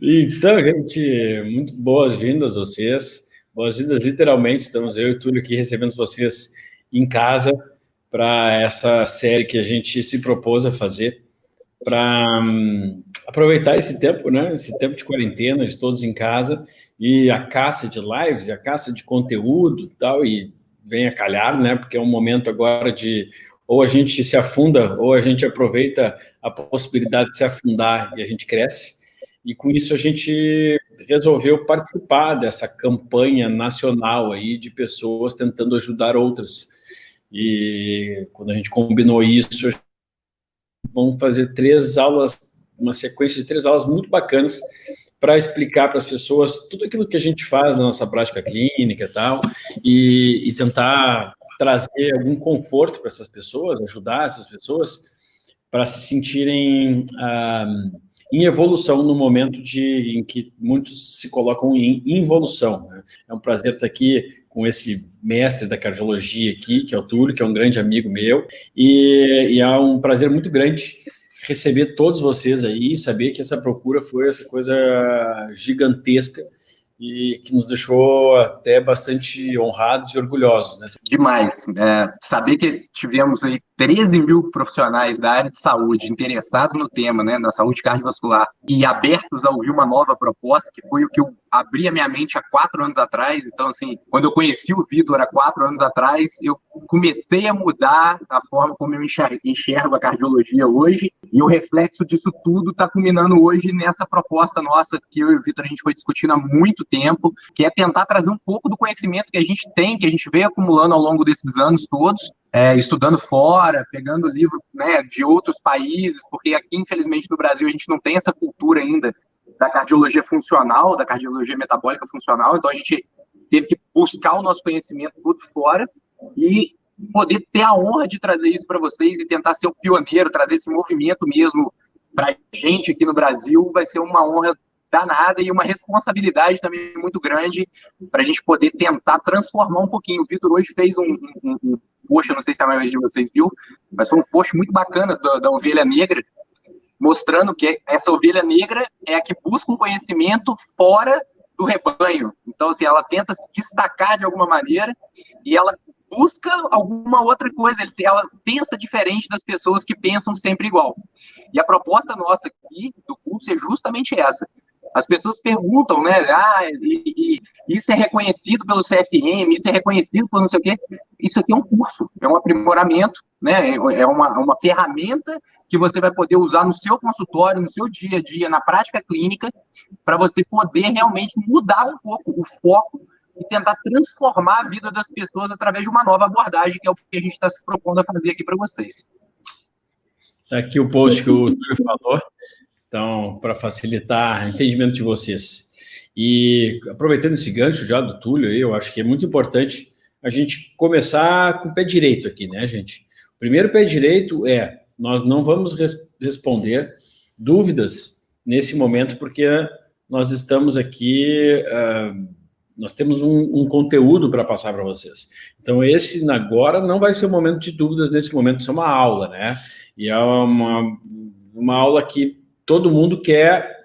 Então, gente, muito boas-vindas vocês. Boas-vindas, literalmente. Estamos eu e o Túlio aqui recebendo vocês em casa para essa série que a gente se propôs a fazer para aproveitar esse tempo, né? Esse tempo de quarentena, de todos em casa e a caça de lives, e a caça de conteúdo e tal, e vem a calhar, né? Porque é um momento agora de ou a gente se afunda ou a gente aproveita a possibilidade de se afundar e a gente cresce. E com isso a gente resolveu participar dessa campanha nacional aí de pessoas tentando ajudar outras. E quando a gente combinou isso, vamos fazer 3 aulas, uma sequência de 3 aulas muito bacanas para explicar para as pessoas tudo aquilo que a gente faz na nossa prática clínica e tal, e tentar trazer algum conforto para essas pessoas, ajudar essas pessoas para se sentirem em evolução no momento em que muitos se colocam em involução, né? É um prazer estar aqui com esse mestre da cardiologia aqui, que é o Túlio, que é um grande amigo meu, e é um prazer muito grande receber todos vocês aí e saber que essa procura foi essa coisa gigantesca e que nos deixou até bastante honrados e orgulhosos, né? Demais. Saber que tivemos aí 13 mil profissionais da área de saúde interessados no tema, né, na saúde cardiovascular, e abertos a ouvir uma nova proposta, que foi o que eu abri a minha mente há 4 anos atrás. Então, assim, quando eu conheci o Vitor há 4 anos atrás, eu comecei a mudar a forma como eu enxergo a cardiologia hoje, e o reflexo disso tudo está culminando hoje nessa proposta nossa, que eu e o Vitor a gente foi discutindo há muito tempo, que é tentar trazer um pouco do conhecimento que a gente tem, que a gente veio acumulando ao longo desses anos todos, estudando fora, pegando livro, né, de outros países, porque aqui, infelizmente, no Brasil, a gente não tem essa cultura ainda da cardiologia funcional, da cardiologia metabólica funcional, então a gente teve que buscar o nosso conhecimento todo fora e poder ter a honra de trazer isso para vocês e tentar ser o pioneiro, trazer esse movimento mesmo para a gente aqui no Brasil, vai ser uma honra danada e uma responsabilidade também muito grande para a gente poder tentar transformar um pouquinho. O Vitor hoje fez um post, eu não sei se a maioria de vocês viu, mas foi um post muito bacana da Ovelha Negra, mostrando que essa ovelha negra é a que busca um conhecimento fora do rebanho. Então, assim, ela tenta se destacar de alguma maneira e ela busca alguma outra coisa, ela pensa diferente das pessoas que pensam sempre igual. E a proposta nossa aqui do curso é justamente essa. As pessoas perguntam, né? Isso é reconhecido pelo CFM, isso é reconhecido por não sei o quê. Isso aqui é um curso, é um aprimoramento, né? É uma ferramenta que você vai poder usar no seu consultório, no seu dia a dia, na prática clínica, para você poder realmente mudar um pouco o foco e tentar transformar a vida das pessoas através de uma nova abordagem, que é o que a gente está se propondo a fazer aqui para vocês. Está aqui o post que o Túlio falou. Então, para facilitar o entendimento de vocês. E aproveitando esse gancho já do Túlio, eu acho que é muito importante a gente começar com o pé direito aqui, né, gente? O primeiro pé direito nós não vamos responder dúvidas nesse momento, porque nós estamos aqui, nós temos um conteúdo para passar para vocês. Então, esse agora não vai ser o momento de dúvidas nesse momento, isso é uma aula, né? E é uma aula que todo mundo quer.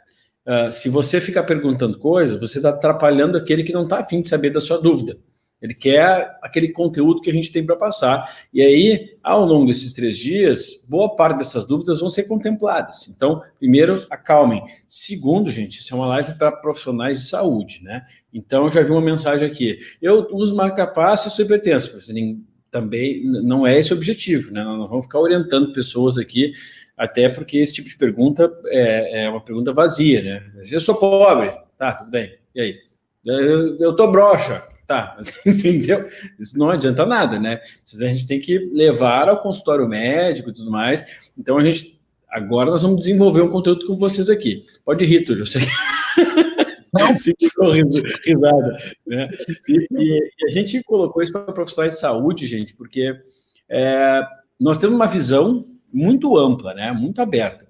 Se você ficar perguntando coisas, você está atrapalhando aquele que não está afim de saber da sua dúvida. Ele quer aquele conteúdo que a gente tem para passar. E aí, ao longo desses 3 dias, boa parte dessas dúvidas vão ser contempladas. Então, primeiro, acalmem. Segundo, gente, isso é uma live para profissionais de saúde, né? Então, eu já vi uma mensagem aqui. Eu uso marca-passo e sou hipertenso. Também não é esse o objetivo, né? Nós não vamos ficar orientando pessoas aqui, até porque esse tipo de pergunta é uma pergunta vazia, né? Eu sou pobre, tá, tudo bem, e aí? Eu tô broxa, tá, entendeu? Isso não adianta nada, né? A gente tem que levar ao consultório médico e tudo mais. Então, agora nós vamos desenvolver um conteúdo com vocês aqui. Pode rir, Túlio, eu sei. Se ficou risada, né? E a gente colocou isso para profissionais de saúde, gente, porque nós temos uma visão muito ampla, né? Muito aberta.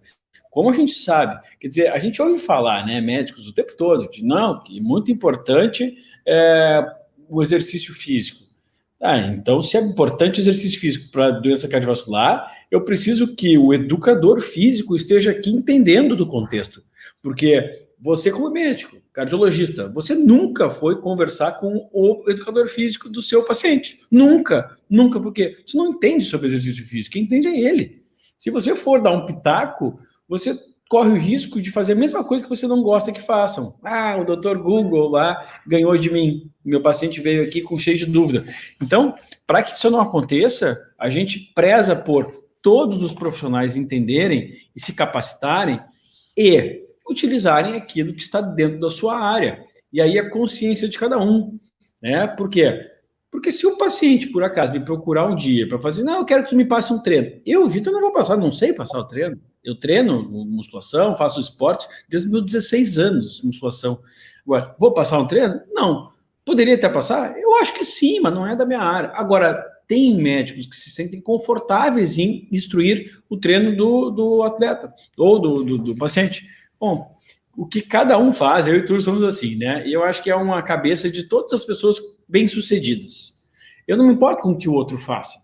Como a gente sabe, quer dizer, a gente ouve falar, né, médicos o tempo todo, de não, que muito importante o exercício físico. Então, se é importante o exercício físico para doença cardiovascular, eu preciso que o educador físico esteja aqui entendendo do contexto, porque você como médico, cardiologista, você nunca foi conversar com o educador físico do seu paciente. Nunca, porque você não entende sobre exercício físico, quem entende é ele. Se você for dar um pitaco, você corre o risco de fazer a mesma coisa que você não gosta que façam. O doutor Google lá ganhou de mim, meu paciente veio aqui com cheio de dúvida. Então, para que isso não aconteça, a gente preza por todos os profissionais entenderem e se capacitarem e utilizarem aquilo que está dentro da sua área. E aí a consciência de cada um, né? Por quê? Porque se o paciente, por acaso, me procurar um dia para fazer, não, eu quero que tu me passe um treino. Eu, Vitor, não vou passar, não sei passar o treino. Eu treino musculação, faço esporte desde meus 16 anos, musculação. Agora, vou passar um treino? Não. Poderia até passar? Eu acho que sim, mas não é da minha área. Agora, tem médicos que se sentem confortáveis em instruir o treino do atleta ou do paciente. Bom, o que cada um faz, eu e tu somos assim, né? E eu acho que é uma cabeça de todas as pessoas bem-sucedidas. Eu não me importo com o que o outro faça.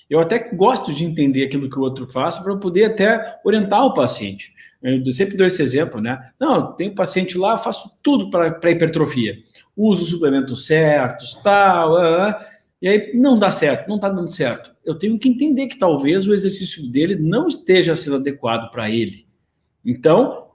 Eu até gosto de entender aquilo que o outro faça para eu poder até orientar o paciente. Eu sempre dou esse exemplo, né? Não, tem um paciente lá, eu faço tudo para hipertrofia. Uso os suplementos certos, tal, e aí não dá certo, não está dando certo. Eu tenho que entender que talvez o exercício dele não esteja sendo adequado para ele. Então,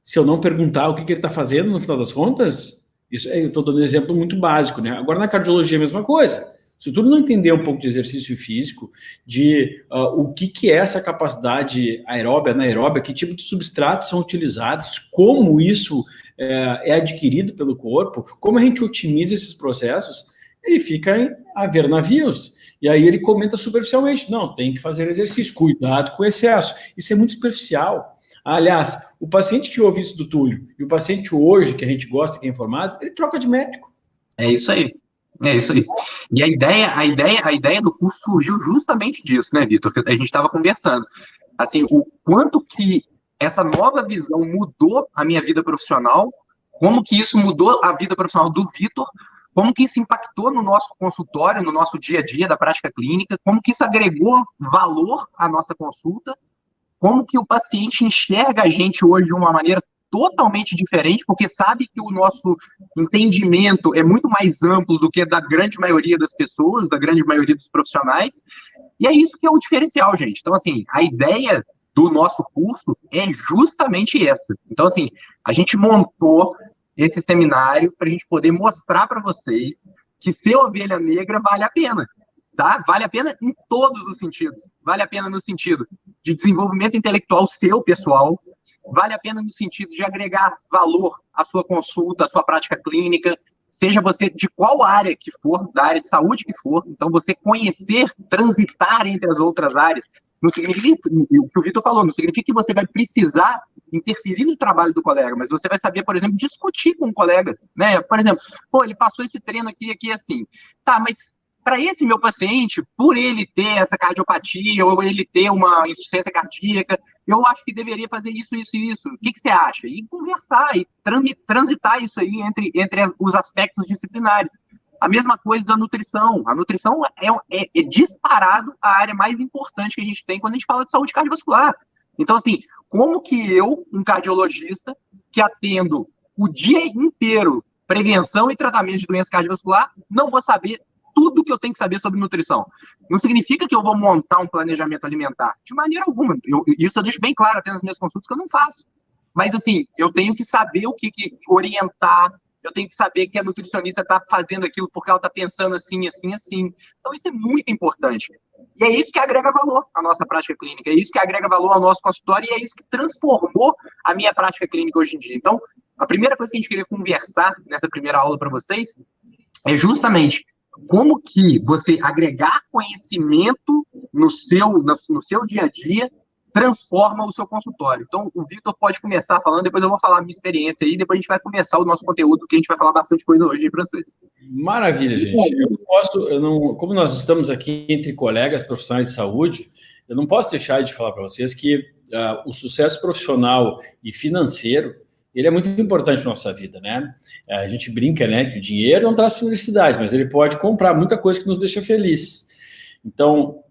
se eu não perguntar o que ele está fazendo no final das contas, isso eu estou dando um exemplo muito básico, né? Agora na cardiologia é a mesma coisa. Se tu não entender um pouco de exercício físico, de o que é essa capacidade aeróbia, anaeróbia, que tipo de substratos são utilizados, como isso é adquirido pelo corpo, como a gente otimiza esses processos, ele fica a ver navios. E aí ele comenta superficialmente, não, tem que fazer exercício, cuidado com o excesso. Isso é muito superficial. Aliás, o paciente que ouve isso do Túlio e o paciente hoje, que a gente gosta, que é informado, ele troca de médico. É isso aí. É isso aí. E a ideia do curso surgiu justamente disso, né, Vitor? Que a gente estava conversando. Assim, o quanto que essa nova visão mudou a minha vida profissional, como que isso mudou a vida profissional do Vitor, como que isso impactou no nosso consultório, no nosso dia a dia da prática clínica, como que isso agregou valor à nossa consulta, como que o paciente enxerga a gente hoje de uma maneira totalmente diferente, porque sabe que o nosso entendimento é muito mais amplo do que da grande maioria das pessoas, da grande maioria dos profissionais, e é isso que é o diferencial, gente. Então, assim, a ideia do nosso curso é justamente essa. Então, assim, a gente montou esse seminário para a gente poder mostrar para vocês que ser ovelha negra vale a pena, tá? Vale a pena em todos os sentidos. Vale a pena no sentido de desenvolvimento intelectual seu, pessoal. Vale a pena no sentido de agregar valor à sua consulta, à sua prática clínica, seja você de qual área que for, da área de saúde que for. Então, você conhecer, transitar entre as outras áreas, não significa, o que o Vitor falou, não significa que você vai precisar interferir no trabalho do colega, mas você vai saber, por exemplo, discutir com o colega, né? Por exemplo, ele passou esse treino aqui assim. Tá, mas para esse meu paciente, por ele ter essa cardiopatia ou ele ter uma insuficiência cardíaca, eu acho que deveria fazer isso, isso e isso. O que você acha? E conversar, e transitar isso aí entre os aspectos disciplinares. A mesma coisa da nutrição. A nutrição é disparado a área mais importante que a gente tem quando a gente fala de saúde cardiovascular. Então, assim, como que eu, um cardiologista, que atendo o dia inteiro prevenção e tratamento de doença cardiovascular, não vou saber tudo que eu tenho que saber sobre nutrição? Não significa que eu vou montar um planejamento alimentar, de maneira alguma. Isso eu deixo bem claro até nas minhas consultas que eu não faço. Mas, assim, eu tenho que saber o que orientar, eu tenho que saber que a nutricionista está fazendo aquilo porque ela está pensando assim, assim, assim. Então, isso é muito importante. E é isso que agrega valor à nossa prática clínica, é isso que agrega valor ao nosso consultório e é isso que transformou a minha prática clínica hoje em dia. Então, a primeira coisa que a gente queria conversar nessa primeira aula para vocês é justamente como que você agregar conhecimento no seu dia a dia transforma o seu consultório. Então, o Vitor pode começar falando, depois eu vou falar a minha experiência aí, depois a gente vai começar o nosso conteúdo, que a gente vai falar bastante coisa hoje aí para vocês. Maravilha, gente. Como nós estamos aqui entre colegas profissionais de saúde, eu não posso deixar de falar para vocês que o sucesso profissional e financeiro, ele é muito importante para a nossa vida, né? A gente brinca, né, que o dinheiro não traz felicidade, mas ele pode comprar muita coisa que nos deixa feliz. Então,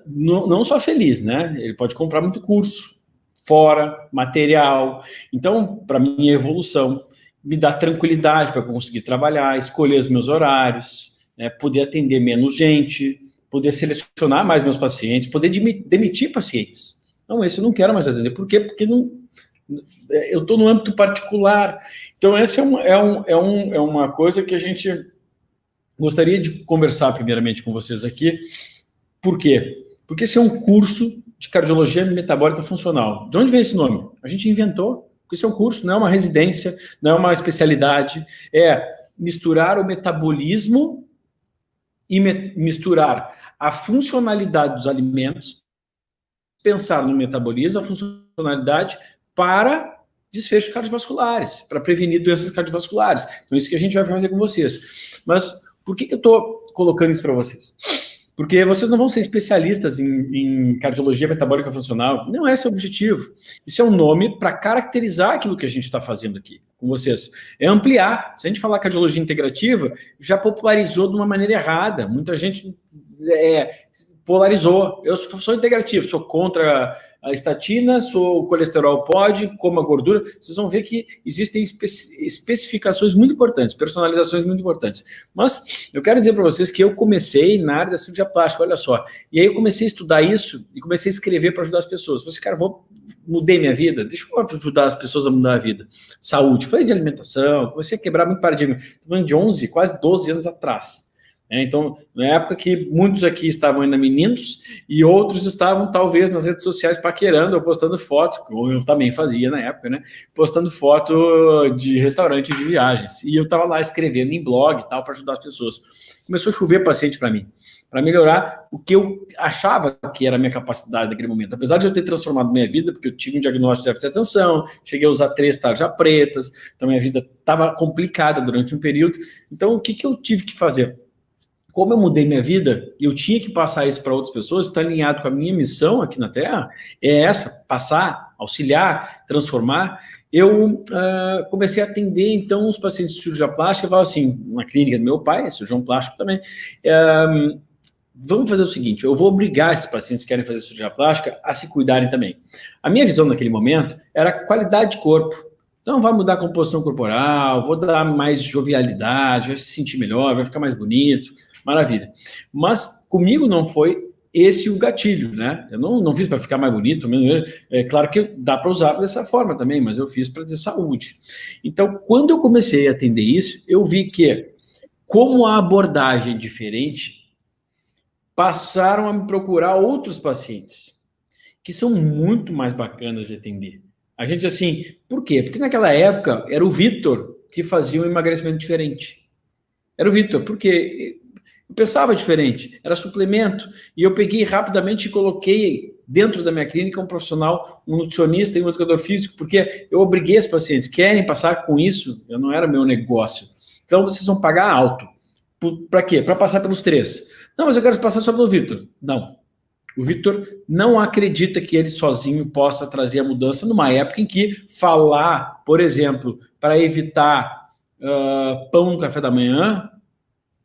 não só feliz, né? Ele pode comprar muito curso, fora, material. Então, para mim, é evolução. Me dá tranquilidade para conseguir trabalhar, escolher os meus horários, né, poder atender menos gente, poder selecionar mais meus pacientes, poder demitir pacientes. Não, esse eu não quero mais atender. Por quê? Porque não, eu estou no âmbito particular. Então, essa é uma coisa que a gente gostaria de conversar primeiramente com vocês aqui. Por quê? Porque esse é um curso de cardiologia metabólica funcional. De onde vem esse nome? A gente inventou. Porque isso é um curso, não é uma residência, não é uma especialidade. É misturar o metabolismo e misturar a funcionalidade dos alimentos, pensar no metabolismo, a funcionalidade para desfechos cardiovasculares, para prevenir doenças cardiovasculares. Então, isso que a gente vai fazer com vocês. Mas por que eu estou colocando isso para vocês? Porque vocês não vão ser especialistas em cardiologia metabólica funcional. Não é esse o objetivo. Isso é um nome para caracterizar aquilo que a gente está fazendo aqui com vocês. É ampliar. Se a gente falar cardiologia integrativa, já popularizou de uma maneira errada. Muita gente polarizou. Eu sou integrativo, sou contra a estatina, sou o colesterol pode, como a gordura. Vocês vão ver que existem especificações muito importantes, personalizações muito importantes. Mas eu quero dizer para vocês que eu comecei na área da cirurgia plástica, olha só. E aí eu comecei a estudar isso e comecei a escrever para ajudar as pessoas. Falei assim, cara, mudei minha vida, deixa eu ajudar as pessoas a mudar a vida. Saúde, falei de alimentação, comecei a quebrar muito paradigma. Estou falando de 11, quase 12 anos atrás. Então, na época que muitos aqui estavam ainda meninos e outros estavam, talvez, nas redes sociais paquerando ou postando foto, como eu também fazia na época, né? Postando foto de restaurante de viagens. E eu estava lá escrevendo em blog e tal, para ajudar as pessoas. Começou a chover paciente para mim, para melhorar o que eu achava que era a minha capacidade naquele momento. Apesar de eu ter transformado minha vida, porque eu tive um diagnóstico de hipertensão, cheguei a usar 3 tarjas pretas, então minha vida estava complicada durante um período. Então, o que eu tive que fazer? Como eu mudei minha vida, eu tinha que passar isso para outras pessoas, está alinhado com a minha missão aqui na Terra, é essa, passar, auxiliar, transformar. Eu comecei a atender, então, os pacientes de cirurgia plástica, eu falo assim, na clínica do meu pai, cirurgião plástico também, vamos fazer o seguinte, eu vou obrigar esses pacientes que querem fazer cirurgia plástica a se cuidarem também. A minha visão naquele momento era qualidade de corpo. Então, vai mudar a composição corporal, vou dar mais jovialidade, vai se sentir melhor, vai ficar mais bonito. Maravilha. Mas comigo não foi esse o gatilho, né? Eu não fiz para ficar mais bonito. É claro que dá para usar dessa forma também, mas eu fiz para ter saúde. Então, quando eu comecei a atender isso, eu vi que, como a abordagem é diferente, passaram a me procurar outros pacientes, que são muito mais bacanas de atender. A gente, assim, por quê? Porque naquela época era o Vitor que fazia um emagrecimento diferente. Era o Vitor, porque eu pensava diferente, era suplemento, e eu peguei rapidamente e coloquei dentro da minha clínica um profissional, um nutricionista e um educador físico, porque eu obriguei os pacientes, querem passar com isso, eu não era meu negócio, então vocês vão pagar alto. Para quê? Para passar pelos 3. Não, mas eu quero passar só pelo Vitor. Não. O Vitor não acredita que ele sozinho possa trazer a mudança numa época em que falar, por exemplo, para evitar pão no café da manhã,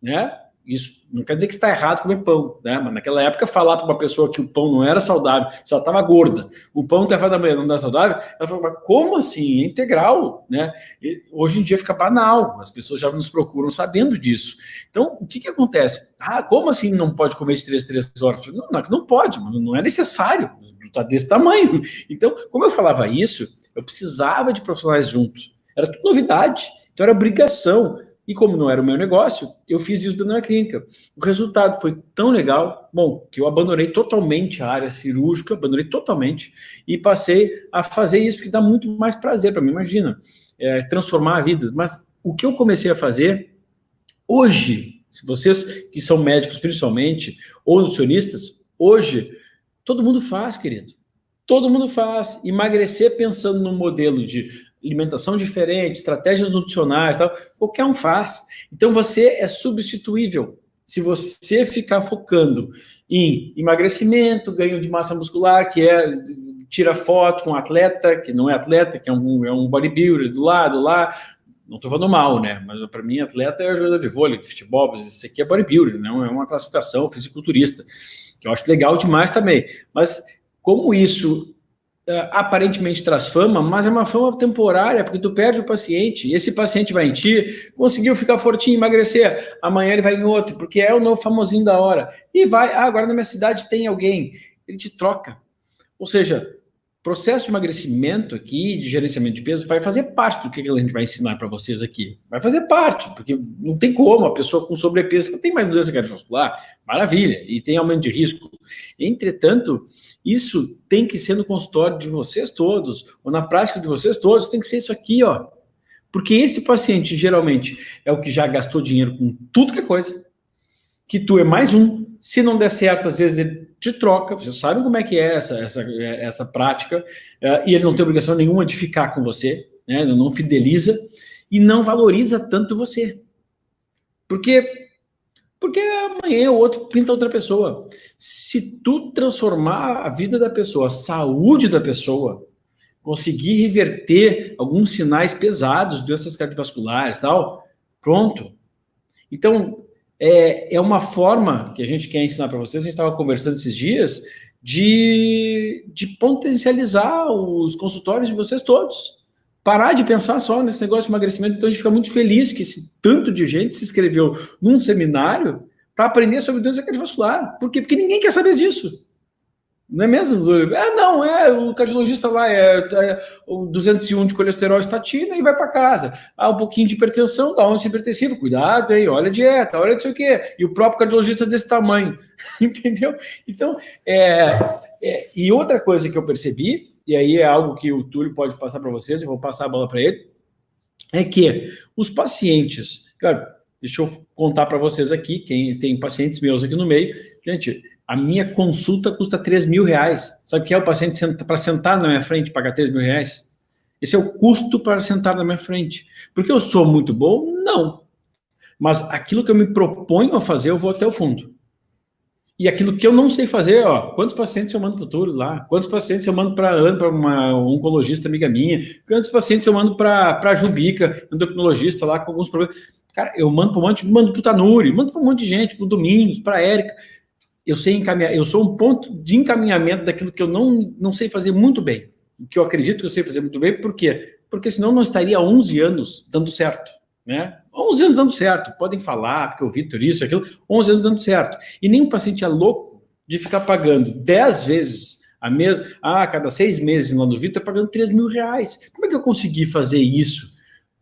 né? Isso não quer dizer que está errado comer pão, né? Mas naquela época, falar para uma pessoa que o pão não era saudável, se ela estava gorda, o pão no café da manhã não era saudável, ela falou, mas como assim? É integral, né? E hoje em dia fica banal, as pessoas já nos procuram sabendo disso. Então, o que acontece? Como assim não pode comer de 3 horas? Não pode, mas não é necessário, está desse tamanho. Então, como eu falava isso, eu precisava de profissionais juntos, era tudo novidade, então era obrigação. E como não era o meu negócio, eu fiz isso dentro da minha clínica. O resultado foi tão legal, bom, que eu abandonei totalmente a área cirúrgica, abandonei totalmente, e passei a fazer isso, porque dá muito mais prazer para mim, imagina, transformar vidas. Mas o que eu comecei a fazer, hoje, se vocês que são médicos principalmente, ou nutricionistas, hoje, todo mundo faz, querido. Todo mundo faz. Emagrecer pensando num modelo de alimentação diferente, estratégias nutricionais, tal, qualquer um faz. Então, você é substituível. Se você ficar focando em emagrecimento, ganho de massa muscular, que tira foto com um atleta, que não é atleta, que é um bodybuilder do lado lá, não estou falando mal, né? Mas para mim, atleta é jogador de vôlei, de futebol, mas isso aqui é bodybuilder, não é uma classificação fisiculturista, que eu acho legal demais também. Mas como isso aparentemente traz fama, mas é uma fama temporária, porque tu perde o paciente, e esse paciente vai em ti, conseguiu ficar fortinho, emagrecer, amanhã ele vai em outro, porque é o novo famosinho da hora, e vai, agora na minha cidade tem alguém, ele te troca. Ou seja, processo de emagrecimento aqui, de gerenciamento de peso, vai fazer parte do que a gente vai ensinar para vocês aqui. Vai fazer parte, porque não tem como a pessoa com sobrepeso, ela tem mais doença cardiovascular, maravilha, e tem aumento de risco. Entretanto, isso tem que ser no consultório de vocês todos, ou na prática de vocês todos, tem que ser isso aqui, ó. Porque esse paciente, geralmente, é o que já gastou dinheiro com tudo que é coisa, que tu é mais um, se não der certo, às vezes ele te troca, vocês sabem como é que é essa prática, e ele não tem obrigação nenhuma de ficar com você, né? Ele não fideliza, e não valoriza tanto você. Porque amanhã o outro pinta outra pessoa. Se tu transformar a vida da pessoa, a saúde da pessoa, conseguir reverter alguns sinais pesados, doenças cardiovasculares e tal, pronto. Então, é uma forma que a gente quer ensinar para vocês, a gente estava conversando esses dias, de potencializar os consultórios de vocês todos. Parar de pensar só nesse negócio de emagrecimento. Então a gente fica muito feliz que esse tanto de gente se inscreveu num seminário para aprender sobre doença cardiovascular. Por quê? Porque ninguém quer saber disso. Não é mesmo? O cardiologista lá o 201 de colesterol estatina e vai para casa. Um pouquinho de hipertensão, dá um antihipertensivo, cuidado aí, olha a dieta, olha não sei o quê. E o próprio cardiologista desse tamanho, entendeu? Então, e outra coisa que eu percebi, e aí é algo que o Túlio pode passar para vocês, eu vou passar a bola para ele, é que os pacientes, cara, deixa eu contar para vocês aqui, quem tem pacientes meus aqui no meio, gente, a minha consulta custa R$3.000. Sabe o que é o paciente para sentar na minha frente pagar R$3.000? Esse é o custo para sentar na minha frente. Porque eu sou muito bom? Não. Mas aquilo que eu me proponho a fazer, eu vou até o fundo. E aquilo que eu não sei fazer, ó, quantos pacientes eu mando para o Túlio lá? Quantos pacientes eu mando para a Ana, para uma oncologista amiga minha? Quantos pacientes eu mando para a Jubica, endocrinologista lá com alguns problemas? Cara, eu mando para um monte, mando para o Tanuri, mando para um monte de gente, para o Domingos, para a Érica. Eu sei encaminhar, eu sou um ponto de encaminhamento daquilo que eu não sei fazer muito bem. Que eu acredito que eu sei fazer muito bem, por quê? Porque senão não estaria há 11 anos dando certo, né? 11 anos dando certo, podem falar, porque o Vitor isso, aquilo, 11 anos dando certo. E nenhum paciente é louco de ficar pagando 10 vezes a mesma, cada 6 meses lá no Vitor, pagando R$3.000. Como é que eu consegui fazer isso?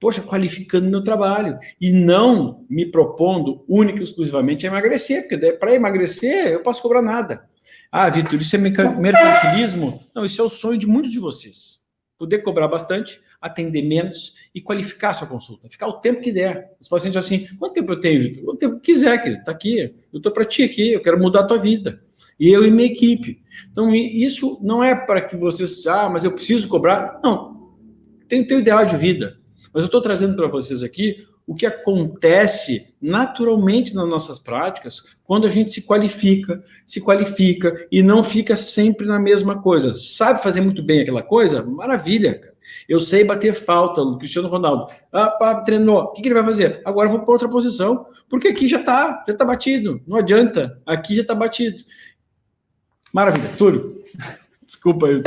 Poxa, qualificando meu trabalho e não me propondo única e exclusivamente a emagrecer, porque para emagrecer eu posso cobrar nada. Vitor, isso é mercantilismo? Não, isso é o sonho de muitos de vocês. Poder cobrar bastante, atender menos e qualificar a sua consulta. Ficar o tempo que der. Os pacientes assim, quanto tempo eu tenho, Vitor? Quanto tempo quiser, querido, tá aqui. Eu estou para ti aqui, eu quero mudar a tua vida. E eu e minha equipe. Então, isso não é para que vocês, mas eu preciso cobrar. Não, tem o teu ideal de vida. Mas eu estou trazendo para vocês aqui o que acontece naturalmente nas nossas práticas quando a gente se qualifica e não fica sempre na mesma coisa. Sabe fazer muito bem aquela coisa? Maravilha, cara. Eu sei bater falta, o Cristiano Ronaldo. Treinou. O que ele vai fazer? Agora eu vou para outra posição, porque aqui já tá batido. Não adianta. Aqui já está batido. Maravilha. Túlio. Desculpa aí.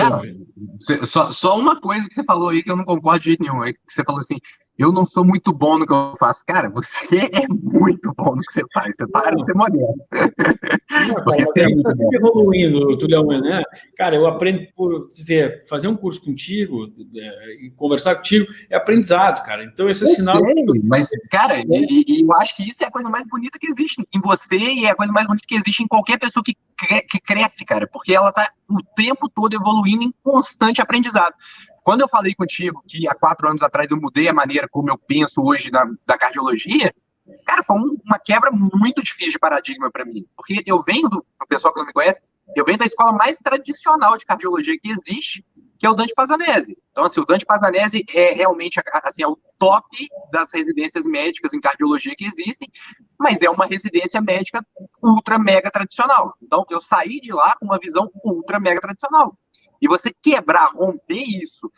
Só uma coisa que você falou aí que eu não concordo de jeito nenhum. É que você falou assim, eu não sou muito bom no que eu faço. Cara, você é muito bom no que você faz. Você para de ser modesto. Porque você está sempre evoluindo, Tulião, né? Cara, eu aprendo por ver, fazer um curso contigo e conversar contigo é aprendizado, cara. Então, esse é sinal. Mas, cara, eu acho que isso é a coisa mais bonita que existe em você e é a coisa mais bonita que existe em qualquer pessoa que cresce, cara, porque ela tá o tempo todo evoluindo em constante aprendizado. Quando eu falei contigo que há 4 anos atrás eu mudei a maneira como eu penso hoje da cardiologia, cara, foi uma quebra muito difícil de paradigma para mim. Porque eu venho pro pessoal que não me conhece, eu venho da escola mais tradicional de cardiologia que existe, que é o Dante Pazanese. Então, assim, o Dante Pazanese é realmente assim, é o top das residências médicas em cardiologia que existem, mas é uma residência médica ultra mega tradicional. Então, eu saí de lá com uma visão ultra mega tradicional. E você quebrar, romper isso,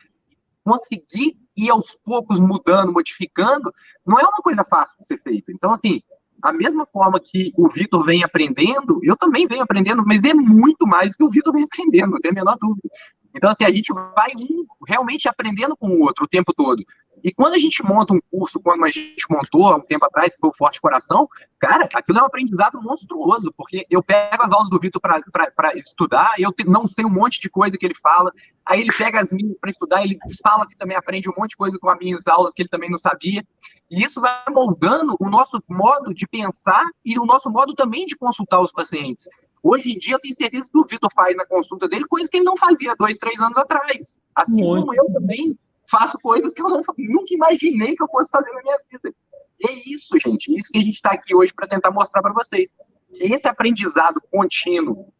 conseguir ir aos poucos mudando, modificando, não é uma coisa fácil de ser feita. Então, assim, a mesma forma que o Vitor vem aprendendo, eu também venho aprendendo, mas é muito mais do que o Vitor vem aprendendo, não tem a menor dúvida. Então, assim, a gente vai realmente aprendendo com o outro o tempo todo. E quando a gente monta um curso, como a gente montou há um tempo atrás, que foi o Forte Coração, cara, aquilo é um aprendizado monstruoso, porque eu pego as aulas do Vitor para estudar, e eu não sei um monte de coisa que ele fala, aí ele pega as minhas para estudar, ele fala que também aprende um monte de coisa com as minhas aulas que ele também não sabia, e isso vai moldando o nosso modo de pensar e o nosso modo também de consultar os pacientes. Hoje em dia, eu tenho certeza que o Vitor faz na consulta dele coisas que ele não fazia 2, 3 anos atrás. Assim como eu também faço coisas que eu nunca imaginei que eu fosse fazer na minha vida. E é isso, gente. Isso que a gente está aqui hoje para tentar mostrar para vocês. Que esse aprendizado contínuo,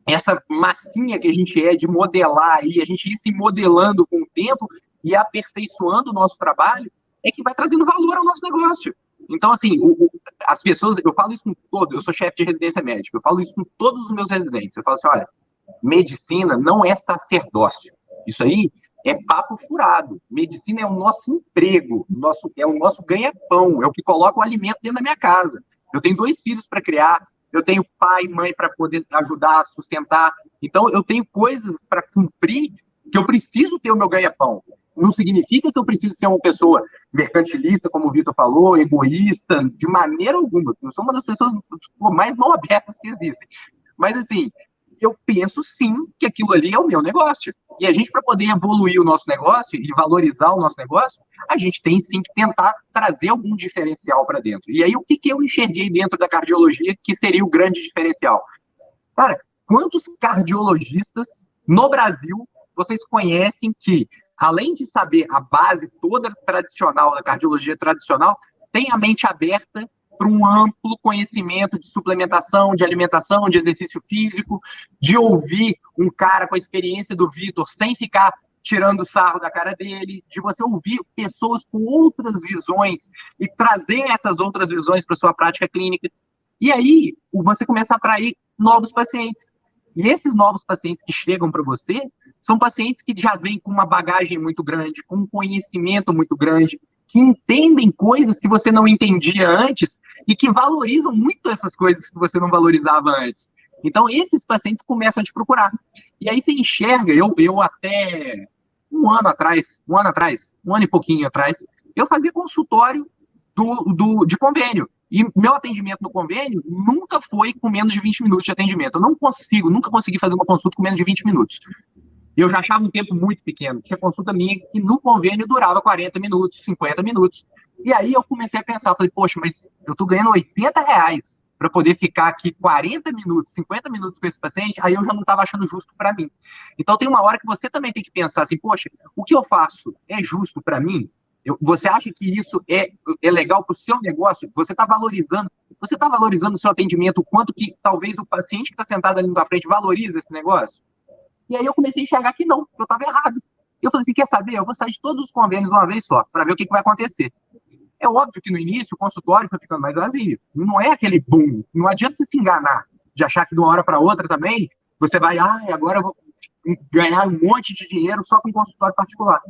essa massinha que a gente de modelar aí, a gente ir se modelando com o tempo e aperfeiçoando o nosso trabalho, é que vai trazendo valor ao nosso negócio. Então, assim, as pessoas, eu falo isso com todo, eu sou chefe de residência médica, eu falo isso com todos os meus residentes. Eu falo assim, olha, medicina não é sacerdócio. Isso aí é papo furado. Medicina é o nosso emprego, é o nosso ganha-pão, é o que coloca o alimento dentro da minha casa. Eu tenho 2 filhos para criar, eu tenho pai e mãe para poder ajudar a sustentar. Então, eu tenho coisas para cumprir que eu preciso ter o meu ganha-pão. Não significa que eu preciso ser uma pessoa mercantilista, como o Vitor falou, egoísta, de maneira alguma. Eu sou uma das pessoas mais mal abertas que existem. Mas, assim, eu penso sim que aquilo ali é o meu negócio. E a gente, para poder evoluir o nosso negócio e valorizar o nosso negócio, a gente tem sim que tentar trazer algum diferencial para dentro. E aí, o que eu enxerguei dentro da cardiologia que seria o grande diferencial? Cara, quantos cardiologistas no Brasil vocês conhecem que, além de saber a base toda tradicional da cardiologia tradicional, tem a mente aberta para um amplo conhecimento de suplementação, de alimentação, de exercício físico, de ouvir um cara com a experiência do Vitor sem ficar tirando sarro da cara dele, de você ouvir pessoas com outras visões e trazer essas outras visões para sua prática clínica. E aí, você começa a atrair novos pacientes. E esses novos pacientes que chegam para você são pacientes que já vêm com uma bagagem muito grande, com um conhecimento muito grande, que entendem coisas que você não entendia antes e que valorizam muito essas coisas que você não valorizava antes. Então, esses pacientes começam a te procurar. E aí você enxerga, eu até um ano e pouquinho atrás, eu fazia consultório de convênio. E meu atendimento no convênio nunca foi com menos de 20 minutos de atendimento. Eu nunca consegui fazer uma consulta com menos de 20 minutos. Eu já achava um tempo muito pequeno. Tinha consulta minha que no convênio durava 40 minutos, 50 minutos. E aí eu comecei a pensar, falei, poxa, mas eu tô ganhando R$80 para poder ficar aqui 40 minutos, 50 minutos com esse paciente, aí eu já não estava achando justo para mim. Então tem uma hora que você também tem que pensar assim, poxa, o que eu faço é justo para mim? Você acha que isso é legal para o seu negócio? Você está valorizando o seu atendimento, o quanto que talvez o paciente que está sentado ali na tua frente valoriza esse negócio? E aí eu comecei a enxergar que não, que eu estava errado. Eu falei assim, quer saber? Eu vou sair de todos os convênios de uma vez só, para ver o que vai acontecer. É óbvio que no início o consultório foi ficando mais vazio. Não é aquele boom. Não adianta você se enganar de achar que de uma hora para outra também você vai, agora eu vou ganhar um monte de dinheiro só com consultório particular.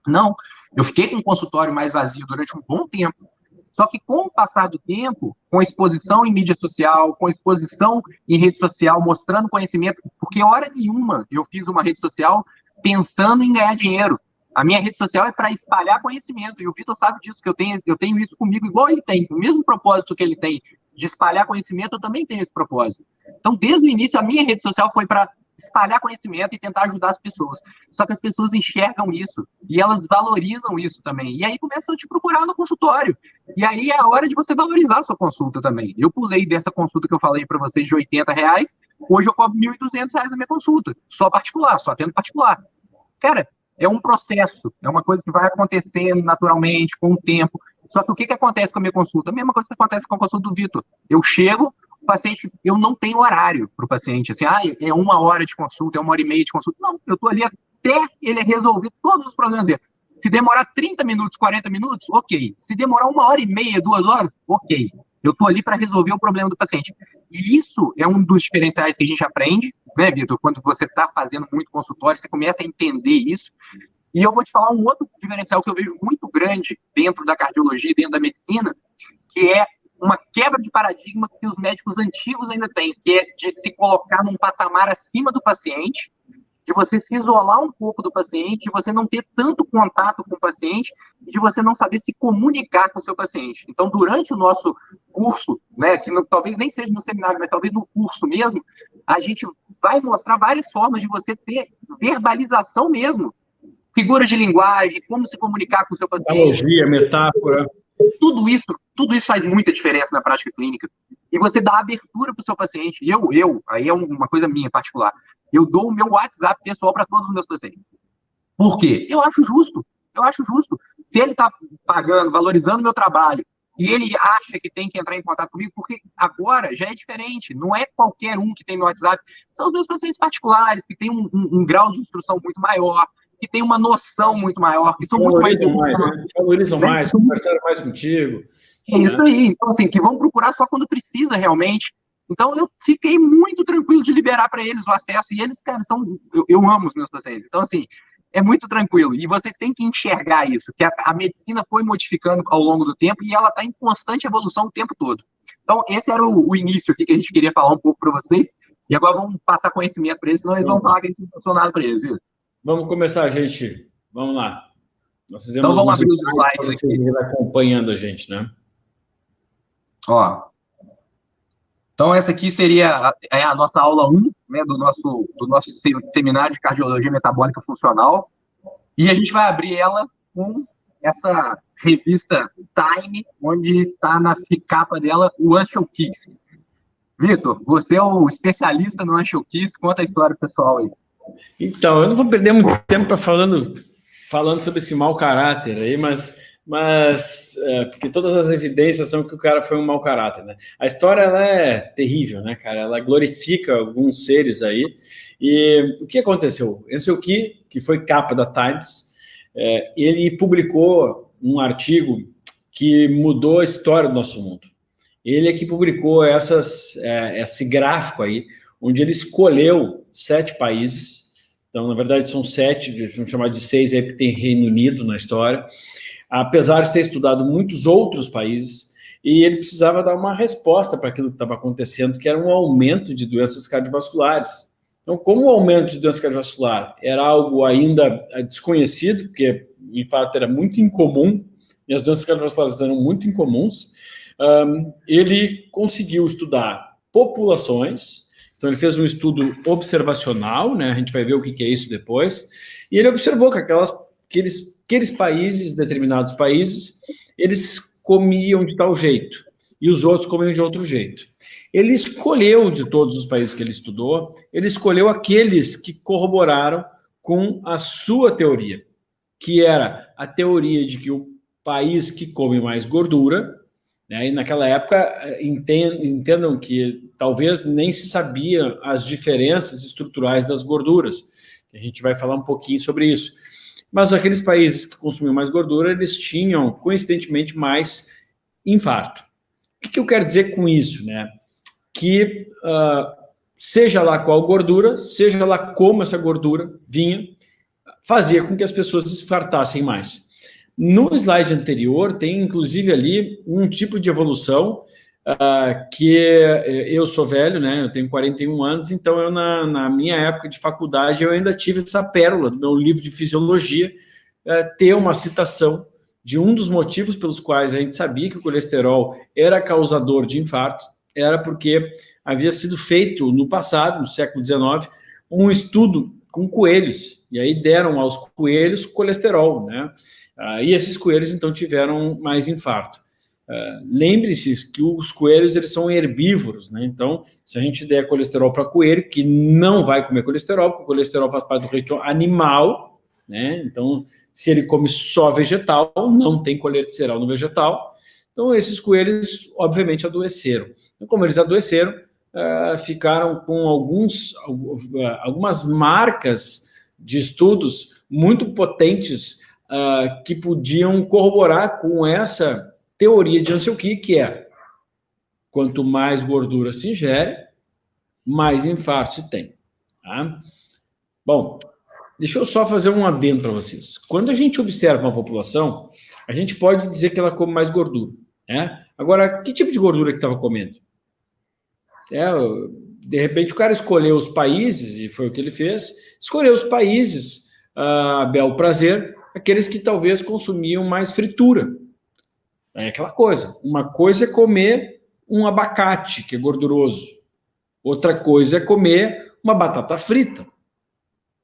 Não, eu fiquei com o consultório mais vazio durante um bom tempo. Só que com o passar do tempo, com exposição em mídia social, com exposição em rede social, mostrando conhecimento, porque hora nenhuma eu fiz uma rede social pensando em ganhar dinheiro. A minha rede social é para espalhar conhecimento, e o Vitor sabe disso, que eu tenho isso comigo igual ele tem, o mesmo propósito que ele tem de espalhar conhecimento, eu também tenho esse propósito. Então, desde o início, a minha rede social foi para espalhar conhecimento e tentar ajudar as pessoas. Só que as pessoas enxergam isso e elas valorizam isso também. E aí começam a te procurar no consultório. E aí é a hora de você valorizar a sua consulta também. Eu pulei dessa consulta que eu falei para vocês de R$80, hoje eu cobro R$1.200 na minha consulta. Só particular, só tendo particular. Cara, é um processo, é uma coisa que vai acontecendo naturalmente, com o tempo. Só que o que acontece com a minha consulta? A mesma coisa que acontece com a consulta do Vitor. Eu chego, o paciente, eu não tenho horário para o paciente, assim, é 1 hora de consulta, é 1h30 de consulta. Não, eu estou ali até ele resolver todos os problemas dele. Se demorar 30 minutos, 40 minutos, ok. Se demorar 1h30, 2 horas, ok. Eu estou ali para resolver o problema do paciente. E isso é um dos diferenciais que a gente aprende, né, Vitor? Quando você está fazendo muito consultório, você começa a entender isso. E eu vou te falar um outro diferencial que eu vejo muito grande dentro da cardiologia, dentro da medicina, que é uma quebra de paradigma que os médicos antigos ainda têm, que é de se colocar num patamar acima do paciente de você se isolar um pouco do paciente, de você não ter tanto contato com o paciente e de você não saber se comunicar com o seu paciente. Então, durante o nosso curso, né, que talvez nem seja no seminário, mas talvez no curso mesmo, a gente vai mostrar várias formas de você ter verbalização mesmo, figuras de linguagem, como se comunicar com o seu paciente. Analogia, metáfora. Tudo isso faz muita diferença na prática clínica. E você dá abertura para o seu paciente. Aí é uma coisa minha particular, eu dou o meu WhatsApp pessoal para todos os meus pacientes. Por quê? Eu acho justo. Se ele está pagando, valorizando o meu trabalho, e ele acha que tem que entrar em contato comigo, porque agora já é diferente. Não é qualquer um que tem meu WhatsApp. São os meus pacientes particulares, que têm um grau de instrução muito maior, que tem uma noção muito maior, que são muito mais... Valorizam mais, conversaram mais contigo. É isso aí. Então, assim, que vão procurar só quando precisa realmente. Então, eu fiquei muito tranquilo de liberar para eles o acesso. E eles, cara, eu amo os meus pacientes. Então, assim, é muito tranquilo. E vocês têm que enxergar isso, que a medicina foi modificando ao longo do tempo e ela está em constante evolução o tempo todo. Então, esse era o início aqui que a gente queria falar um pouco para vocês. E agora vamos passar conhecimento para eles, senão eles vão falar que a gente não funcionou nada para eles, viu? Vamos começar, gente. Vamos lá. Nós fizemos então, vamos abrir os slides aqui. Você acompanhando a gente, né? Ó. Então, essa aqui seria a nossa aula 1, né, do nosso seminário de cardiologia metabólica funcional. E a gente vai abrir ela com essa revista Time, onde está na capa dela o Anshel Keys. Vitor, você é o especialista no Anshel Keys, conta a história pessoal aí. Então, eu não vou perder muito tempo falando sobre esse mau caráter aí, mas porque todas as evidências são que o cara foi um mau caráter, né? A história, ela é terrível, né, cara? Ela glorifica alguns seres aí. E o que aconteceu? Anshel Keys, que foi capa da Times, ele publicou um artigo que mudou a história do nosso mundo. Ele é que publicou esse gráfico aí, onde ele escolheu 7 países. Então, na verdade, são 7, vamos chamar de 6, aí porque tem Reino Unido na história, apesar de ter estudado muitos outros países, e ele precisava dar uma resposta para aquilo que estava acontecendo, que era um aumento de doenças cardiovasculares. Então, como o aumento de doença cardiovascular era algo ainda desconhecido, porque o infarto era muito incomum, e as doenças cardiovasculares eram muito incomuns, ele conseguiu estudar populações. Então, ele fez um estudo observacional, né? A gente vai ver o que é isso depois, e ele observou que aqueles países, determinados países, eles comiam de tal jeito, e os outros comiam de outro jeito. Ele escolheu, de todos os países que ele estudou, ele escolheu aqueles que corroboraram com a sua teoria, que era a teoria de que o país que come mais gordura, né, e naquela época, entendam que talvez nem se sabia as diferenças estruturais das gorduras, a gente vai falar um pouquinho sobre isso. Mas aqueles países que consumiam mais gordura, eles tinham, coincidentemente, mais infarto. O que eu quero dizer com isso, né? Que seja lá qual gordura, seja lá como essa gordura vinha, fazia com que as pessoas se infartassem mais. No slide anterior, tem inclusive ali um tipo de evolução que eu sou velho, né? Eu tenho 41 anos, então eu na minha época de faculdade eu ainda tive essa pérola do meu livro de fisiologia, ter uma citação de um dos motivos pelos quais a gente sabia que o colesterol era causador de infarto, era porque havia sido feito no passado, no século XIX, um estudo com coelhos, e aí deram aos coelhos colesterol, né? E esses coelhos, então, tiveram mais infarto. Lembre-se que os coelhos, eles são herbívoros, né? Então, se a gente der colesterol para coelho, que não vai comer colesterol, porque o colesterol faz parte do reino animal, né? Então, se ele come só vegetal, não tem colesterol no vegetal. Então, esses coelhos, obviamente, adoeceram. Então, como eles adoeceram, ficaram com algumas marcas de estudos muito potentes que podiam corroborar com essa teoria de Anshel Keys, que é quanto mais gordura se ingere, mais infarto se tem. Tá? Bom, deixa eu só fazer um adendo para vocês. Quando a gente observa uma população, a gente pode dizer que ela come mais gordura, né? Agora, que tipo de gordura que estava comendo? de repente, o cara escolheu os países, e foi o que ele fez, escolheu os países, a bel prazer, aqueles que talvez consumiam mais fritura. É aquela coisa. Uma coisa é comer um abacate, que é gorduroso. Outra coisa é comer uma batata frita.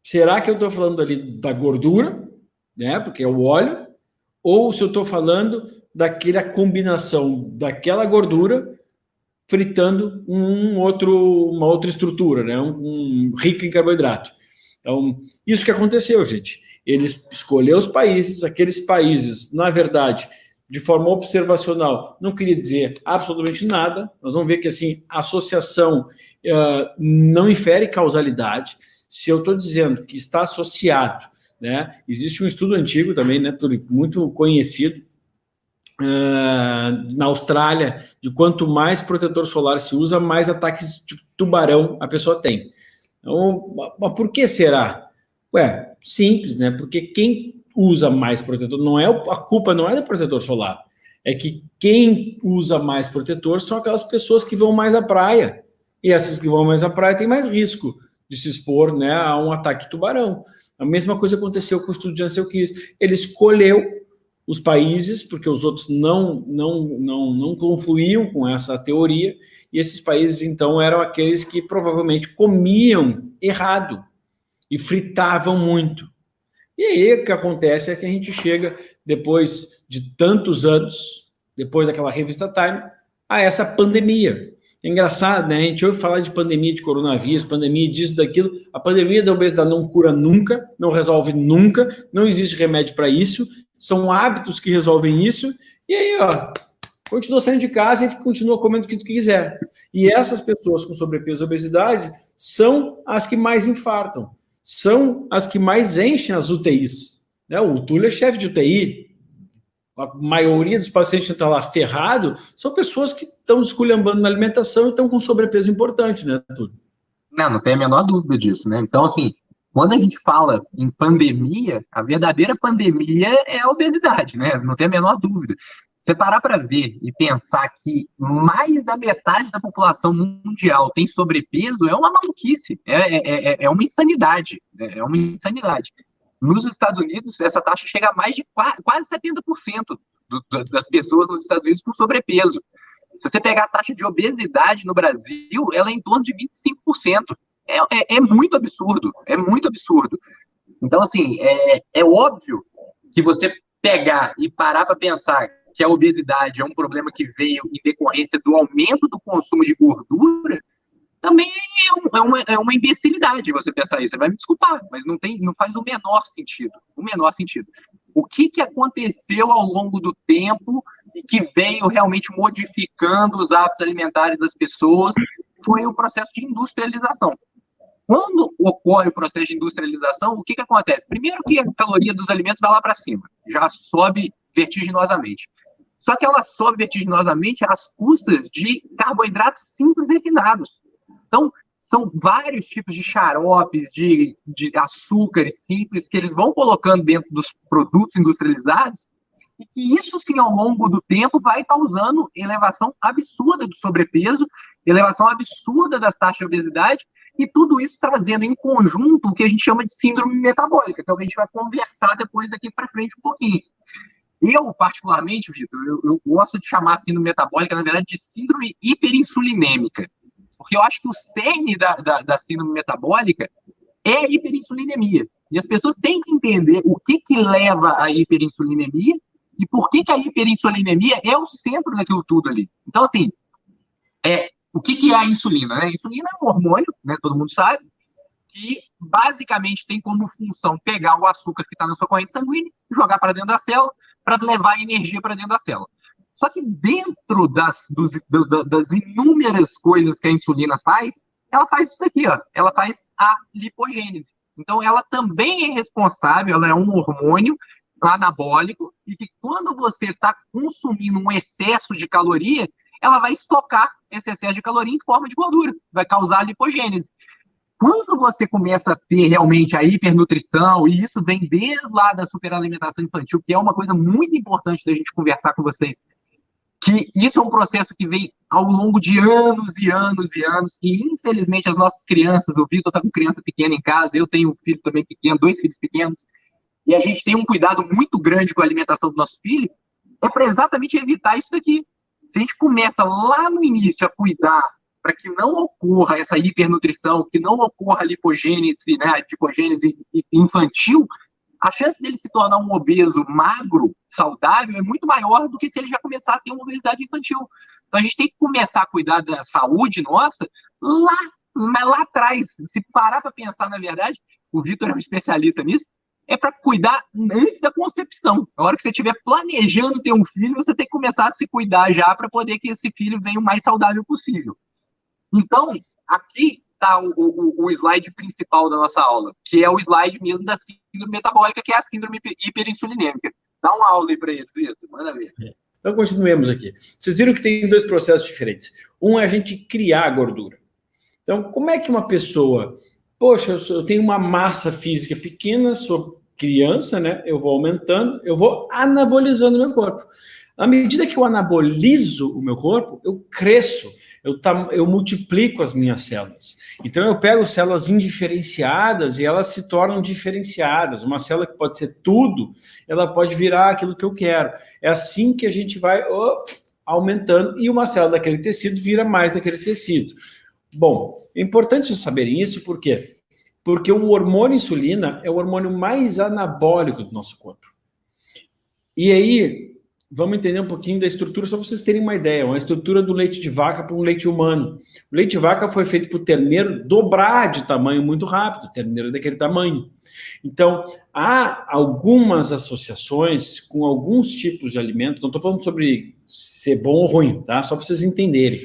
Será que eu estou falando ali da gordura, né? Porque é o óleo, ou se eu estou falando daquela combinação daquela gordura fritando uma outra estrutura, né? Rico em carboidrato. Então, isso que aconteceu, gente. Eles escolheram os países, aqueles países, na verdade, de forma observacional, não queria dizer absolutamente nada. Nós vamos ver que assim, a associação não infere causalidade. Se eu estou dizendo que está associado, né? Existe um estudo antigo também, né, muito conhecido, na Austrália, de quanto mais protetor solar se usa, mais ataques de tubarão a pessoa tem. Então, mas por que será? Ué, simples, né? Porque quem usa mais protetor, a culpa não é do protetor solar, é que quem usa mais protetor são aquelas pessoas que vão mais à praia, e essas que vão mais à praia têm mais risco de se expor, né, a um ataque de tubarão. A mesma coisa aconteceu com o estudo de Ansel Keys. Ele escolheu os países, porque os outros não confluíam com essa teoria, e esses países, então, eram aqueles que provavelmente comiam errado e fritavam muito. E aí o que acontece é que a gente chega, depois de tantos anos, depois daquela revista Time, a essa pandemia. É engraçado, né? A gente ouve falar de pandemia de coronavírus, pandemia disso, daquilo. A pandemia da obesidade não cura nunca, não resolve nunca, não existe remédio para isso, são hábitos que resolvem isso, e aí, ó, continua saindo de casa e continua comendo o que tu quiser. E essas pessoas com sobrepeso e obesidade são as que mais infartam, são as que mais enchem as UTIs. Né? O Túlio é chefe de UTI, a maioria dos pacientes que estão lá ferrado são pessoas que estão esculhambando na alimentação e estão com sobrepeso importante, né, Túlio? Não tem a menor dúvida disso, né? Então, assim, quando a gente fala em pandemia, a verdadeira pandemia é a obesidade, né? Não tem a menor dúvida. Você parar para ver e pensar que mais da metade da população mundial tem sobrepeso é uma maluquice, é uma insanidade, é uma insanidade. Nos Estados Unidos, essa taxa chega a mais de quase 70% das pessoas nos Estados Unidos com sobrepeso. Se você pegar a taxa de obesidade no Brasil, ela é em torno de 25%. É muito absurdo, é muito absurdo. Então, assim, é óbvio que você pegar e parar para pensar que a obesidade é um problema que veio em decorrência do aumento do consumo de gordura, também é uma imbecilidade você pensar isso. Você vai me desculpar, mas não faz o menor sentido. O menor sentido. O que aconteceu ao longo do tempo e que veio realmente modificando os hábitos alimentares das pessoas foi o processo de industrialização. Quando ocorre o processo de industrialização, o que acontece? Primeiro que a caloria dos alimentos vai lá para cima, já sobe vertiginosamente. Só que ela sobe vertiginosamente às custas de carboidratos simples e refinados. Então, são vários tipos de xaropes, de açúcares simples que eles vão colocando dentro dos produtos industrializados e que isso, sim, ao longo do tempo vai causando elevação absurda do sobrepeso, elevação absurda das taxas de obesidade e tudo isso trazendo em conjunto o que a gente chama de síndrome metabólica, que é o que a gente vai conversar depois daqui para frente um pouquinho. Eu, particularmente, Vitor, eu gosto de chamar a síndrome metabólica, na verdade, de síndrome hiperinsulinêmica. Porque eu acho que o cerne da síndrome metabólica é a hiperinsulinemia. E as pessoas têm que entender o que leva à hiperinsulinemia e por que a hiperinsulinemia é o centro daquilo tudo ali. Então, assim, o que é a insulina? Né? A insulina é um hormônio, né, todo mundo sabe, que basicamente tem como função pegar o açúcar que está na sua corrente sanguínea, jogar para dentro da célula, para levar energia para dentro da célula. Só que dentro das inúmeras coisas que a insulina faz, ela faz isso aqui, ó. Ela faz a lipogênese. Então, ela também é responsável, ela é um hormônio anabólico, e que quando você está consumindo um excesso de caloria, ela vai estocar esse excesso de caloria em forma de gordura, vai causar a lipogênese. Quando você começa a ter realmente a hipernutrição, e isso vem desde lá da superalimentação infantil, que é uma coisa muito importante da gente conversar com vocês, que isso é um processo que vem ao longo de anos e anos e anos, e infelizmente as nossas crianças, o Vitor está com criança pequena em casa, eu tenho um filho também pequeno, 2 filhos pequenos, e a gente tem um cuidado muito grande com a alimentação do nosso filho, é para exatamente evitar isso daqui. Se a gente começa lá no início a cuidar para que não ocorra essa hipernutrição, que não ocorra a lipogênese, né, a adipogênese infantil, a chance dele se tornar um obeso magro, saudável, é muito maior do que se ele já começar a ter uma obesidade infantil. Então a gente tem que começar a cuidar da saúde nossa lá atrás. Se parar para pensar, na verdade, o Vitor é um especialista nisso, é para cuidar antes da concepção. Na hora que você estiver planejando ter um filho, você tem que começar a se cuidar já para poder que esse filho venha o mais saudável possível. Então, aqui está o slide principal da nossa aula, que é o slide mesmo da síndrome metabólica, que é a síndrome hiperinsulinêmica. Dá uma aula aí para eles, Vitor, manda ver. Então, continuemos aqui. Vocês viram que tem 2 processos diferentes. Um é a gente criar a gordura. Então, como é que uma pessoa... Poxa, eu tenho uma massa física pequena, sou criança, né? Eu vou aumentando, eu vou anabolizando o meu corpo. À medida que eu anabolizo o meu corpo, eu cresço, eu multiplico as minhas células. Então, eu pego células indiferenciadas e elas se tornam diferenciadas. Uma célula que pode ser tudo, ela pode virar aquilo que eu quero. É assim que a gente vai aumentando e uma célula daquele tecido vira mais daquele tecido. Bom, é importante vocês saberem isso, por quê? Porque o hormônio insulina é o hormônio mais anabólico do nosso corpo. E aí, vamos entender um pouquinho da estrutura, só para vocês terem uma ideia, uma estrutura do leite de vaca para um leite humano. O leite de vaca foi feito para o terneiro dobrar de tamanho muito rápido, o terneiro é daquele tamanho. Então, há algumas associações com alguns tipos de alimentos, não estou falando sobre ser bom ou ruim, tá? Só para vocês entenderem.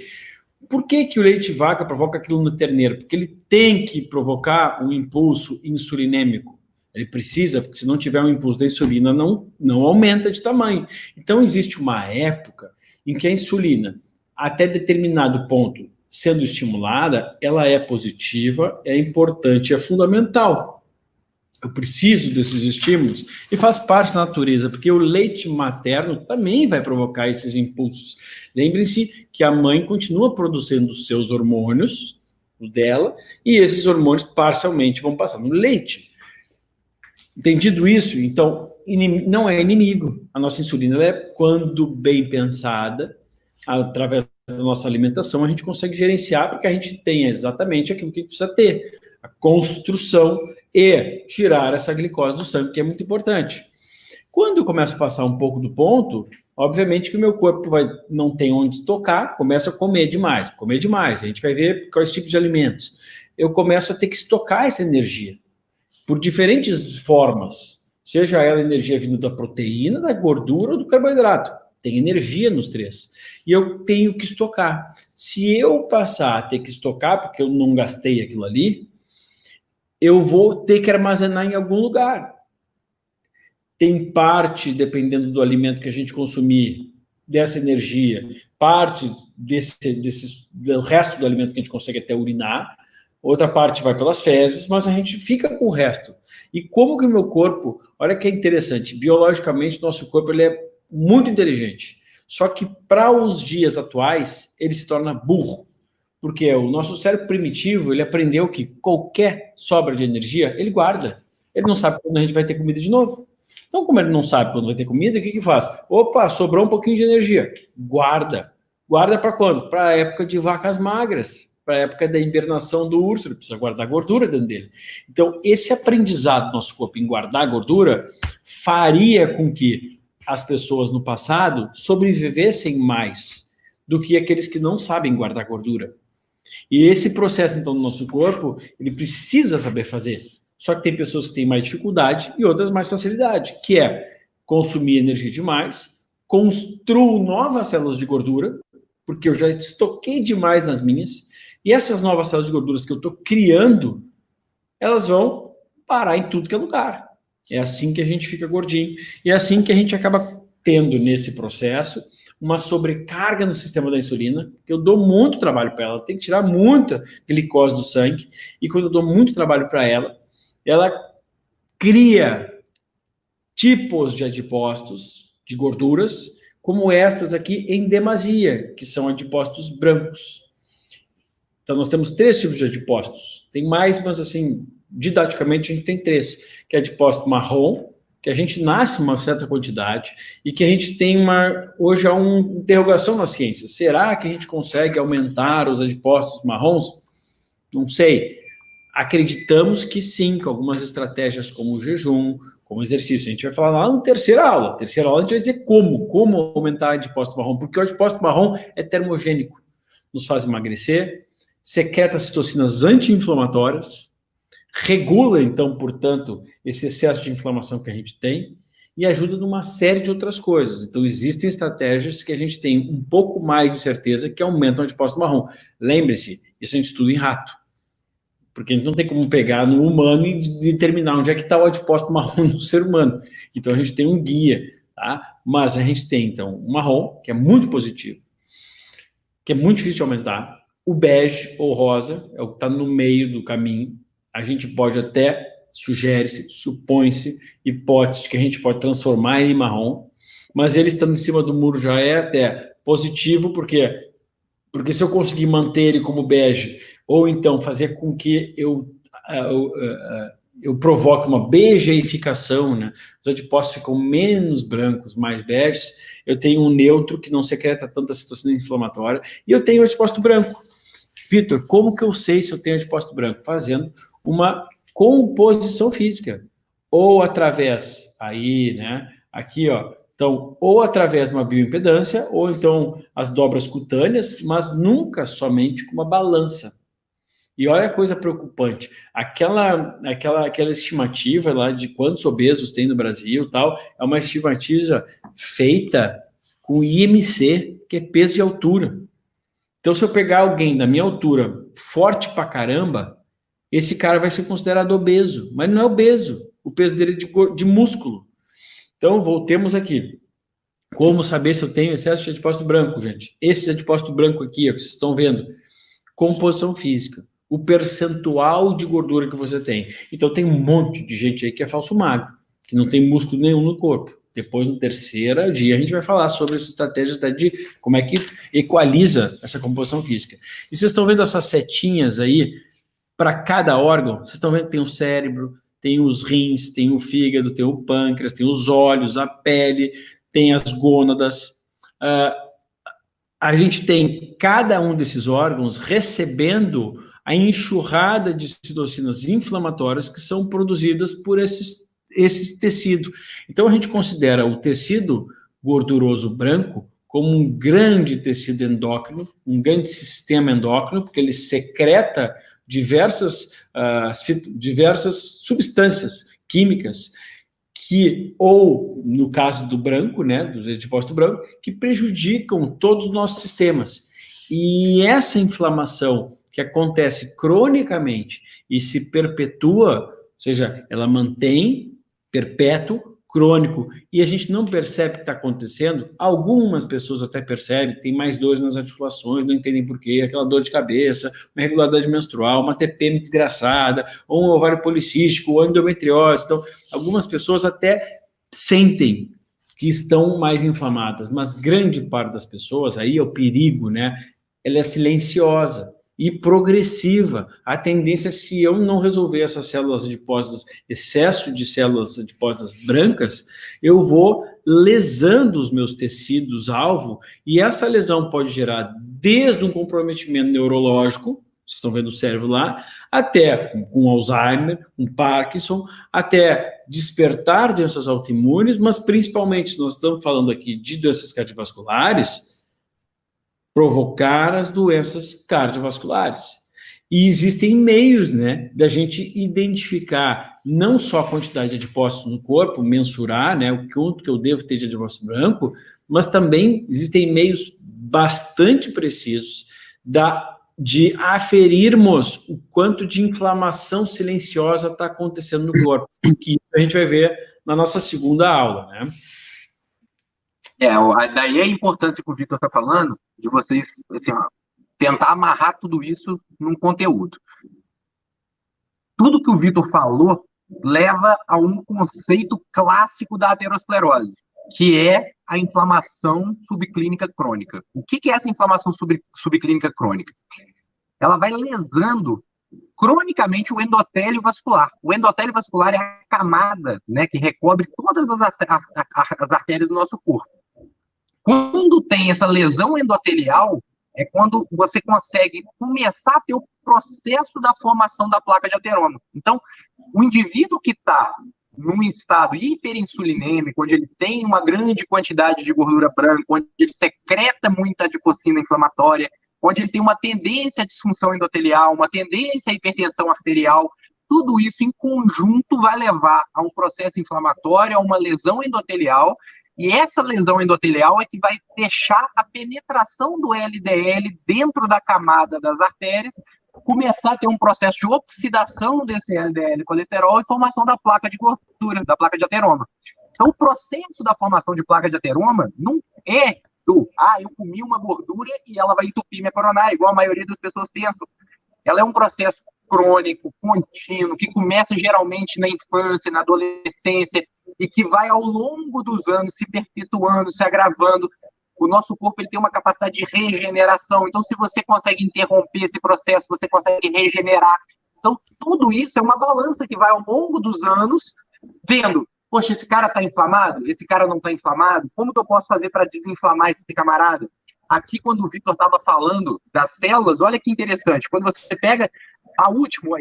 Por que o leite de vaca provoca aquilo no terneiro? Porque ele tem que provocar um impulso insulinêmico. Ele precisa, porque se não tiver um impulso da insulina, não aumenta de tamanho. Então, existe uma época em que a insulina, até determinado ponto, sendo estimulada, ela é positiva, é importante, é fundamental. Eu preciso desses estímulos e faz parte da natureza, porque o leite materno também vai provocar esses impulsos. Lembrem-se que a mãe continua produzindo os seus hormônios, o dela, e esses hormônios parcialmente vão passar no leite. Entendido isso? Então, não é inimigo. A nossa insulina, ela é, quando bem pensada, através da nossa alimentação, a gente consegue gerenciar para que a gente tenha exatamente aquilo que a gente precisa ter. A construção e tirar essa glicose do sangue, que é muito importante. Quando eu começo a passar um pouco do ponto, obviamente que o meu corpo não tem onde estocar, começa a comer demais. A gente vai ver quais tipos de alimentos. Eu começo a ter que estocar essa energia por diferentes formas, seja ela energia vindo da proteína, da gordura ou do carboidrato. Tem energia nos 3. E eu tenho que estocar. Se eu passar a ter que estocar, porque eu não gastei aquilo ali, eu vou ter que armazenar em algum lugar. Tem parte, dependendo do alimento que a gente consumir, dessa energia, parte do resto do alimento que a gente consegue até urinar, outra parte vai pelas fezes, mas a gente fica com o resto. E como que o meu corpo, olha que é interessante, biologicamente, nosso corpo ele é muito inteligente, só que para os dias atuais, ele se torna burro. Porque o nosso cérebro primitivo, ele aprendeu que qualquer sobra de energia, ele guarda. Ele não sabe quando a gente vai ter comida de novo. Então, como ele não sabe quando vai ter comida, o que faz? Opa, sobrou um pouquinho de energia. Guarda. Guarda para quando? Para a época de vacas magras, para a época da hibernação do urso, ele precisa guardar gordura dentro dele. Então, esse aprendizado do nosso corpo em guardar gordura faria com que as pessoas no passado sobrevivessem mais do que aqueles que não sabem guardar gordura. E esse processo, então, do nosso corpo, ele precisa saber fazer. Só que tem pessoas que têm mais dificuldade e outras mais facilidade, que é consumir energia demais, construo novas células de gordura, porque eu já estoquei demais nas minhas, e essas novas células de gorduras que eu estou criando, elas vão parar em tudo que é lugar. É assim que a gente fica gordinho, e é assim que a gente acaba tendo nesse processo uma sobrecarga no sistema da insulina, que eu dou muito trabalho para ela, tem que tirar muita glicose do sangue, e quando eu dou muito trabalho para ela, ela cria tipos de adipócitos, de gorduras, como estas aqui em demasia, que são adipócitos brancos. Então, nós temos 3 tipos de adipócitos. Tem mais, mas, assim, didaticamente, a gente tem 3. Que é adipócito marrom, que a gente nasce uma certa quantidade, e que a gente tem hoje há uma interrogação na ciência. Será que a gente consegue aumentar os adipócitos marrons? Não sei. Acreditamos que sim, com algumas estratégias como o jejum, como exercício. A gente vai falar lá na terceira aula. Terceira aula a gente vai dizer como aumentar o adipócito marrom, porque o adipócito marrom é termogênico. Nos faz emagrecer, secreta citocinas anti-inflamatórias, regula, então, portanto, esse excesso de inflamação que a gente tem e ajuda numa série de outras coisas. Então, existem estratégias que a gente tem um pouco mais de certeza que aumentam o adipócito marrom. Lembre-se, isso a gente estuda em rato, porque a gente não tem como pegar no humano e determinar onde é que está o adipócito marrom no ser humano. Então, a gente tem um guia, tá? Mas a gente tem, então, o marrom, que é muito positivo, que é muito difícil de aumentar. O bege ou rosa é o que está no meio do caminho. A gente pode até, sugere-se, supõe-se, hipótese de que a gente pode transformar ele em marrom, mas ele estando em cima do muro já é até positivo, porque se eu conseguir manter ele como bege, ou então fazer com que eu provoque uma begeificação, né? Os adipócitos ficam menos brancos, mais beges, eu tenho um neutro que não secreta tanta citocina inflamatória, e eu tenho o adipócito branco. Vitor, como que eu sei se eu tenho adipócito branco? Fazendo uma composição física, ou através, aí, né, aqui, ó, então, ou através de uma bioimpedância, ou então as dobras cutâneas, mas nunca somente com uma balança. E olha a coisa preocupante, aquela estimativa lá de quantos obesos tem no Brasil, tal, é uma estimativa feita com IMC, que é peso de altura. Então, se eu pegar alguém da minha altura, forte pra caramba, esse cara vai ser considerado obeso, mas não é obeso, o peso dele é de músculo. Então, voltemos aqui. Como saber se eu tenho excesso de adipócito branco, gente? Esse adipócito branco aqui, ó, que vocês estão vendo, composição física, o percentual de gordura que você tem. Então, tem um monte de gente aí que é falso magro, que não tem músculo nenhum no corpo. Depois, no terceiro dia, a gente vai falar sobre essa estratégia de como é que equaliza essa composição física. E vocês estão vendo essas setinhas aí para cada órgão? Vocês estão vendo que tem o cérebro, tem os rins, tem o fígado, tem o pâncreas, tem os olhos, a pele, tem as gônadas. A gente tem cada um desses órgãos recebendo a enxurrada de citocinas inflamatórias que são produzidas por esse tecido. Então, a gente considera o tecido gorduroso branco como um grande tecido endócrino, um grande sistema endócrino, porque ele secreta diversas substâncias químicas que, ou no caso do branco, né, do adipócito branco, que prejudicam todos os nossos sistemas. E essa inflamação que acontece cronicamente e se perpetua, ou seja, ela mantém perpétuo, crônico, e a gente não percebe que está acontecendo, algumas pessoas até percebem, tem mais dores nas articulações, não entendem por quê, aquela dor de cabeça, uma irregularidade menstrual, uma TPM desgraçada, ou um ovário policístico, ou endometriose. Então, algumas pessoas até sentem que estão mais inflamadas, mas grande parte das pessoas, aí é o perigo, né? Ela é silenciosa e progressiva. A tendência, se eu não resolver essas células adipósitas, excesso de células adipósitas brancas, eu vou lesando os meus tecidos-alvo, e essa lesão pode gerar desde um comprometimento neurológico, vocês estão vendo o cérebro lá, até um Alzheimer, um Parkinson, até despertar doenças autoimunes, mas principalmente, se nós estamos falando aqui de doenças cardiovasculares, provocar as doenças cardiovasculares. E existem meios, né, da gente identificar não só a quantidade de adipócitos no corpo, mensurar, né, o quanto que eu devo ter de adipócito branco, mas também existem meios bastante precisos de aferirmos o quanto de inflamação silenciosa está acontecendo no corpo, que a gente vai ver na nossa segunda aula, né? Daí a importância que o Vitor está falando, de vocês assim, tentar amarrar tudo isso num conteúdo. Tudo que o Vitor falou leva a um conceito clássico da aterosclerose, que é a inflamação subclínica crônica. O que é essa inflamação subclínica crônica? Ela vai lesando cronicamente o endotélio vascular. O endotélio vascular é a camada, né, que recobre todas as artérias do nosso corpo. Quando tem essa lesão endotelial, é quando você consegue começar a ter o processo da formação da placa de ateroma. Então, o indivíduo que está num estado hiperinsulinêmico, onde ele tem uma grande quantidade de gordura branca, onde ele secreta muita adipocina inflamatória, onde ele tem uma tendência à disfunção endotelial, uma tendência à hipertensão arterial, tudo isso em conjunto vai levar a um processo inflamatório, a uma lesão endotelial, e essa lesão endotelial é que vai deixar a penetração do LDL dentro da camada das artérias, começar a ter um processo de oxidação desse LDL colesterol e formação da placa de gordura, da placa de ateroma. Então, o processo da formação de placa de ateroma não é eu comi uma gordura e ela vai entupir minha coronária, igual a maioria das pessoas pensam. Ela é um processo crônico, contínuo, que começa geralmente na infância, na adolescência, e que vai ao longo dos anos se perpetuando, se agravando. O nosso corpo ele tem uma capacidade de regeneração, então se você consegue interromper esse processo, você consegue regenerar. Então, tudo isso é uma balança que vai ao longo dos anos, vendo, poxa, esse cara está inflamado? Esse cara não está inflamado? Como que eu posso fazer para desinflamar esse camarada? Aqui, quando o Vitor estava falando das células, olha que interessante, quando você pega a último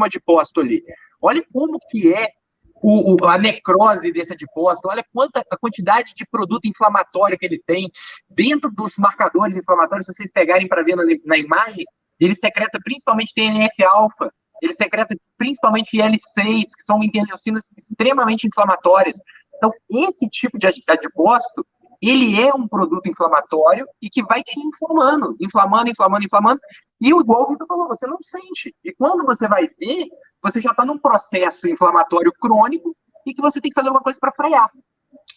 adipócito ali, olha como que é a necrose desse adipócito, olha a quantidade de produto inflamatório que ele tem. Dentro dos marcadores inflamatórios, se vocês pegarem para ver na imagem, ele secreta principalmente TNF-alfa, ele secreta principalmente IL-6, que são interleucinas extremamente inflamatórias. Então, esse tipo de adipócito, ele é um produto inflamatório e que vai te inflamando, e igual o Vitor falou, você não sente. E quando você vai ver, você já está num processo inflamatório crônico e que você tem que fazer alguma coisa para frear.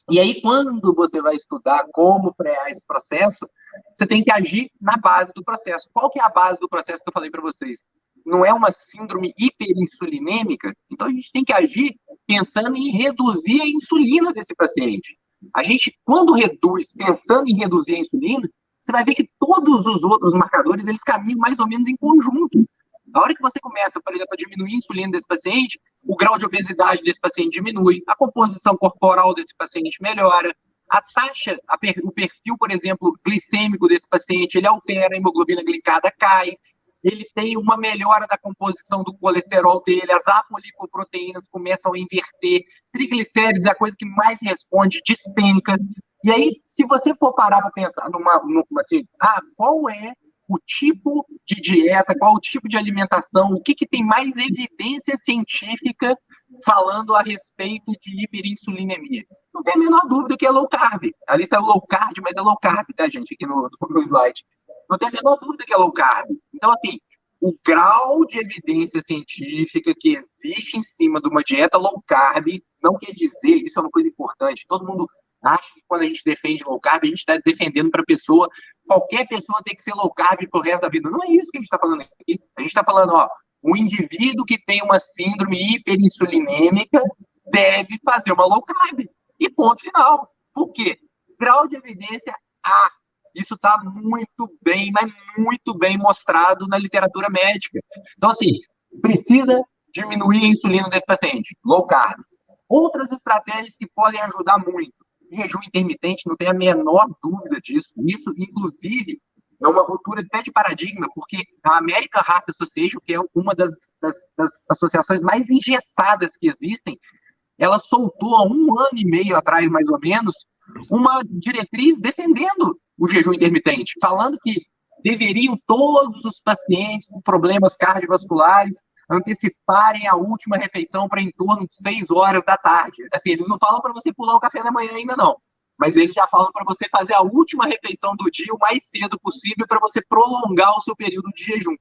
E aí, quando você vai estudar como frear esse processo, você tem que agir na base do processo. Qual que é a base do processo que eu falei para vocês? Não é uma síndrome hiperinsulinêmica? Então, a gente tem que agir pensando em reduzir a insulina desse paciente. A gente, quando reduz, pensando em reduzir a insulina, você vai ver que todos os outros marcadores, eles caminham mais ou menos em conjunto. A hora que você começa, por exemplo, a diminuir a insulina desse paciente, o grau de obesidade desse paciente diminui, a composição corporal desse paciente melhora, a taxa, o perfil, por exemplo, glicêmico desse paciente, ele altera, a hemoglobina glicada cai, ele tem uma melhora da composição do colesterol dele, as apolipoproteínas começam a inverter, triglicéridos é a coisa que mais responde, despenca. E aí, se você for parar para pensar qual é o tipo de dieta, qual o tipo de alimentação, o que tem mais evidência científica falando a respeito de hiperinsulinemia? Não tem a menor dúvida que é low carb. Ali saiu low carb, mas é low carb, tá, gente, aqui no slide. Não tem a menor dúvida que é low carb. Então, assim, o grau de evidência científica que existe em cima de uma dieta low carb não quer dizer, isso é uma coisa importante, todo mundo acha que quando a gente defende low carb, a gente está defendendo para qualquer pessoa tem que ser low carb pro resto da vida. Não é isso que a gente está falando aqui. A gente está falando, o indivíduo que tem uma síndrome hiperinsulinêmica deve fazer uma low carb. E ponto final. Por quê? Grau de evidência A. Isso está muito bem, mas muito bem mostrado na literatura médica. Então, assim, precisa diminuir a insulina desse paciente. Low carb. Outras estratégias que podem ajudar muito. Jejum intermitente, não tem a menor dúvida disso. Isso, inclusive, é uma ruptura até de paradigma, porque a American Heart Association, que é uma das associações mais engessadas que existem, ela soltou há 1 ano e meio atrás, mais ou menos, uma diretriz defendendo o jejum intermitente, falando que deveriam todos os pacientes com problemas cardiovasculares anteciparem a última refeição para em torno de 6 horas da tarde. Assim, eles não falam para você pular o café da manhã ainda não, mas eles já falam para você fazer a última refeição do dia o mais cedo possível para você prolongar o seu período de jejum.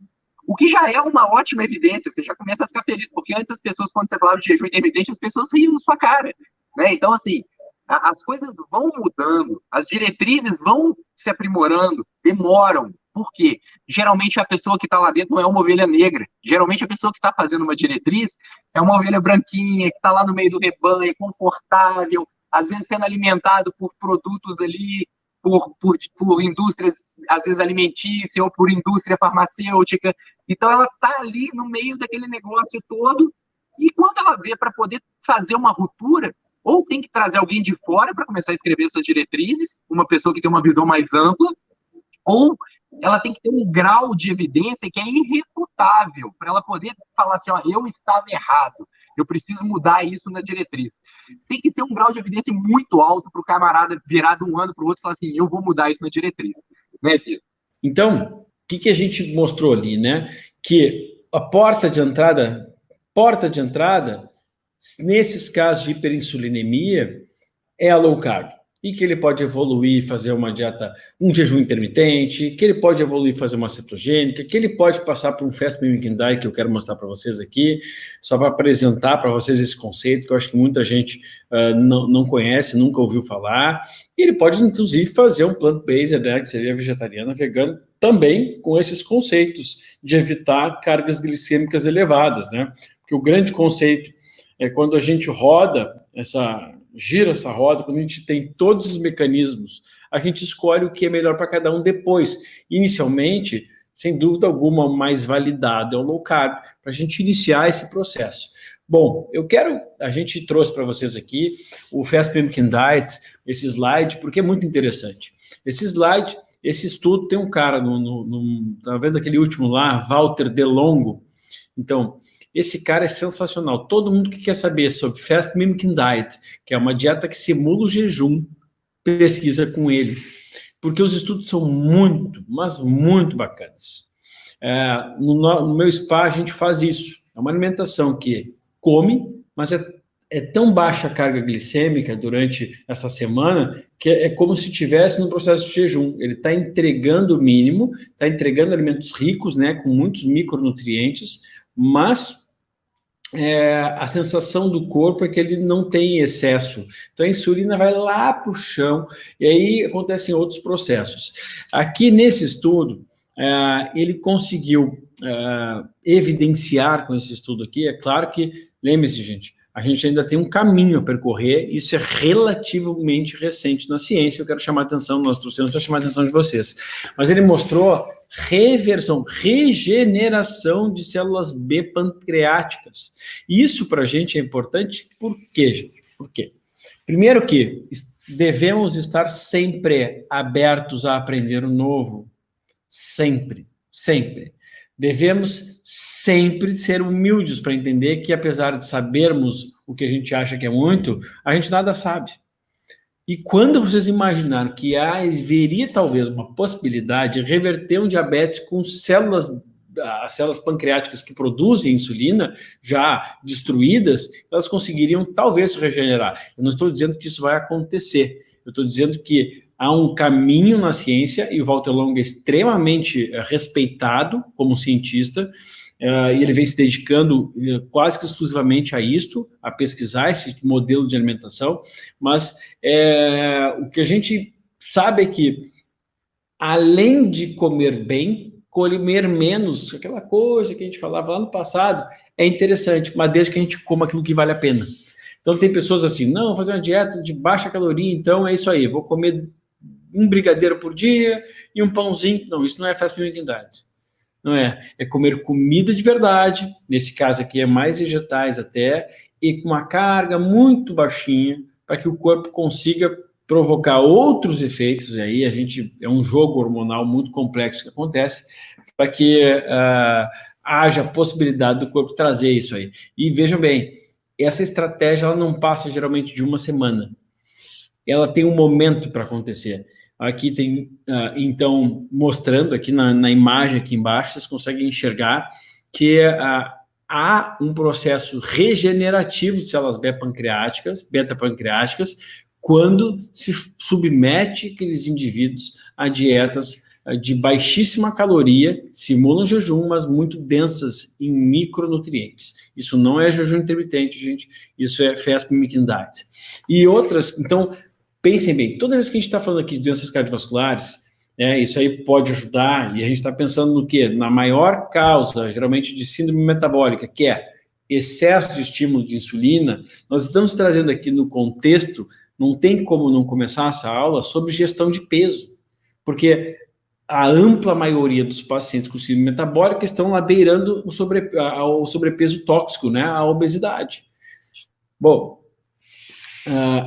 O que já é uma ótima evidência, você já começa a ficar feliz, porque antes as pessoas, quando você falava de jejum intermitente, as pessoas riam na sua cara, né? Então, assim, as coisas vão mudando, as diretrizes vão se aprimorando, demoram. Por quê? Geralmente a pessoa que está lá dentro não é uma ovelha negra. Geralmente a pessoa que está fazendo uma diretriz é uma ovelha branquinha, que está lá no meio do rebanho, confortável, às vezes sendo alimentado por produtos ali, por indústrias, às vezes alimentícia ou por indústria farmacêutica. Então, ela está ali no meio daquele negócio todo, e quando ela vê para poder fazer uma ruptura, ou tem que trazer alguém de fora para começar a escrever essas diretrizes, uma pessoa que tem uma visão mais ampla, ou ela tem que ter um grau de evidência que é irrefutável, para ela poder falar assim, ó, eu estava errado, eu preciso mudar isso na diretriz. Tem que ser um grau de evidência muito alto para o camarada virar de um ano para o outro e falar assim, eu vou mudar isso na diretriz. Né, Vitor? Então, o que a gente mostrou ali, né? Que a porta de entrada, nesses casos de hiperinsulinemia, é a low carb. E que ele pode evoluir, fazer uma dieta, um jejum intermitente, que ele pode evoluir, fazer uma cetogênica, que ele pode passar por um fast mimicking diet, que eu quero mostrar para vocês aqui, só para apresentar para vocês esse conceito, que eu acho que muita gente não conhece, nunca ouviu falar. E ele pode, inclusive, fazer um plant-based, né, que seria vegetariano, vegano, também com esses conceitos de evitar cargas glicêmicas elevadas, né? Porque o grande conceito é quando a gente gira essa roda, quando a gente tem todos os mecanismos, a gente escolhe o que é melhor para cada um depois. Inicialmente, sem dúvida alguma, o mais validado é o low carb, para a gente iniciar esse processo. Bom, a gente trouxe para vocês aqui o Fast Mimicking Diet, esse slide, porque é muito interessante. Esse slide, esse estudo, tem um cara, tá vendo aquele último lá, Walter DeLongo? Então, esse cara é sensacional. Todo mundo que quer saber sobre Fast Mimicking Diet, que é uma dieta que simula o jejum, pesquisa com ele. Porque os estudos são muito, mas muito bacanas. No meu spa, a gente faz isso. É uma alimentação que come, mas é tão baixa a carga glicêmica durante essa semana que é como se estivesse no processo de jejum. Ele está entregando o mínimo, está entregando alimentos ricos, né, com muitos micronutrientes, mas a sensação do corpo é que ele não tem excesso. Então a insulina vai lá para o chão e aí acontecem outros processos. Aqui nesse estudo, ele conseguiu evidenciar com esse estudo aqui, é claro que, lembre-se, gente, a gente ainda tem um caminho a percorrer, isso é relativamente recente na ciência, eu quero chamar a atenção, nós trouxemos para chamar a atenção de vocês. Mas ele mostrou regeneração de células B pancreáticas. Isso para a gente é importante, por quê, gente? Por quê? Primeiro que devemos estar sempre abertos a aprender o novo. Sempre, sempre. Devemos sempre ser humildes para entender que, apesar de sabermos o que a gente acha que é muito, a gente nada sabe. E quando vocês imaginaram que haveria talvez uma possibilidade de reverter um diabetes com as células pancreáticas que produzem insulina já destruídas, elas conseguiriam talvez se regenerar. Eu não estou dizendo que isso vai acontecer, eu estou dizendo que há um caminho na ciência, e o Walter Longo é extremamente respeitado como cientista, e ele vem se dedicando quase que exclusivamente a isto, a pesquisar esse modelo de alimentação, mas o que a gente sabe é que, além de comer bem, comer menos, aquela coisa que a gente falava lá no passado, é interessante, mas desde que a gente coma aquilo que vale a pena. Então tem pessoas assim, não, vou fazer uma dieta de baixa caloria, então é isso aí, vou comer um brigadeiro por dia e um pãozinho. Não, isso não é fast mimicking diet. Não é. É comer comida de verdade, nesse caso aqui é mais vegetais até, e com uma carga muito baixinha, para que o corpo consiga provocar outros efeitos, e aí é um jogo hormonal muito complexo que acontece, para que haja possibilidade do corpo trazer isso aí. E vejam bem, essa estratégia ela não passa geralmente de uma semana. Ela tem um momento para acontecer. Aqui tem, então, mostrando aqui na imagem aqui embaixo, vocês conseguem enxergar que há um processo regenerativo de células beta-pancreáticas, quando se submete aqueles indivíduos a dietas de baixíssima caloria, simulam jejum, mas muito densas em micronutrientes. Isso não é jejum intermitente, gente, isso é fast mimicking diet. E outras, então, pensem bem, toda vez que a gente está falando aqui de doenças cardiovasculares, isso aí pode ajudar, e a gente está pensando no quê? Na maior causa, geralmente, de síndrome metabólica, que é excesso de estímulo de insulina. Nós estamos trazendo aqui no contexto, não tem como não começar essa aula sobre gestão de peso, porque a ampla maioria dos pacientes com síndrome metabólica estão lá beirando o sobrepeso tóxico, né, a obesidade. Bom,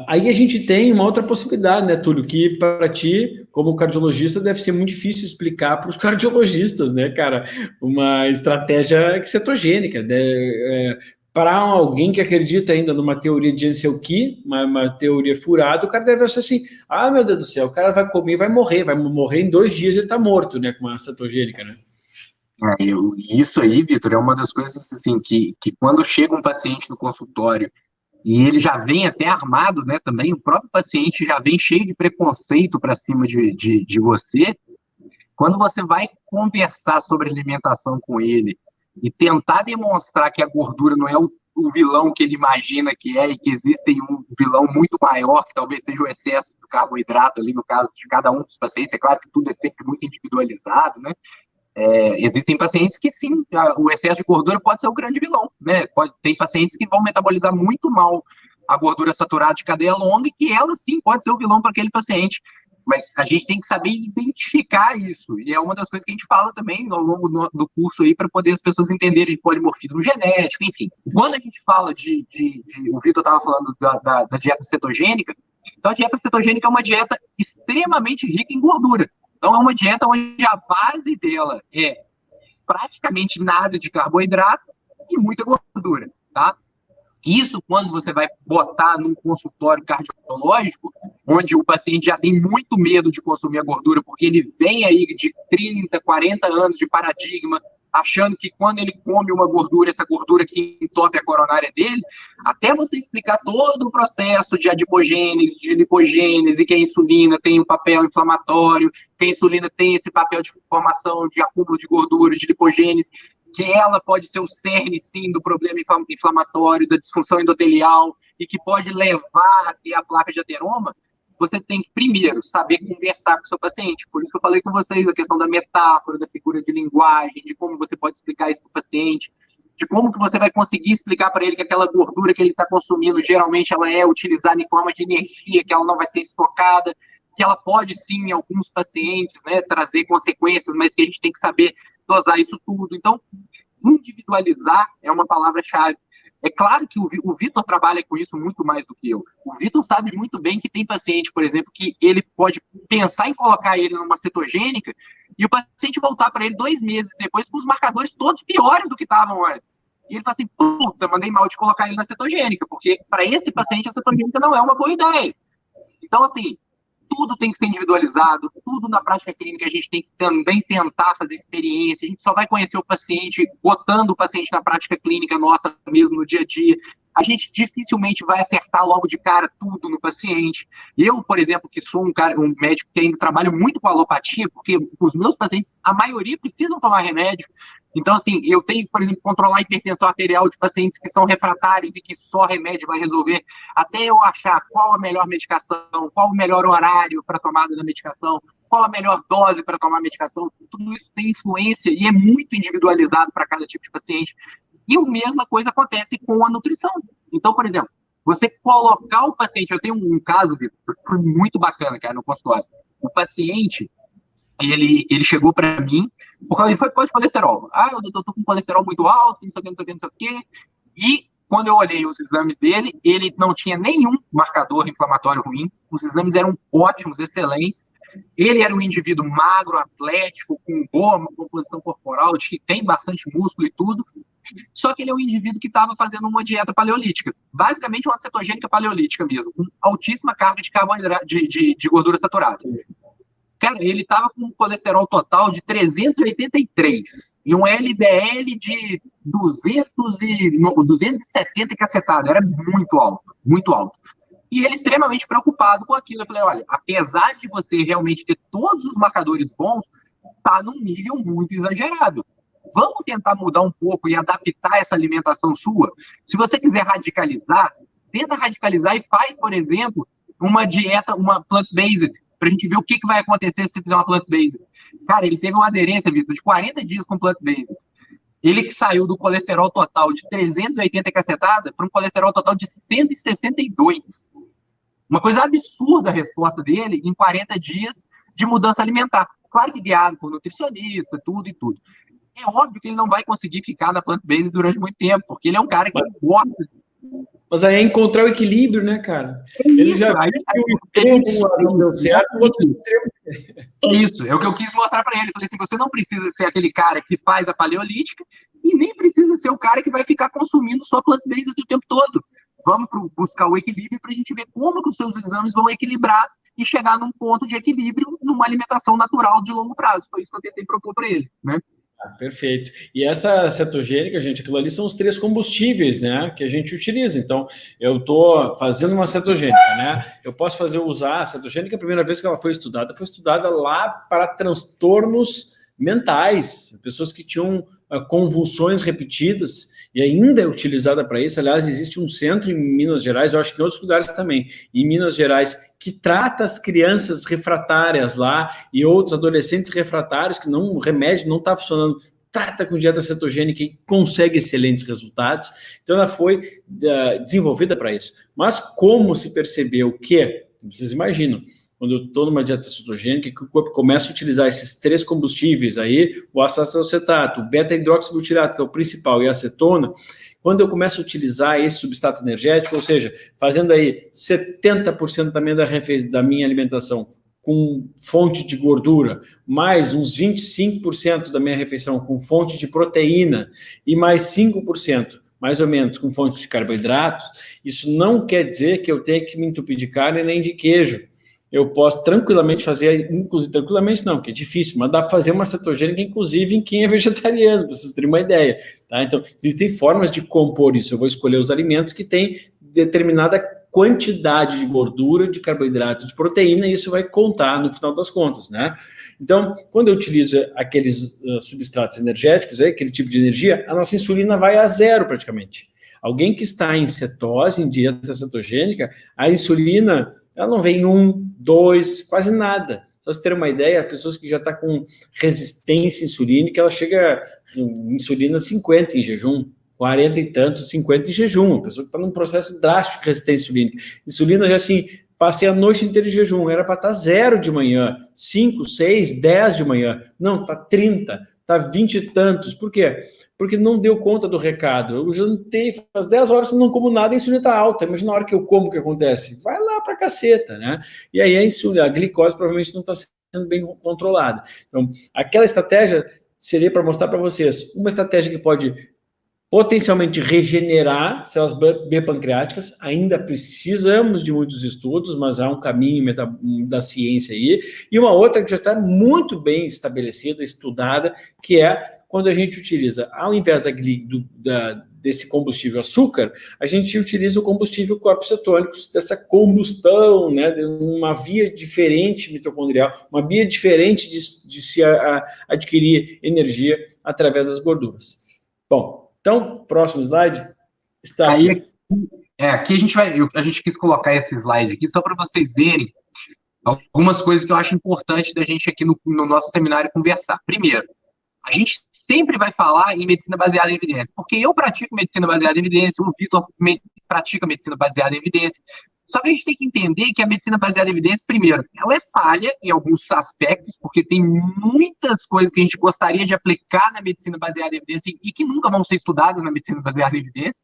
aí a gente tem uma outra possibilidade, né, Túlio, que para ti, como cardiologista, deve ser muito difícil explicar para os cardiologistas, né, cara, uma estratégia cetogênica, né, para alguém que acredita ainda numa teoria de não sei o que, uma teoria furada, o cara deve achar assim, meu Deus do céu, o cara vai comer e vai morrer em 2 dias ele tá morto, né, com uma cetogênica, né? Isso aí, Vitor, é uma das coisas assim que quando chega um paciente no consultório e ele já vem até armado, né, também, o próprio paciente já vem cheio de preconceito para cima de você, quando você vai conversar sobre alimentação com ele e tentar demonstrar que a gordura não é o vilão que ele imagina que é e que existe um vilão muito maior, que talvez seja o excesso do carboidrato ali no caso de cada um dos pacientes, é claro que tudo é sempre muito individualizado, né? Existem pacientes que sim, o excesso de gordura pode ser o grande vilão, né? Tem pacientes que vão metabolizar muito mal a gordura saturada de cadeia longa e que ela sim pode ser o vilão para aquele paciente. Mas a gente tem que saber identificar isso. E é uma das coisas que a gente fala também ao longo do curso aí para poder as pessoas entenderem de polimorfismo genético, enfim. Quando a gente fala o Vitor estava falando da dieta cetogênica, então a dieta cetogênica é uma dieta extremamente rica em gordura. Então, é uma dieta onde a base dela é praticamente nada de carboidrato e muita gordura, tá? Isso quando você vai botar num consultório cardiológico, onde o paciente já tem muito medo de consumir a gordura, porque ele vem aí de 30, 40 anos de paradigma, achando que quando ele come uma gordura, essa gordura que entope a coronária dele, até você explicar todo o processo de adipogênese, de lipogênese, que a insulina tem um papel inflamatório, que a insulina tem esse papel de formação de acúmulo de gordura, de lipogênese, que ela pode ser o cerne, sim, do problema inflamatório, da disfunção endotelial, e que pode levar até a placa de ateroma, você tem que, primeiro, saber conversar com o seu paciente. Por isso que eu falei com vocês a questão da metáfora, da figura de linguagem, de como você pode explicar isso para o paciente, de como que você vai conseguir explicar para ele que aquela gordura que ele está consumindo, geralmente ela é utilizada em forma de energia, que ela não vai ser estocada, que ela pode, sim, em alguns pacientes, né, trazer consequências, mas que a gente tem que saber dosar isso tudo. Então, individualizar é uma palavra-chave. É claro que o Vitor trabalha com isso muito mais do que eu. O Vitor sabe muito bem que tem paciente, por exemplo, que ele pode pensar em colocar ele numa cetogênica e o paciente voltar para ele 2 meses depois com os marcadores todos piores do que estavam antes. E ele fala assim, puta, mandei mal de colocar ele na cetogênica, porque para esse paciente a cetogênica não é uma boa ideia. Então, assim, tudo tem que ser individualizado, tudo na prática clínica a gente tem que também tentar fazer experiência, a gente só vai conhecer o paciente botando o paciente na prática clínica nossa mesmo no dia a dia. A gente dificilmente vai acertar logo de cara tudo no paciente. Eu, por exemplo, que sou um médico que ainda trabalho muito com alopatia, porque os meus pacientes, a maioria precisam tomar remédio. Então, assim, eu tenho, por exemplo, controlar a hipertensão arterial de pacientes que são refratários e que só remédio vai resolver, até eu achar qual a melhor medicação, qual o melhor horário para tomada da medicação, qual a melhor dose para tomar a medicação. Tudo isso tem influência e é muito individualizado para cada tipo de paciente. E a mesma coisa acontece com a nutrição. Então, por exemplo, você colocar o paciente... Eu tenho um caso, Vitor, que foi muito bacana, cara, no consultório. O paciente, ele chegou para mim, porque ele foi por colesterol. Eu tô com colesterol muito alto, não sei o que, não sei o que, não sei o que. E quando eu olhei os exames dele, ele não tinha nenhum marcador inflamatório ruim. Os exames eram ótimos, excelentes. Ele era um indivíduo magro, atlético, com boa composição corporal, que tem bastante músculo e tudo. Só que ele é um indivíduo que estava fazendo uma dieta paleolítica. Basicamente uma cetogênica paleolítica mesmo, com altíssima carga de carboidrato, de gordura saturada. Cara, ele estava com um colesterol total de 383 e um LDL de 270 e cacetado. Era muito alto, muito alto. E ele extremamente preocupado com aquilo. Eu falei, olha, apesar de você realmente ter todos os marcadores bons, tá num nível muito exagerado. Vamos tentar mudar um pouco e adaptar essa alimentação sua? Se você quiser radicalizar, tenta radicalizar e faz, por exemplo, uma dieta, uma plant-based, para a gente ver o que vai acontecer se você fizer uma plant-based. Cara, ele teve uma aderência, Vitor, de 40 dias com plant-based. Ele que saiu do colesterol total de 380 cacetada para um colesterol total de 162. Uma coisa absurda a resposta dele em 40 dias de mudança alimentar. Claro que guiado por nutricionista, tudo e tudo. É óbvio que ele não vai conseguir ficar na plant-based durante muito tempo, porque ele é um cara que gosta. Mas aí é encontrar o equilíbrio, né, cara? Ele já viu que o extremo não deu certo, o outro extremo. É isso, é o que eu quis mostrar para ele. Eu falei assim, você não precisa ser aquele cara que faz a paleolítica e nem precisa ser o cara que vai ficar consumindo só plant-based o tempo todo. Vamos buscar o equilíbrio para a gente ver como que os seus exames vão equilibrar e chegar num ponto de equilíbrio numa alimentação natural de longo prazo. Foi isso que eu tentei propor para ele, né? Perfeito. E essa cetogênica, gente, aquilo ali são os 3 combustíveis, né, que a gente utiliza. Então, eu estou fazendo uma cetogênica, né? Eu posso usar a cetogênica, a primeira vez que ela foi estudada lá para transtornos mentais, pessoas que tinham convulsões repetidas, e ainda é utilizada para isso. Aliás, existe um centro em Minas Gerais, eu acho que em outros lugares também, em Minas Gerais, que trata as crianças refratárias lá e outros adolescentes refratários que o remédio não está funcionando, trata com dieta cetogênica e consegue excelentes resultados. Então, ela foi desenvolvida para isso. Mas como se percebeu que, vocês imaginam, quando eu estou numa dieta cetogênica, que o corpo começa a utilizar esses 3 combustíveis aí, o acetato, o beta-hidroxibutirato, que é o principal, e a acetona, quando eu começo a utilizar esse substrato energético, ou seja, fazendo aí 70% da minha alimentação com fonte de gordura, mais uns 25% da minha refeição com fonte de proteína e mais 5%, mais ou menos, com fonte de carboidratos, isso não quer dizer que eu tenha que me entupir de carne nem de queijo. Eu posso tranquilamente fazer, inclusive, tranquilamente não, que é difícil, mas dá para fazer uma cetogênica, inclusive, em quem é vegetariano, para vocês terem uma ideia. Tá? Então, existem formas de compor isso. Eu vou escolher os alimentos que têm determinada quantidade de gordura, de carboidrato, de proteína, e isso vai contar no final das contas, né? Então, quando eu utilizo aqueles substratos energéticos, aquele tipo de energia, a nossa insulina vai a 0 praticamente. Alguém que está em cetose, em dieta cetogênica, a insulina, ela não vem 1, 2, quase nada. Só você ter uma ideia, pessoas que já estão com resistência insulínica, ela chega em insulina 50 em jejum, 40 e tantos, 50 em jejum. A pessoa que está num processo drástico de resistência insulínica. Insulina já assim, passei a noite inteira em jejum, era para estar 0 de manhã, 5, 6, 10 de manhã. Não, está 30, está 20 e tantos. Por quê? Porque não deu conta do recado. Eu jantei, faz 10 horas que não como nada, a insulina está alta. Imagina a hora que eu como, o que acontece? Vai lá para caceta, né? E aí a insulina, a glicose provavelmente não está sendo bem controlada. Então, aquela estratégia seria para mostrar para vocês uma estratégia que pode potencialmente regenerar células B pancreáticas. Ainda precisamos de muitos estudos, mas há um caminho da ciência aí. E uma outra que já está muito bem estabelecida, estudada, que é quando a gente utiliza, ao invés desse combustível açúcar, a gente utiliza o combustível corpos cetônicos, dessa combustão, né, de uma via diferente mitocondrial, uma via diferente de se adquirir energia através das gorduras. Bom, então, próximo slide está aqui. Aqui a gente quis colocar esse slide aqui só para vocês verem algumas coisas que eu acho importante da gente aqui no nosso seminário conversar. Primeiro, a gente sempre vai falar em medicina baseada em evidência, porque eu pratico medicina baseada em evidência, o Vitor pratica medicina baseada em evidência. Só que a gente tem que entender que a medicina baseada em evidência, primeiro, ela é falha em alguns aspectos, porque tem muitas coisas que a gente gostaria de aplicar na medicina baseada em evidência e que nunca vão ser estudadas na medicina baseada em evidência,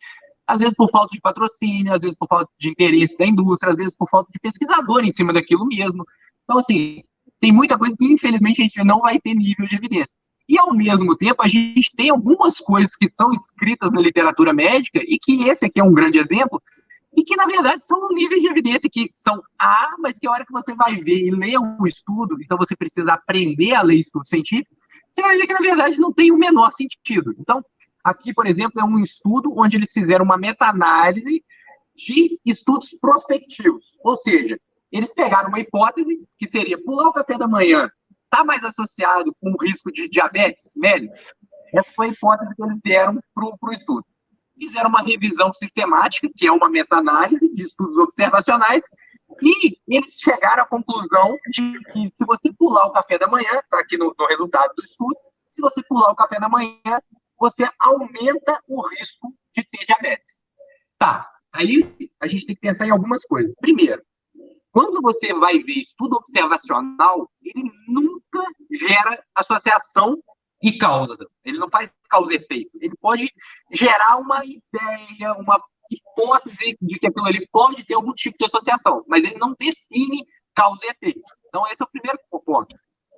às vezes por falta de patrocínio, às vezes por falta de interesse da indústria, às vezes por falta de pesquisador em cima daquilo mesmo. Então, assim, tem muita coisa que, infelizmente, a gente não vai ter nível de evidência. E, ao mesmo tempo, a gente tem algumas coisas que são escritas na literatura médica e que esse aqui é um grande exemplo, e que, na verdade, são níveis de evidência que são mas que a hora que você vai ver e ler o estudo, então você precisa aprender a ler estudo científico, você vai ver que, na verdade, não tem o menor sentido. Então, aqui, por exemplo, é um estudo onde eles fizeram uma meta-análise de estudos prospectivos. Ou seja, eles pegaram uma hipótese que seria pular o café da manhã está mais associado com o risco de diabetes mellitus. Essa foi a hipótese que eles deram para o estudo. Fizeram uma revisão sistemática, que é uma meta-análise de estudos observacionais, e eles chegaram à conclusão de que se você pular o café da manhã, está aqui no resultado do estudo, se você pular o café da manhã, você aumenta o risco de ter diabetes. Tá, aí a gente tem que pensar em algumas coisas. Primeiro, Quando você vai ver estudo observacional, ele nunca gera associação e causa. Ele não faz causa e efeito. Ele pode gerar uma ideia, uma hipótese de que aquilo ali pode ter algum tipo de associação, mas ele não define causa e efeito. Então, esse é o primeiro ponto.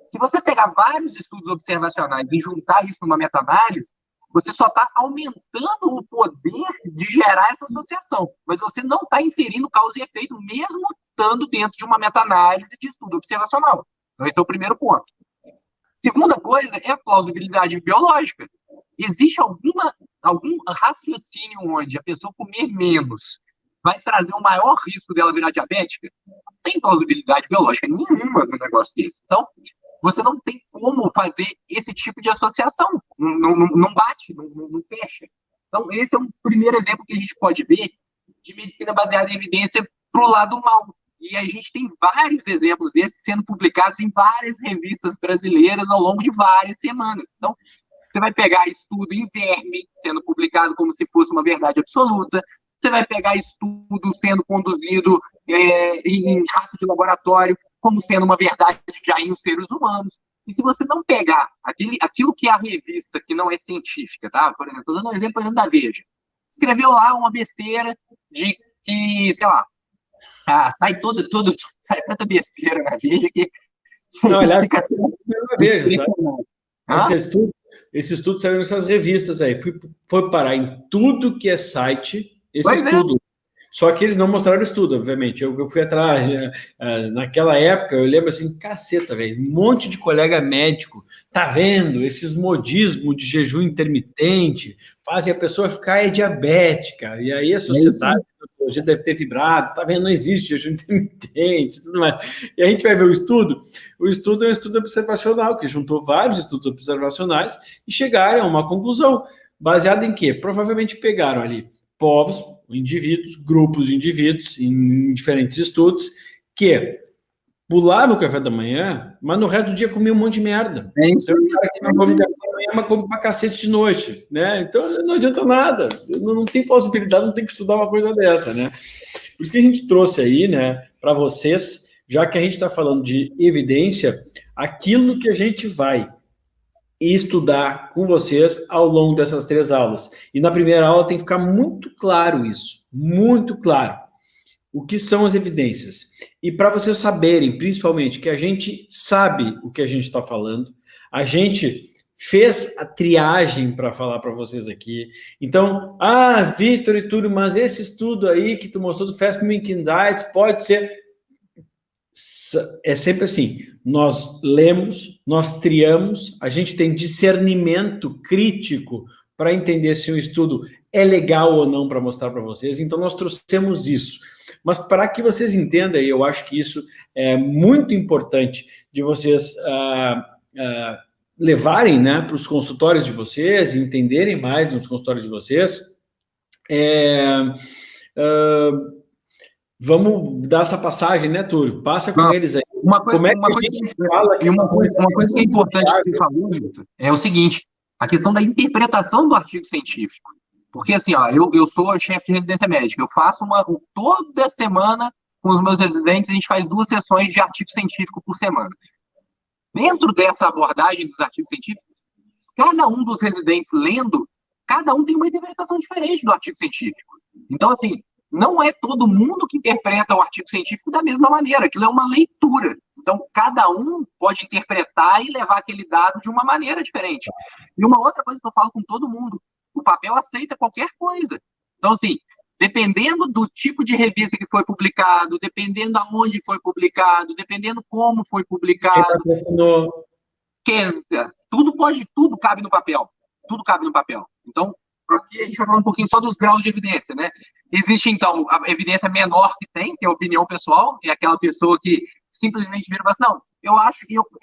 Se você pegar vários estudos observacionais e juntar isso numa meta-análise, você só está aumentando o poder de gerar essa associação, mas você não está inferindo causa e efeito, mesmo estando dentro de uma meta-análise de estudo observacional. Então, esse é o primeiro ponto. Segunda coisa é a plausibilidade biológica. Existe algum raciocínio onde a pessoa comer menos vai trazer um maior risco dela virar diabética? Não tem plausibilidade biológica nenhuma no negócio desse. Então, você não tem como fazer esse tipo de associação. Não bate, não fecha. Então, esse é um primeiro exemplo que a gente pode ver de medicina baseada em evidência para o lado mal. E a gente tem vários exemplos desses sendo publicados em várias revistas brasileiras ao longo de várias semanas. Então, você vai pegar estudo em verme sendo publicado como se fosse uma verdade absoluta. Você vai pegar estudo sendo conduzido em rato de laboratório como sendo uma verdade já em os seres humanos. E se você não pegar aquilo que é a revista, que não é científica, tá? Por exemplo, estou dando um exemplo da Veja. Escreveu lá uma besteira de que, sei lá, sai tanta besteira na Veja que... Não, aliás, na Veja, sabe? Esse estudo saiu nessas revistas aí. Foi parar em tudo que é site, esse estudo. Só que eles não mostraram o estudo, obviamente. Eu fui atrás. Naquela época, eu lembro assim, caceta, velho. Um monte de colega médico, tá vendo? Esses modismos de jejum intermitente fazem a pessoa ficar diabética. E aí a sociedade já deve ter vibrado, tá vendo? Não existe jejum intermitente, tudo mais. E a gente vai ver o estudo. O estudo é um estudo observacional, que juntou vários estudos observacionais e chegaram a uma conclusão. Baseada em quê? Provavelmente pegaram ali povos, indivíduos, grupos de indivíduos em diferentes estudos, que pulava o café da manhã, mas no resto do dia comia um monte de merda. Então, o cara que não come café da manhã, mas come pra cacete de noite, né? Então, não adianta nada. Não tem possibilidade, não tem que estudar uma coisa dessa, né? Por isso que a gente trouxe aí, né, para vocês, já que a gente está falando de evidência, aquilo que a gente vai estudar com vocês ao longo dessas 3 aulas. E na primeira aula tem que ficar muito claro isso, muito claro. O que são as evidências? E para vocês saberem, principalmente, que a gente sabe o que a gente está falando, a gente fez a triagem para falar para vocês aqui. Então, Vitor e Túlio, mas esse estudo aí que tu mostrou do Fast Moving Diet pode ser... É sempre assim, nós lemos, nós triamos, a gente tem discernimento crítico para entender se um estudo é legal ou não para mostrar para vocês, então nós trouxemos isso. Mas para que vocês entendam, eu acho que isso é muito importante de vocês levarem, né, para os consultórios de vocês, entenderem mais nos consultórios de vocês, vamos dar essa passagem, né, Túlio? Passa com eles aí. Uma coisa que é importante que você falou, Vitor, é o seguinte, a questão da interpretação do artigo científico. Porque, assim, eu sou chefe de residência médica, eu faço toda semana com os meus residentes, a gente faz 2 sessões de artigo científico por semana. Dentro dessa abordagem dos artigos científicos, cada um dos residentes lendo, cada um tem uma interpretação diferente do artigo científico. Então, assim, não é todo mundo que interpreta o artigo científico da mesma maneira, aquilo é uma leitura. Então, cada um pode interpretar e levar aquele dado de uma maneira diferente. E uma outra coisa que eu falo com todo mundo, o papel aceita qualquer coisa. Então, assim, dependendo do tipo de revista que foi publicado, dependendo aonde foi publicado, dependendo como foi publicado, tudo cabe no papel. Tudo cabe no papel. Então, aqui a gente vai falar um pouquinho só dos graus de evidência, né? Existe, então, a evidência menor que tem, que é a opinião pessoal, é aquela pessoa que simplesmente vira e fala assim, não,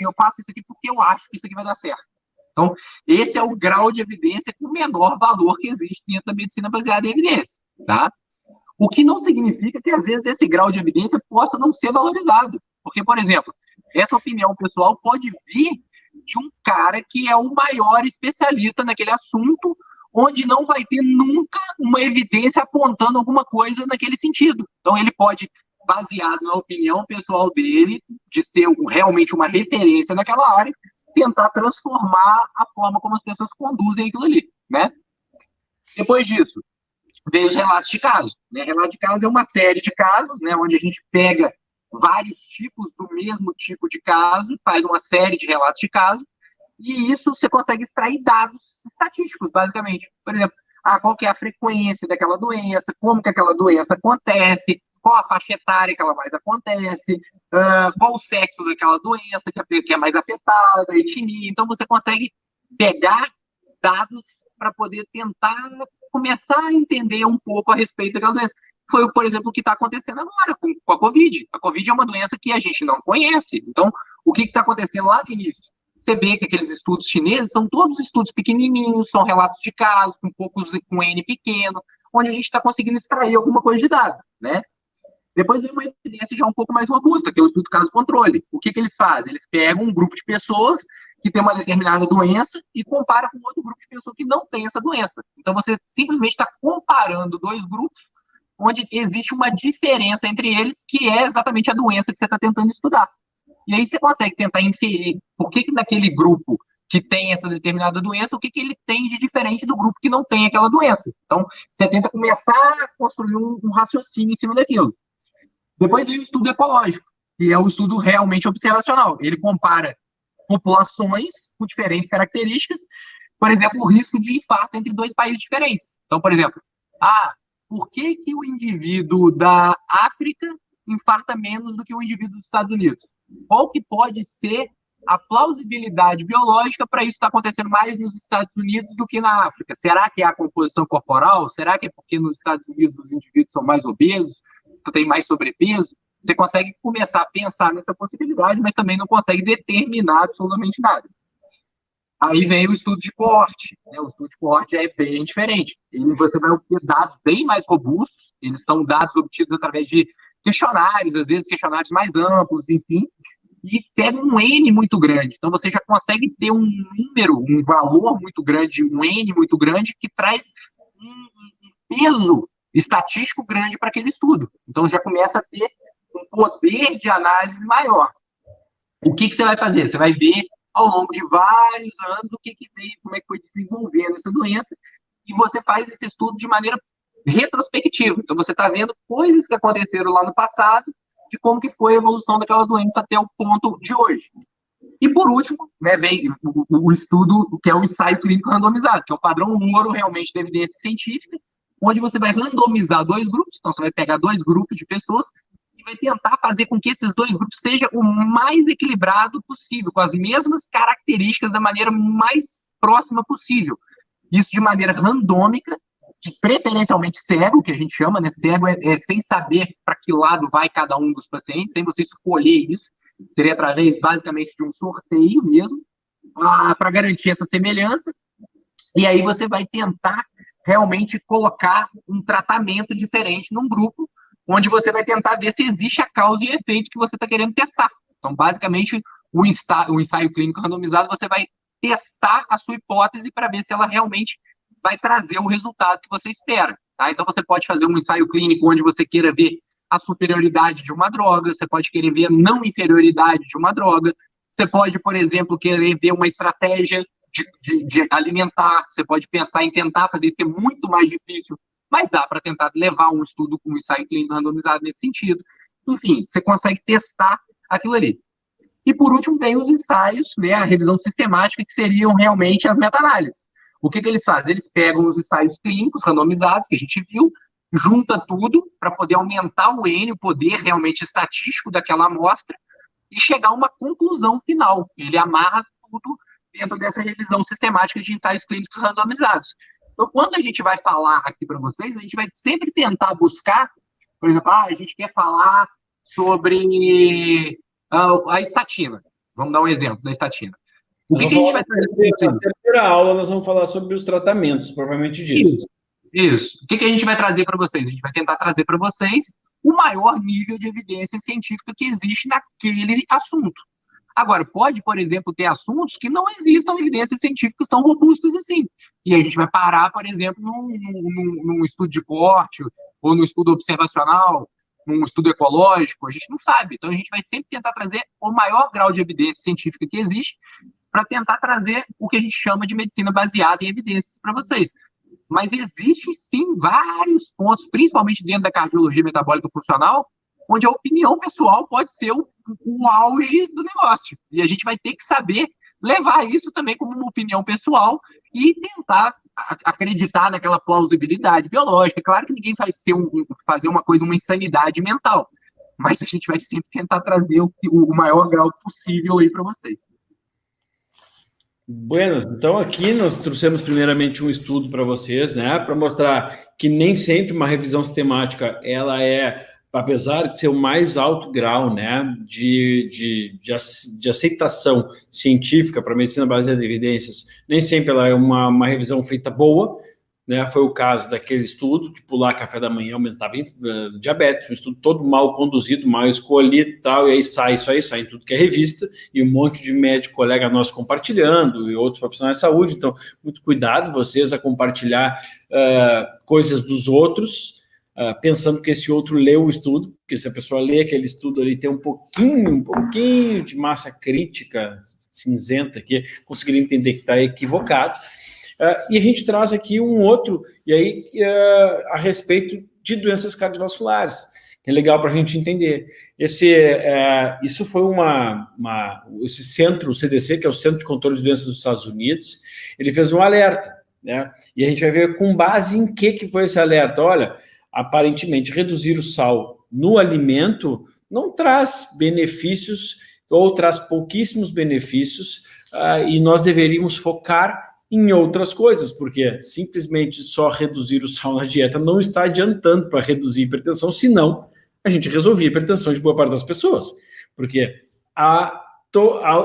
eu faço isso aqui porque eu acho que isso aqui vai dar certo. Então, esse é o grau de evidência com o menor valor que existe dentro da medicina baseada em evidência, tá? O que não significa que, às vezes, esse grau de evidência possa não ser valorizado. Porque, por exemplo, essa opinião pessoal pode vir de um cara que é o maior especialista naquele assunto, onde não vai ter nunca uma evidência apontando alguma coisa naquele sentido. Então, ele pode baseado na opinião pessoal dele, de ser realmente uma referência naquela área, tentar transformar a forma como as pessoas conduzem aquilo ali, né? Depois disso, veio os relatos de casos, né? Relato de casos é uma série de casos, né, onde a gente pega vários tipos do mesmo tipo de caso, faz uma série de relatos de casos, e isso você consegue extrair dados estatísticos, basicamente. Por exemplo, qual que é a frequência daquela doença, como que aquela doença acontece, qual a faixa etária que ela mais acontece, qual o sexo daquela doença que é mais afetada, a etnia. Então, você consegue pegar dados para poder tentar começar a entender um pouco a respeito daquela doença. Foi, por exemplo, o que está acontecendo agora com a Covid. A Covid é uma doença que a gente não conhece. Então, o que está acontecendo lá no início? Você vê que aqueles estudos chineses são todos estudos pequenininhos, são relatos de casos, com N pequeno, onde a gente está conseguindo extrair alguma coisa de dado, né? Depois vem uma evidência já um pouco mais robusta, que é o estudo caso-controle. O que eles fazem? Eles pegam um grupo de pessoas que tem uma determinada doença e comparam com outro grupo de pessoas que não tem essa doença. Então, você simplesmente está comparando dois grupos onde existe uma diferença entre eles, que é exatamente a doença que você está tentando estudar. E aí você consegue tentar inferir por que naquele grupo que tem essa determinada doença, o que ele tem de diferente do grupo que não tem aquela doença. Então, você tenta começar a construir um raciocínio em cima daquilo. Depois vem o estudo ecológico, que é o estudo realmente observacional. Ele compara populações com diferentes características, por exemplo, o risco de infarto entre dois países diferentes. Então, por exemplo, por que o indivíduo da África infarta menos do que o indivíduo dos Estados Unidos? Qual que pode ser a plausibilidade biológica para isso estar acontecendo mais nos Estados Unidos do que na África? Será que é a composição corporal? Será que é porque nos Estados Unidos os indivíduos são mais obesos? Tem mais sobrepeso? Você consegue começar a pensar nessa possibilidade, mas também não consegue determinar absolutamente nada. Aí vem o estudo de coorte, né? O estudo de coorte é bem diferente. Você vai obter dados bem mais robustos, eles são dados obtidos através de questionários, às vezes questionários mais amplos, enfim, e pega um N muito grande. Então, você já consegue ter um número, um valor muito grande, um N muito grande, que traz um peso estatístico grande para aquele estudo. Então, já começa a ter um poder de análise maior. O que você vai fazer? Você vai ver ao longo de vários anos o que veio, como é que foi desenvolvendo essa doença, e você faz esse estudo de maneira retrospectiva. Então, você está vendo coisas que aconteceram lá no passado, de como que foi a evolução daquela doença até o ponto de hoje. E, por último, né, vem o estudo, que é o ensaio clínico randomizado, que é o padrão ouro realmente da evidência científica, onde você vai randomizar dois grupos. Então, você vai pegar dois grupos de pessoas e vai tentar fazer com que esses dois grupos sejam o mais equilibrado possível, com as mesmas características da maneira mais próxima possível. Isso de maneira randômica, de preferencialmente cego, que a gente chama, né? Cego é sem saber para que lado vai cada um dos pacientes, sem você escolher isso. Seria através, basicamente, de um sorteio mesmo, para garantir essa semelhança. E aí você vai tentar realmente colocar um tratamento diferente num grupo, onde você vai tentar ver se existe a causa e efeito que você está querendo testar. Então, basicamente, o ensaio clínico randomizado, você vai testar a sua hipótese para ver se ela realmente vai trazer o resultado que você espera. Tá? Então, você pode fazer um ensaio clínico onde você queira ver a superioridade de uma droga, você pode querer ver a não inferioridade de uma droga, você pode, por exemplo, querer ver uma estratégia de alimentar, você pode pensar em tentar fazer isso, que é muito mais difícil, mas dá para tentar levar um estudo com um ensaio clínico randomizado nesse sentido. Enfim, você consegue testar aquilo ali. E, por último, vem os ensaios, né, a revisão sistemática, que seriam realmente as meta-análises. O que eles fazem? Eles pegam os ensaios clínicos randomizados, que a gente viu, junta tudo para poder aumentar o N, o poder realmente estatístico daquela amostra, e chegar a uma conclusão final. Ele amarra tudo dentro dessa revisão sistemática de ensaios clínicos randomizados. Então, quando a gente vai falar aqui para vocês, a gente vai sempre tentar buscar, por exemplo, a gente quer falar sobre a estatina. Vamos dar um exemplo da estatina. O que a gente vai trazer para vocês? Na terceira aula, nós vamos falar sobre os tratamentos, provavelmente dito. Isso. O que a gente vai trazer para vocês? A gente vai tentar trazer para vocês o maior nível de evidência científica que existe naquele assunto. Agora, pode, por exemplo, ter assuntos que não existam evidências científicas tão robustas assim. E a gente vai parar, por exemplo, num estudo de corte ou no estudo observacional. num estudo ecológico, a gente não sabe. Então, a gente vai sempre tentar trazer o maior grau de evidência científica que existe para tentar trazer o que a gente chama de medicina baseada em evidências para vocês. Mas existe, sim, vários pontos, principalmente dentro da cardiologia metabólica funcional, onde a opinião pessoal pode ser o auge do negócio. E a gente vai ter que saber levar isso também como uma opinião pessoal e tentar acreditar naquela plausibilidade biológica. Claro que ninguém vai fazer uma coisa, uma insanidade mental, mas a gente vai sempre tentar trazer o maior grau possível aí para vocês. Buenas, então aqui nós trouxemos primeiramente um estudo para vocês, né, para mostrar que nem sempre uma revisão sistemática, ela é, apesar de ser o mais alto grau, né, de aceitação científica para a medicina baseada em evidências, nem sempre ela é uma revisão feita boa, né, foi o caso daquele estudo, que pular café da manhã aumentava diabetes, um estudo todo mal conduzido, mal escolhido e tal, e aí sai em tudo que é revista, e um monte de médico, colega nosso compartilhando, e outros profissionais de saúde, então, muito cuidado vocês a compartilhar coisas dos outros, pensando que esse outro leu o estudo, porque se a pessoa lê aquele estudo ali, tem um pouquinho de massa crítica cinzenta aqui, conseguir entender que está equivocado. E a gente traz aqui um outro, e aí a respeito de doenças cardiovasculares, que é legal para a gente entender. Isso foi esse centro, o CDC, que é o Centro de Controle de Doenças dos Estados Unidos, ele fez um alerta, né? E a gente vai ver com base em que foi esse alerta. Olha, aparentemente, reduzir o sal no alimento não traz benefícios, ou traz pouquíssimos benefícios, e nós deveríamos focar em outras coisas, porque simplesmente só reduzir o sal na dieta não está adiantando para reduzir a hipertensão, senão a gente resolvia a hipertensão de boa parte das pessoas, porque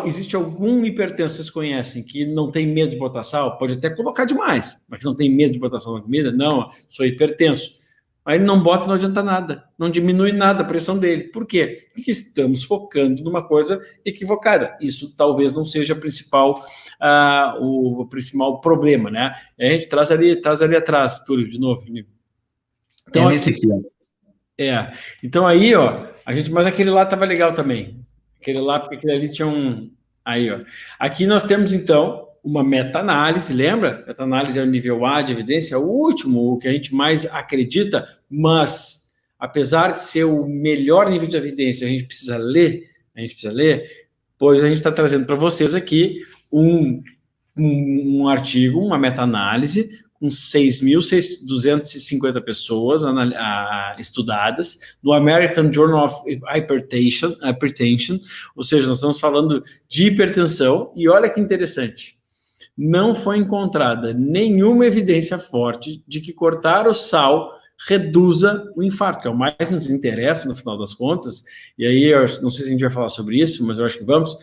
existe algum hipertenso que vocês conhecem que não tem medo de botar sal? Pode até colocar demais, mas que não tem medo de botar sal na comida? Não, sou hipertenso. Aí não bota, não adianta nada, não diminui nada a pressão dele. Por quê? Porque estamos focando numa coisa equivocada. Isso talvez não seja o principal problema, né? A gente traz ali atrás, Túlio, de novo. Então, nesse aqui. Então aí, ó, mas aquele lá estava legal também. Aquele lá, porque aquele ali tinha um... Aí, ó. Aqui nós temos, então, uma meta-análise, lembra? Meta-análise é o nível A de evidência, é o último, o que a gente mais acredita, mas, apesar de ser o melhor nível de evidência, a gente precisa ler, pois a gente está trazendo para vocês aqui um artigo, uma meta-análise, com 6.250 pessoas estudadas, no American Journal of Hypertension, ou seja, nós estamos falando de hipertensão, e olha que interessante, não foi encontrada nenhuma evidência forte de que cortar o sal reduza o infarto, que é o mais nos interessa no final das contas, e aí eu não sei se a gente vai falar sobre isso, mas eu acho que vamos.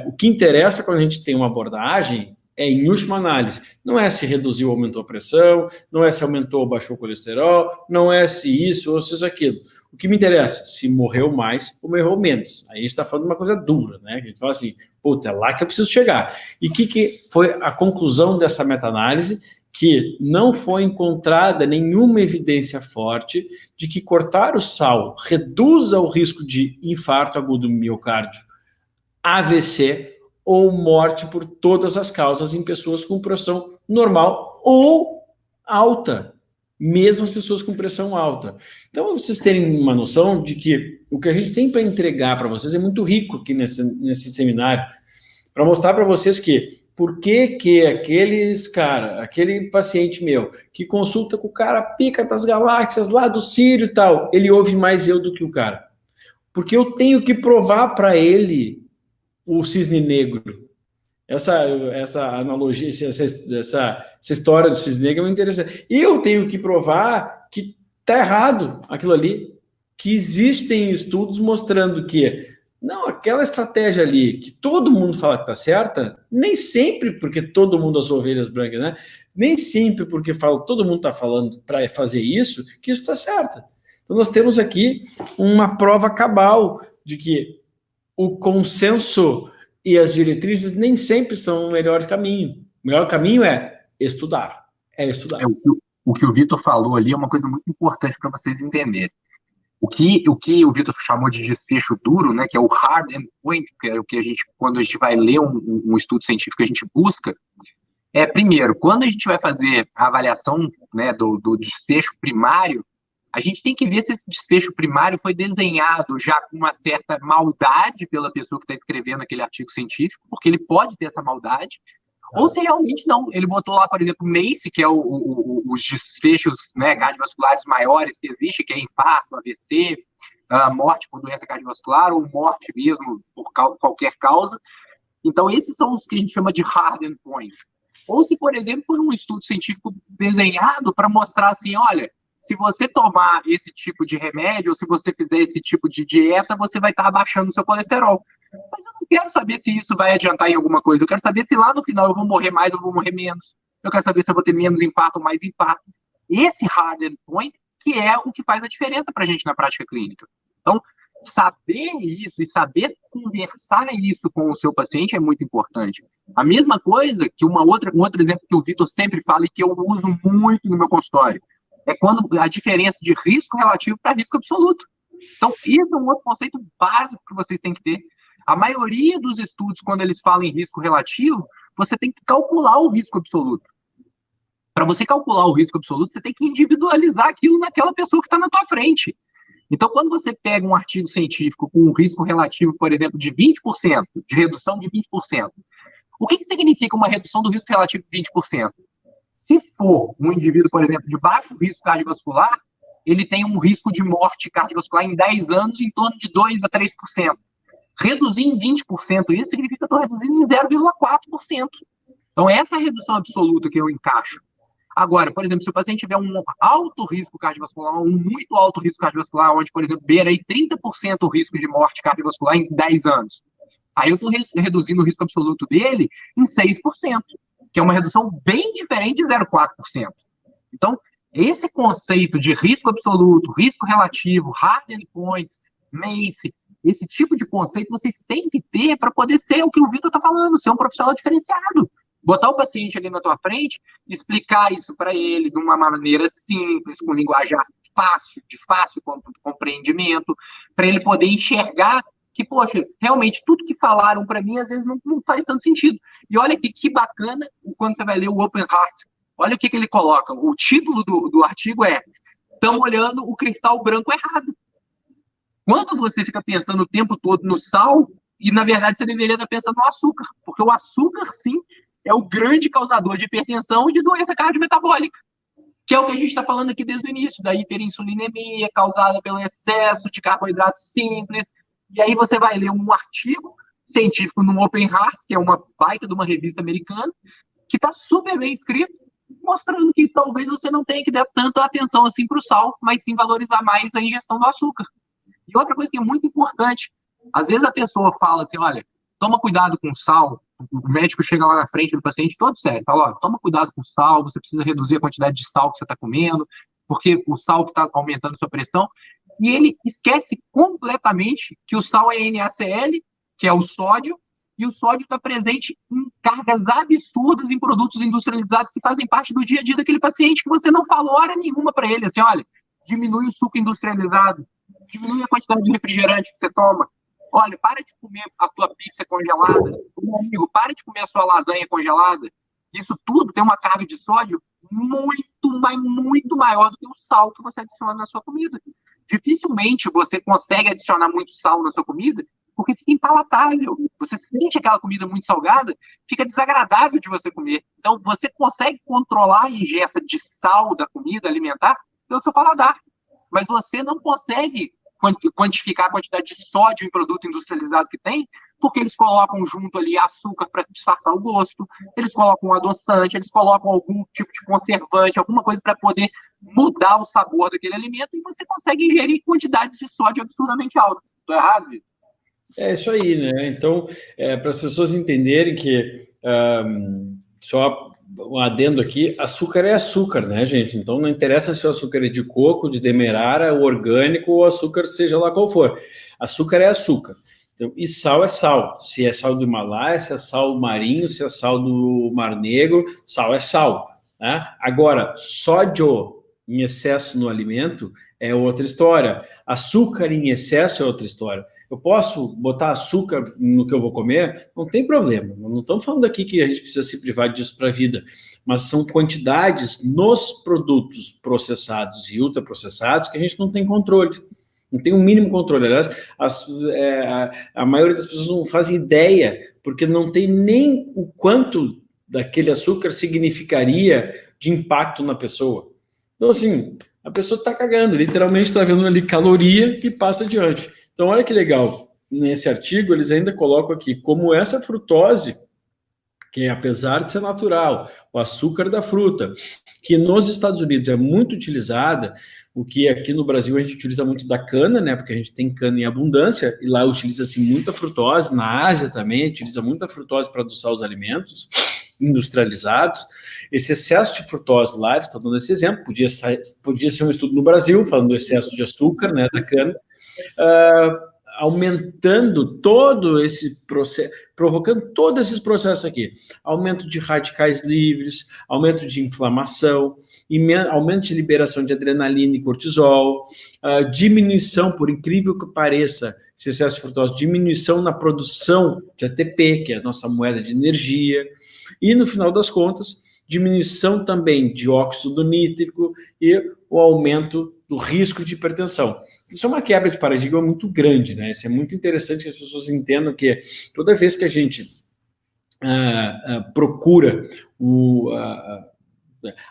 O que interessa quando a gente tem uma abordagem em última análise, não é se reduziu ou aumentou a pressão, não é se aumentou ou baixou o colesterol, não é se isso ou se isso aquilo. O que me interessa, se morreu mais ou morreu menos. Aí a gente está falando de uma coisa dura, né? A gente fala assim, puta, é lá que eu preciso chegar. E o que foi a conclusão dessa meta-análise? Que não foi encontrada nenhuma evidência forte de que cortar o sal reduza o risco de infarto agudo do miocárdio, AVC ou morte por todas as causas em pessoas com pressão normal ou alta, mesmo as pessoas com pressão alta. Então, vocês terem uma noção de que o que a gente tem para entregar para vocês é muito rico aqui nesse seminário, para mostrar para vocês que por que aquele paciente meu, que consulta com o cara pica das galáxias lá do Sírio e tal, ele ouve mais eu do que o cara. Porque eu tenho que provar para ele o cisne negro. Essa analogia, essa história do cisne negro é muito interessante. Eu tenho que provar que está errado aquilo ali, que existem estudos mostrando que não, aquela estratégia ali, que todo mundo fala que está certa, nem sempre porque todo mundo as ovelhas brancas, né? Nem sempre porque todo mundo está falando para fazer isso, que isso está certo. Então nós temos aqui uma prova cabal de que o consenso e as diretrizes nem sempre são o melhor caminho. O melhor caminho é estudar. O que o Vitor falou ali é uma coisa muito importante para vocês entenderem. O que o Vitor chamou de desfecho duro, né, que é o hard endpoint, que é o que quando a gente vai ler um estudo científico, a gente busca, primeiro, quando a gente vai fazer a avaliação, né, do desfecho primário, a gente tem que ver se esse desfecho primário foi desenhado já com uma certa maldade pela pessoa que está escrevendo aquele artigo científico, porque ele pode ter essa maldade, ou se realmente não. Ele botou lá, por exemplo, MACE, que é os desfechos, né, cardiovasculares maiores que existem, que é infarto, AVC, morte por doença cardiovascular, ou morte mesmo por qualquer causa. Então, esses são os que a gente chama de hard endpoints. Ou se, por exemplo, foi um estudo científico desenhado para mostrar assim, olha, se você tomar esse tipo de remédio, ou se você fizer esse tipo de dieta, você vai estar abaixando o seu colesterol. Mas eu não quero saber se isso vai adiantar em alguma coisa. Eu quero saber se lá no final eu vou morrer mais ou vou morrer menos. Eu quero saber se eu vou ter menos infarto ou mais infarto. Esse hard endpoint que é o que faz a diferença para a gente na prática clínica. Então, saber isso e saber conversar isso com o seu paciente é muito importante. A mesma coisa que um outro exemplo que o Vitor sempre fala e que eu uso muito no meu consultório, é quando a diferença de risco relativo para risco absoluto. Então, esse é um outro conceito básico que vocês têm que ter. A maioria dos estudos, quando eles falam em risco relativo, você tem que calcular o risco absoluto. Para você calcular o risco absoluto, você tem que individualizar aquilo naquela pessoa que está na tua frente. Então, quando você pega um artigo científico com um risco relativo, por exemplo, de 20%, de redução de 20%, o que significa uma redução do risco relativo de 20%? Se for um indivíduo, por exemplo, de baixo risco cardiovascular, ele tem um risco de morte cardiovascular em 10 anos em torno de 2 a 3%. Reduzir em 20%, isso significa que eu estou reduzindo em 0,4%. Então, essa é a redução absoluta que eu encaixo. Agora, por exemplo, se o paciente tiver um alto risco cardiovascular, um muito alto risco cardiovascular, onde, por exemplo, beira aí 30% o risco de morte cardiovascular em 10 anos, aí eu estou reduzindo o risco absoluto dele em 6%, que é uma redução bem diferente de 0,4%. Então, esse conceito de risco absoluto, risco relativo, hard endpoints, MACE, esse tipo de conceito vocês têm que ter para poder ser o que o Vitor está falando, ser um profissional diferenciado. Botar o paciente ali na tua frente, explicar isso para ele de uma maneira simples, com linguajar fácil, de fácil compreendimento, para ele poder enxergar que, poxa, realmente tudo que falaram para mim às vezes não faz tanto sentido. E olha que bacana quando você vai ler o Open Heart. Olha o que ele coloca. O título do artigo é "Estamos olhando o cristal branco errado". Quando você fica pensando o tempo todo no sal, e na verdade você deveria estar pensando no açúcar, porque o açúcar, sim, é o grande causador de hipertensão e de doença cardiometabólica, que é o que a gente está falando aqui desde o início, da hiperinsulinemia causada pelo excesso de carboidratos simples. E aí você vai ler um artigo científico no Open Heart, que é uma baita de uma revista americana, que está super bem escrito, mostrando que talvez você não tenha que dar tanta atenção assim para o sal, mas sim valorizar mais a ingestão do açúcar. E outra coisa que é muito importante, às vezes a pessoa fala assim, olha, toma cuidado com o sal, o médico chega lá na frente do paciente todo sério, fala, ó, toma cuidado com o sal, você precisa reduzir a quantidade de sal que você está comendo, porque o sal que está aumentando a sua pressão, e ele esquece completamente que o sal é NaCl, que é o sódio, e o sódio está presente em cargas absurdas em produtos industrializados que fazem parte do dia a dia daquele paciente, que você não falou hora nenhuma para ele, assim, olha, diminui o suco industrializado, diminui a quantidade de refrigerante que você toma, olha, para de comer a tua pizza congelada, meu amigo, para de comer a sua lasanha congelada. Isso tudo tem uma carga de sódio muito maior do que o sal que você adiciona na sua comida. Dificilmente você consegue adicionar muito sal na sua comida porque fica impalatável. Você sente aquela comida muito salgada, fica desagradável de você comer. Então, você consegue controlar a ingesta de sal da comida alimentar pelo seu paladar, mas você não consegue quantificar a quantidade de sódio em produto industrializado que tem, porque eles colocam junto ali açúcar para disfarçar o gosto, eles colocam um adoçante, eles colocam algum tipo de conservante, alguma coisa para poder mudar o sabor daquele alimento, e você consegue ingerir quantidades de sódio absurdamente altas. Estou errado, Vitor? É isso aí, né? Então, para as pessoas entenderem que, só um adendo aqui, açúcar é açúcar, né, gente? Então, não interessa se o açúcar é de coco, de demerara, o orgânico ou açúcar, seja lá qual for. Açúcar é açúcar. Então, e sal é sal. Se é sal do Himalaia, se é sal marinho, se é sal do Mar Negro, sal é sal. Né? Agora, sódio em excesso no alimento é outra história. Açúcar em excesso é outra história. Eu posso botar açúcar no que eu vou comer? Não tem problema. Não estamos falando aqui que a gente precisa se privar disso para a vida, mas são quantidades nos produtos processados e ultraprocessados que a gente não tem controle. Não tem o mínimo controle. Aliás, a maioria das pessoas não fazem ideia, porque não tem nem o quanto daquele açúcar significaria de impacto na pessoa. Então, assim, a pessoa está cagando, literalmente está vendo ali caloria que passa adiante. Então, olha que legal, nesse artigo eles ainda colocam aqui como essa frutose, que apesar de ser natural, o açúcar da fruta, que nos Estados Unidos é muito utilizada, o que aqui no Brasil a gente utiliza muito da cana, né? Porque a gente tem cana em abundância, e lá utiliza-se muita frutose, na Ásia também utiliza muita frutose para adoçar os alimentos industrializados. Esse excesso de frutose lá, eles estão dando esse exemplo, podia ser um estudo no Brasil, falando do excesso de açúcar, né, da cana, aumentando todo esse processo, provocando todos esses processos aqui, aumento de radicais livres, aumento de inflamação, aumento de liberação de adrenalina e cortisol, diminuição, por incrível que pareça, esse excesso de frutose, diminuição na produção de ATP, que é a nossa moeda de energia, e no final das contas, diminuição também de óxido nítrico e o aumento do risco de hipertensão. Isso é uma quebra de paradigma muito grande, né? Isso é muito interessante que as pessoas entendam que toda vez que a gente procura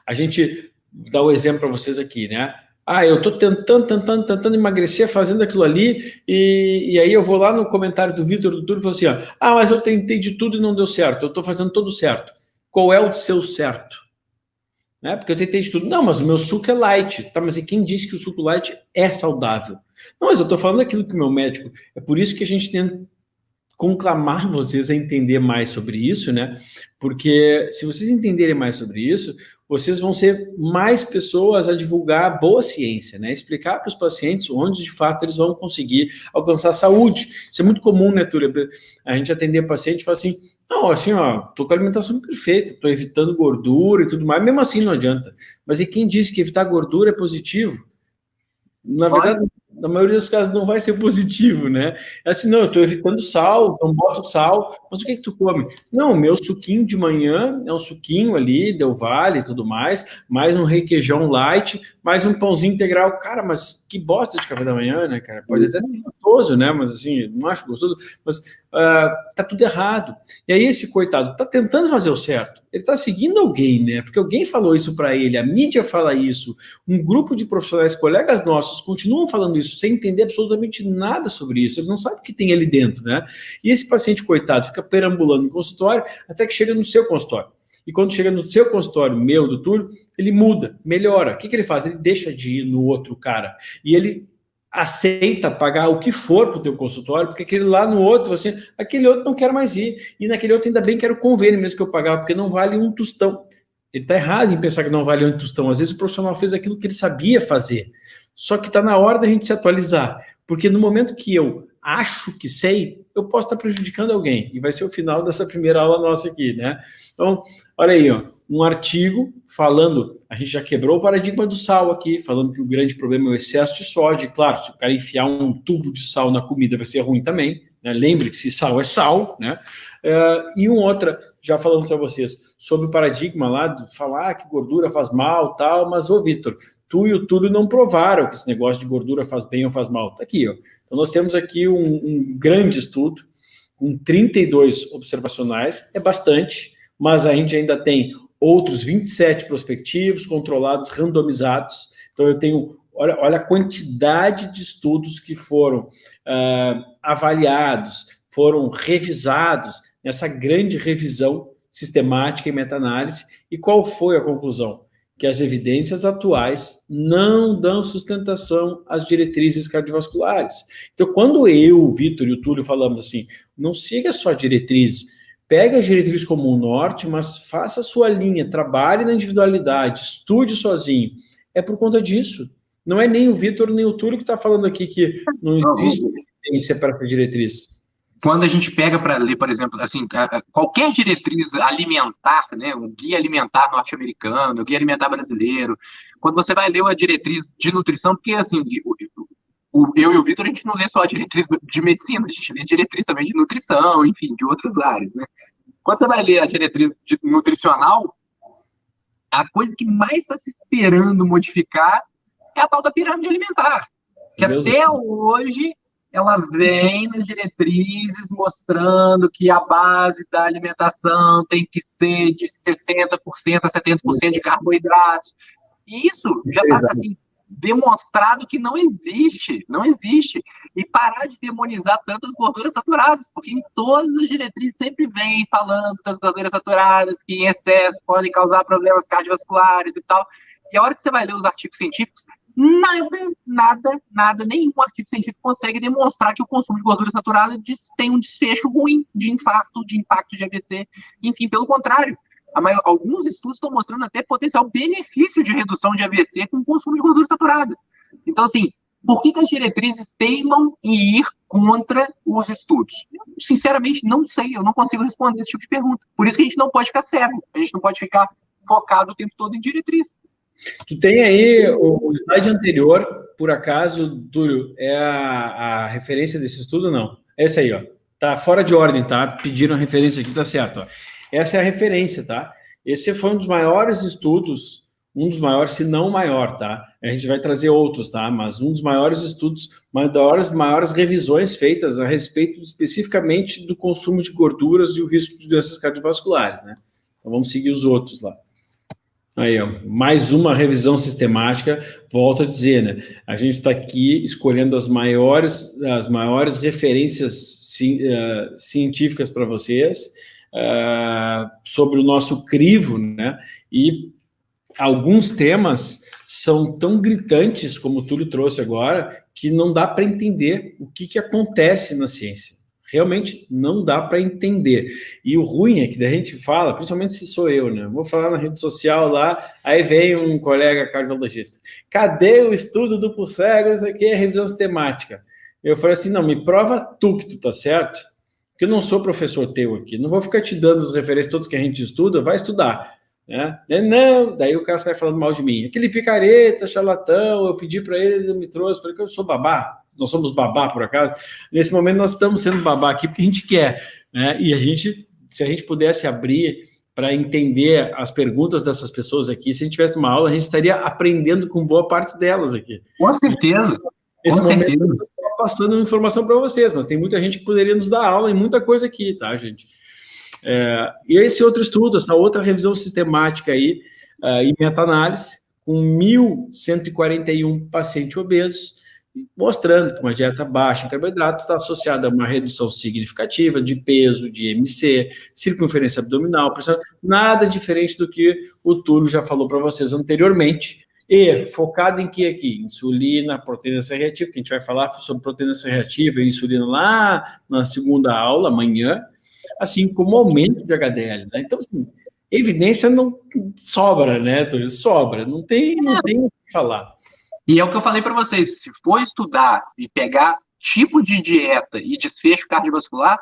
a gente dá o exemplo para vocês aqui, né? Eu estou tentando emagrecer fazendo aquilo ali, e aí eu vou lá no comentário do Vitor, do Túlio, e falo assim, mas eu tentei de tudo e não deu certo, eu estou fazendo tudo certo. Qual é o seu certo? Né? Porque eu tentei de tudo. Não, mas o meu suco é light. Tá, mas e quem disse que o suco light é saudável? Não, mas eu estou falando aquilo que o meu médico... É por isso que a gente tenta conclamar vocês a entender mais sobre isso, né? Porque se vocês entenderem mais sobre isso, vocês vão ser mais pessoas a divulgar a boa ciência, né? Explicar para os pacientes onde, de fato, eles vão conseguir alcançar saúde. Isso é muito comum, né, Túlio? A gente atender paciente e falar assim, não, assim, tô com a alimentação perfeita, tô evitando gordura e tudo mais, mesmo assim não adianta. Mas e quem disse que evitar gordura é positivo? Na verdade, na maioria dos casos não vai ser positivo, né? É assim, não, eu estou evitando sal, não boto sal, mas o que tu come? Não, meu suquinho de manhã é um suquinho ali, Del Valle e tudo mais um requeijão light, mais um pãozinho integral. Cara, mas que bosta de café da manhã, né, cara? Pode até ser gostoso, né? Mas assim, não acho gostoso, mas tá tudo errado. E aí esse coitado tá tentando fazer o certo, ele tá seguindo alguém, né? Porque alguém falou isso para ele, a mídia fala isso, um grupo de profissionais, colegas nossos, continuam falando isso sem entender absolutamente nada sobre isso, eles não sabem o que tem ali dentro, né? E esse paciente, coitado, fica perambulando no consultório até que chega no seu consultório. E quando chega no seu consultório, meu, do Túlio, ele muda, melhora. O que ele faz? Ele deixa de ir no outro cara. E ele aceita pagar o que for para o teu consultório, porque aquele lá no outro, assim, aquele outro não quero mais ir. E naquele outro ainda bem quero convênio mesmo que eu pagar, porque não vale um tostão. Ele está errado em pensar que não vale um tostão. Às vezes o profissional fez aquilo que ele sabia fazer. Só que está na hora da gente se atualizar. Porque no momento que eu acho que sei, eu posso estar prejudicando alguém. E vai ser o final dessa primeira aula nossa aqui, né? Então, olha aí, um artigo falando, a gente já quebrou o paradigma do sal aqui, falando que o grande problema é o excesso de sódio. Claro, se o cara enfiar um tubo de sal na comida vai ser ruim também, né? Lembre que se sal é sal, né? E outra, já falando para vocês, sobre o paradigma lá de falar que gordura faz mal, tal, mas, Vitor, tu e o Túlio não provaram que esse negócio de gordura faz bem ou faz mal. Tá aqui, ó. Então, nós temos aqui um grande estudo, com 32 observacionais, é bastante, mas a gente ainda tem outros 27 prospectivos, controlados, randomizados. Então, eu tenho, olha a quantidade de estudos que foram avaliados, foram revisados nessa grande revisão sistemática e meta-análise. E qual foi a conclusão? Que as evidências atuais não dão sustentação às diretrizes cardiovasculares. Então, quando eu, o Vitor e o Túlio falamos assim, não siga só diretrizes, pega a diretriz como um norte, mas faça a sua linha, trabalhe na individualidade, estude sozinho. É por conta disso. Não é nem o Vitor nem o Túlio que está falando aqui que não existe evidência para a diretriz. quando a gente pega para ler, por exemplo, assim, qualquer diretriz alimentar, né, o guia alimentar norte-americano, o guia alimentar brasileiro, quando você vai ler a diretriz de nutrição, porque assim, eu e o Vitor, a gente não lê só a diretriz de medicina, a gente lê diretriz também de nutrição, enfim, de outras áreas, né? Quando você vai ler a diretriz nutricional, a coisa que mais está se esperando modificar é a tal da pirâmide alimentar, que até hoje ela vem nas diretrizes mostrando que a base da alimentação tem que ser de 60% a 70% de carboidratos. E isso já está assim, demonstrado que não existe. E parar de demonizar tantas gorduras saturadas, porque em todas as diretrizes sempre vem falando das gorduras saturadas, que em excesso podem causar problemas cardiovasculares e tal. E a hora que você vai ler os artigos científicos, nada, nenhum artigo científico consegue demonstrar que o consumo de gordura saturada tem um desfecho ruim de infarto, de impacto de AVC. Enfim, pelo contrário, alguns estudos estão mostrando até potencial benefício de redução de AVC com o consumo de gordura saturada. Então, assim, por que as diretrizes teimam em ir contra os estudos? Eu, sinceramente, não sei, eu não consigo responder esse tipo de pergunta. Por isso que a gente não pode ficar cego, a gente não pode ficar focado o tempo todo em diretriz. Tu tem aí o slide anterior, por acaso, Túlio, é a referência desse estudo? Não. Essa aí, ó. Tá fora de ordem, tá? Pediram a referência aqui, tá certo, ó. Essa é a referência, tá? Esse foi um dos maiores estudos, um dos maiores, se não o maior, tá? A gente vai trazer outros, tá? Mas um dos maiores estudos, uma das maiores revisões feitas a respeito especificamente do consumo de gorduras e o risco de doenças cardiovasculares, né? Então vamos seguir os outros lá. Aí, ó, mais uma revisão sistemática, volto a dizer, né? A gente está aqui escolhendo as maiores referências científicas para vocês, sobre o nosso crivo, né? E alguns temas são tão gritantes, como o Túlio trouxe agora, que não dá para entender o que acontece na ciência. Realmente não dá para entender. E o ruim é que a gente fala, principalmente se sou eu, né? Vou falar na rede social lá, aí vem um colega cardiologista. Cadê o estudo duplo cego? Isso aqui é revisão sistemática. Eu falei assim, não, me prova tu que tu tá certo, porque eu não sou professor teu aqui, não vou ficar te dando os referências todos que a gente estuda, vai estudar. Né? Não, daí o cara sai falando mal de mim. Aquele picareta, charlatão, eu pedi para ele, ele me trouxe, falei que eu sou babá. Nós somos babá, por acaso. Nesse momento, nós estamos sendo babá aqui porque a gente quer. Né? E se a gente pudesse abrir para entender as perguntas dessas pessoas aqui, se a gente tivesse uma aula, a gente estaria aprendendo com boa parte delas aqui. Com certeza. Nesse momento, eu estou passando informação para vocês, mas tem muita gente que poderia nos dar aula em muita coisa aqui, tá, gente? E esse outro estudo, essa outra revisão sistemática aí, em meta-análise, com 1.141 pacientes obesos, mostrando que uma dieta baixa em carboidratos está associada a uma redução significativa de peso, de IMC, circunferência abdominal, pressão, nada diferente do que o Túlio já falou para vocês anteriormente, e focado em que aqui? Insulina, proteína C reativa, que a gente vai falar sobre proteína C reativa e insulina lá na segunda aula, amanhã, assim como aumento de HDL, né? Então, assim, evidência não sobra, né, Túlio? Sobra, não tem o que falar. E é o que eu falei para vocês, se for estudar e pegar tipo de dieta e desfecho cardiovascular,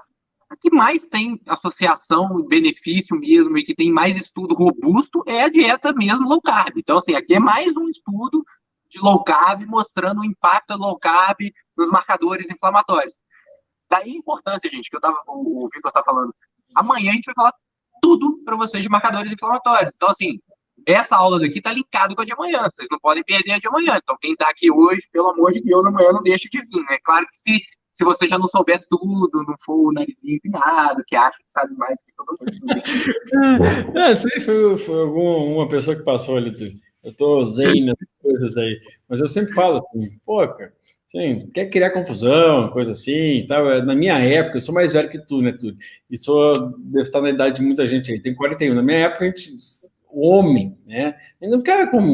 a que mais tem associação, benefício mesmo, e que tem mais estudo robusto é a dieta mesmo low carb. Então, assim, aqui é mais um estudo de low carb mostrando o impacto da low carb nos marcadores inflamatórios. Daí a importância, gente, que o Vitor está falando. Amanhã a gente vai falar tudo para vocês de marcadores inflamatórios. Então, assim, essa aula daqui está linkada com a de amanhã. Vocês não podem perder a de amanhã. Então, quem está aqui hoje, pelo amor de Deus, amanhã não deixe de vir. É claro que se você já não souber tudo, não for o narizinho empinado, que acha que sabe mais que todo mundo. Isso aí foi uma pessoa que passou ali. Eu tô zen nessas coisas aí. Mas eu sempre falo assim, pô, cara, assim, quer criar confusão, coisa assim, tá? Na minha época, eu sou mais velho que tu, né, Túlio? E devo estar na idade de muita gente aí, tem 41. Na minha época, a gente... homem, né? Eu não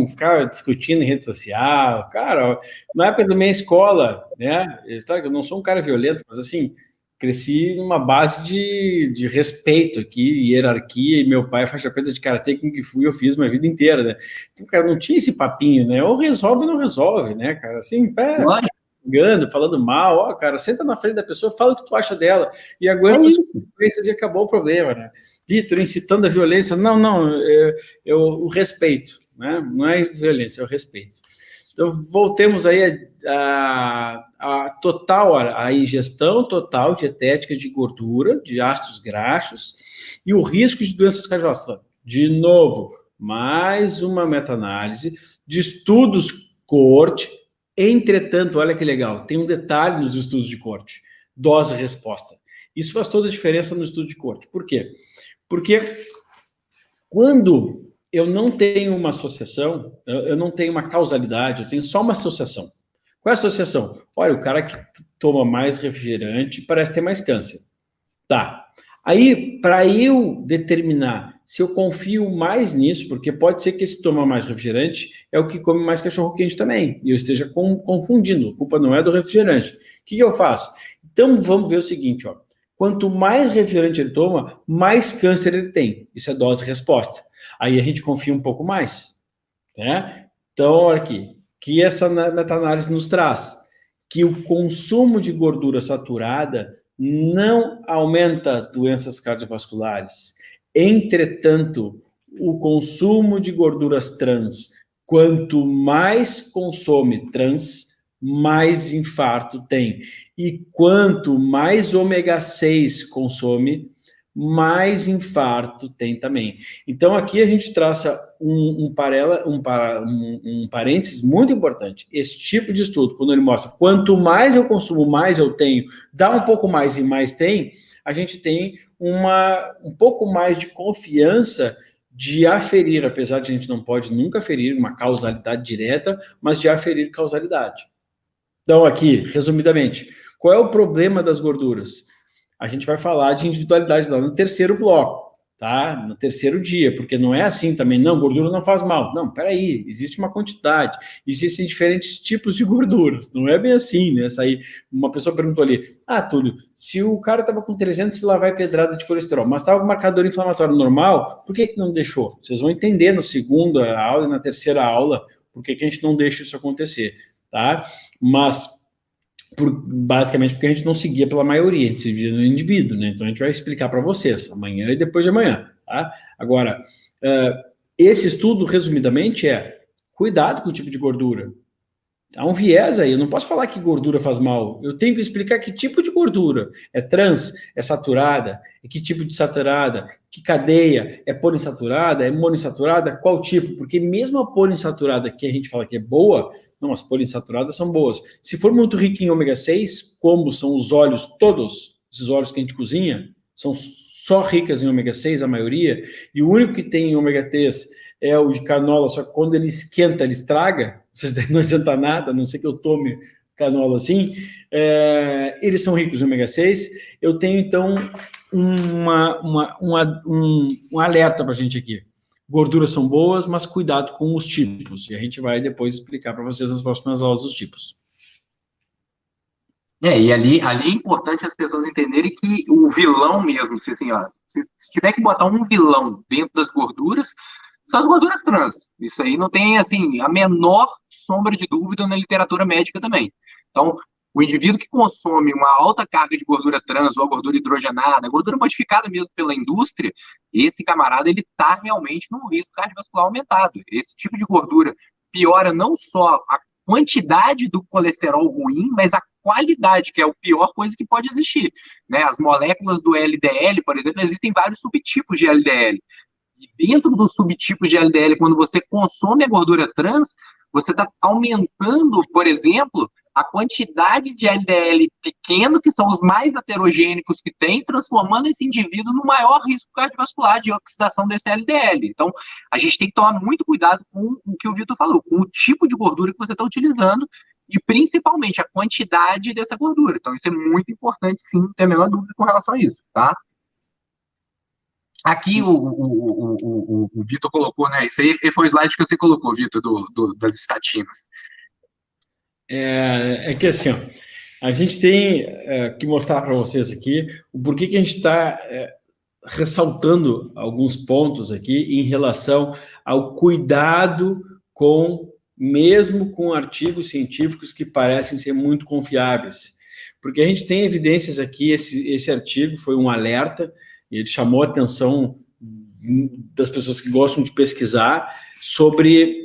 ficava discutindo em rede social, cara, na época da minha escola, né? Eu não sou um cara violento, mas assim, cresci numa base de respeito aqui, hierarquia, e meu pai faixa preta de karatê, que fui, eu fiz minha vida inteira, né? Então, cara, não tinha esse papinho, né? Ou resolve ou não resolve, né, cara? Assim, xingando, falando mal, ó, cara, senta na frente da pessoa, fala o que tu acha dela, e aguenta as consequências e acabou o problema, né? Vitor, incitando a violência, não, o respeito, né? Não é violência, é o respeito. Então, voltemos aí a ingestão total dietética de gordura, de ácidos graxos, e o risco de doenças cardiovasculares. De novo, mais uma meta-análise de estudos corte. Entretanto, olha que legal, tem um detalhe nos estudos de corte, dose-resposta. Isso faz toda a diferença no estudo de corte. Por quê? Porque quando eu não tenho uma associação, eu não tenho uma causalidade, eu tenho só uma associação. Qual é a associação? Olha, o cara que toma mais refrigerante parece ter mais câncer. Tá. Aí, para eu determinar se eu confio mais nisso, porque pode ser que esse toma mais refrigerante é o que come mais cachorro-quente também, e eu esteja confundindo, a culpa não é do refrigerante. O que eu faço? Então, vamos ver o seguinte, ó. Quanto mais refrigerante ele toma, mais câncer ele tem. Isso é dose-resposta. Aí a gente confia um pouco mais, né? Então, olha aqui, que essa meta-análise nos traz que o consumo de gordura saturada não aumenta doenças cardiovasculares. Entretanto, o consumo de gorduras trans, quanto mais consome trans, mais infarto tem. E quanto mais ômega 6 consome, mais infarto tem também. Então, aqui a gente traça um parênteses muito importante. Esse tipo de estudo, quando ele mostra quanto mais eu consumo, mais eu tenho, dá um pouco mais e mais tem, a gente tem um pouco mais de confiança de aferir, apesar de a gente não pode nunca aferir uma causalidade direta, mas de aferir causalidade. Então, aqui, resumidamente, qual é o problema das gorduras? A gente vai falar de individualidade lá no terceiro bloco, tá? No terceiro dia, porque não é assim também, não, gordura não faz mal. Não, peraí, existe uma quantidade, existem diferentes tipos de gorduras, não é bem assim, né? Essa aí, uma pessoa perguntou ali, Túlio, se o cara estava com 300 lá vai pedrada de colesterol, mas estava com marcador inflamatório normal, por que não deixou? Vocês vão entender na segunda aula e na terceira aula por que a gente não deixa isso acontecer, tá? Mas basicamente porque a gente não seguia pela maioria, a gente seguia no indivíduo, né? Então a gente vai explicar para vocês amanhã e depois de amanhã, tá? Agora, esse estudo, resumidamente, cuidado com o tipo de gordura. Há um viés aí, eu não posso falar que gordura faz mal, eu tenho que explicar que tipo de gordura. É trans, é saturada, é que tipo de saturada, que cadeia, é poliinsaturada, é monoinsaturada, qual tipo? Porque mesmo a poliinsaturada que a gente fala que é boa, não, as poliinsaturadas são boas. Se for muito rico em ômega 6, como são os óleos todos, esses óleos que a gente cozinha, são só ricas em ômega 6, a maioria, e o único que tem em ômega 3 é o de canola, só que quando ele esquenta, ele estraga, não adianta nada, a não ser que eu tome canola assim, eles são ricos em ômega 6, eu tenho, então, um alerta para a gente aqui. Gorduras são boas, mas cuidado com os tipos. E a gente vai depois explicar para vocês nas próximas aulas os tipos. E ali é importante as pessoas entenderem que o vilão mesmo, se tiver que botar um vilão dentro das gorduras, são as gorduras trans. Isso aí não tem, assim, a menor sombra de dúvida na literatura médica também. Então, o indivíduo que consome uma alta carga de gordura trans ou a gordura hidrogenada, a gordura modificada mesmo pela indústria, esse camarada, ele está realmente num risco cardiovascular aumentado. Esse tipo de gordura piora não só a quantidade do colesterol ruim, mas a qualidade, que é a pior coisa que pode existir, né? As moléculas do LDL, por exemplo, existem vários subtipos de LDL. E dentro dos subtipos de LDL, quando você consome a gordura trans, você está aumentando, por exemplo, a quantidade de LDL pequeno, que são os mais heterogênicos que tem, transformando esse indivíduo no maior risco cardiovascular de oxidação desse LDL. Então, a gente tem que tomar muito cuidado com o que o Vitor falou, com o tipo de gordura que você está utilizando e, principalmente, a quantidade dessa gordura. Então, isso é muito importante, sim, não tem a menor dúvida com relação a isso, tá? Aqui o Vitor colocou, né? Esse aí foi o slide que você colocou, Vitor, das estatinas. É que assim, ó, a gente tem que mostrar para vocês aqui o porquê que a gente está ressaltando alguns pontos aqui em relação ao cuidado com mesmo com artigos científicos que parecem ser muito confiáveis. Porque a gente tem evidências aqui, esse artigo foi um alerta, e ele chamou a atenção das pessoas que gostam de pesquisar sobre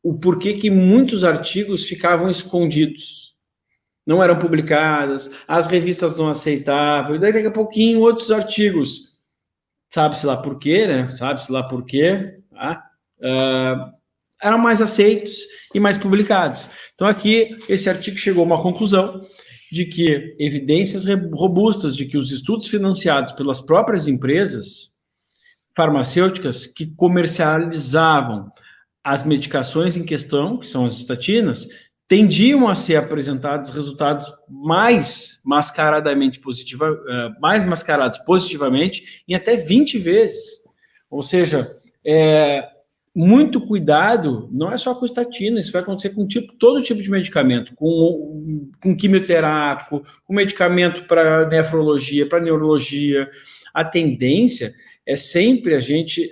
o porquê que muitos artigos ficavam escondidos, não eram publicados, as revistas não aceitavam, e daqui a pouquinho outros artigos, sabe-se lá por quê, né? Sabe-se lá por quê, tá? Eram mais aceitos e mais publicados. Então aqui, esse artigo chegou a uma conclusão de que evidências robustas de que os estudos financiados pelas próprias empresas farmacêuticas que comercializavam as medicações em questão, que são as estatinas, tendiam a ser apresentados resultados mais mascaradamente mais mascarados positivamente em até 20 vezes. Ou seja, muito cuidado, não é só com estatina, isso vai acontecer com todo tipo de medicamento, com quimioterápico, com medicamento para nefrologia, para neurologia. A tendência é sempre a gente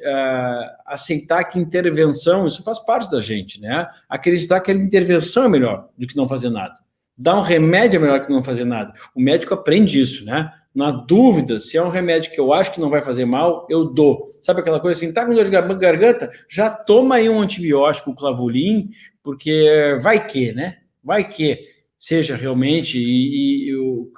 aceitar que intervenção, isso faz parte da gente, né? Acreditar que a intervenção é melhor do que não fazer nada. Dar um remédio é melhor que não fazer nada. O médico aprende isso, né? Na dúvida, se é um remédio que eu acho que não vai fazer mal, eu dou. Sabe aquela coisa assim, tá com dor de garganta? Já toma aí um antibiótico, o Clavulin, porque vai que, né? Vai que seja realmente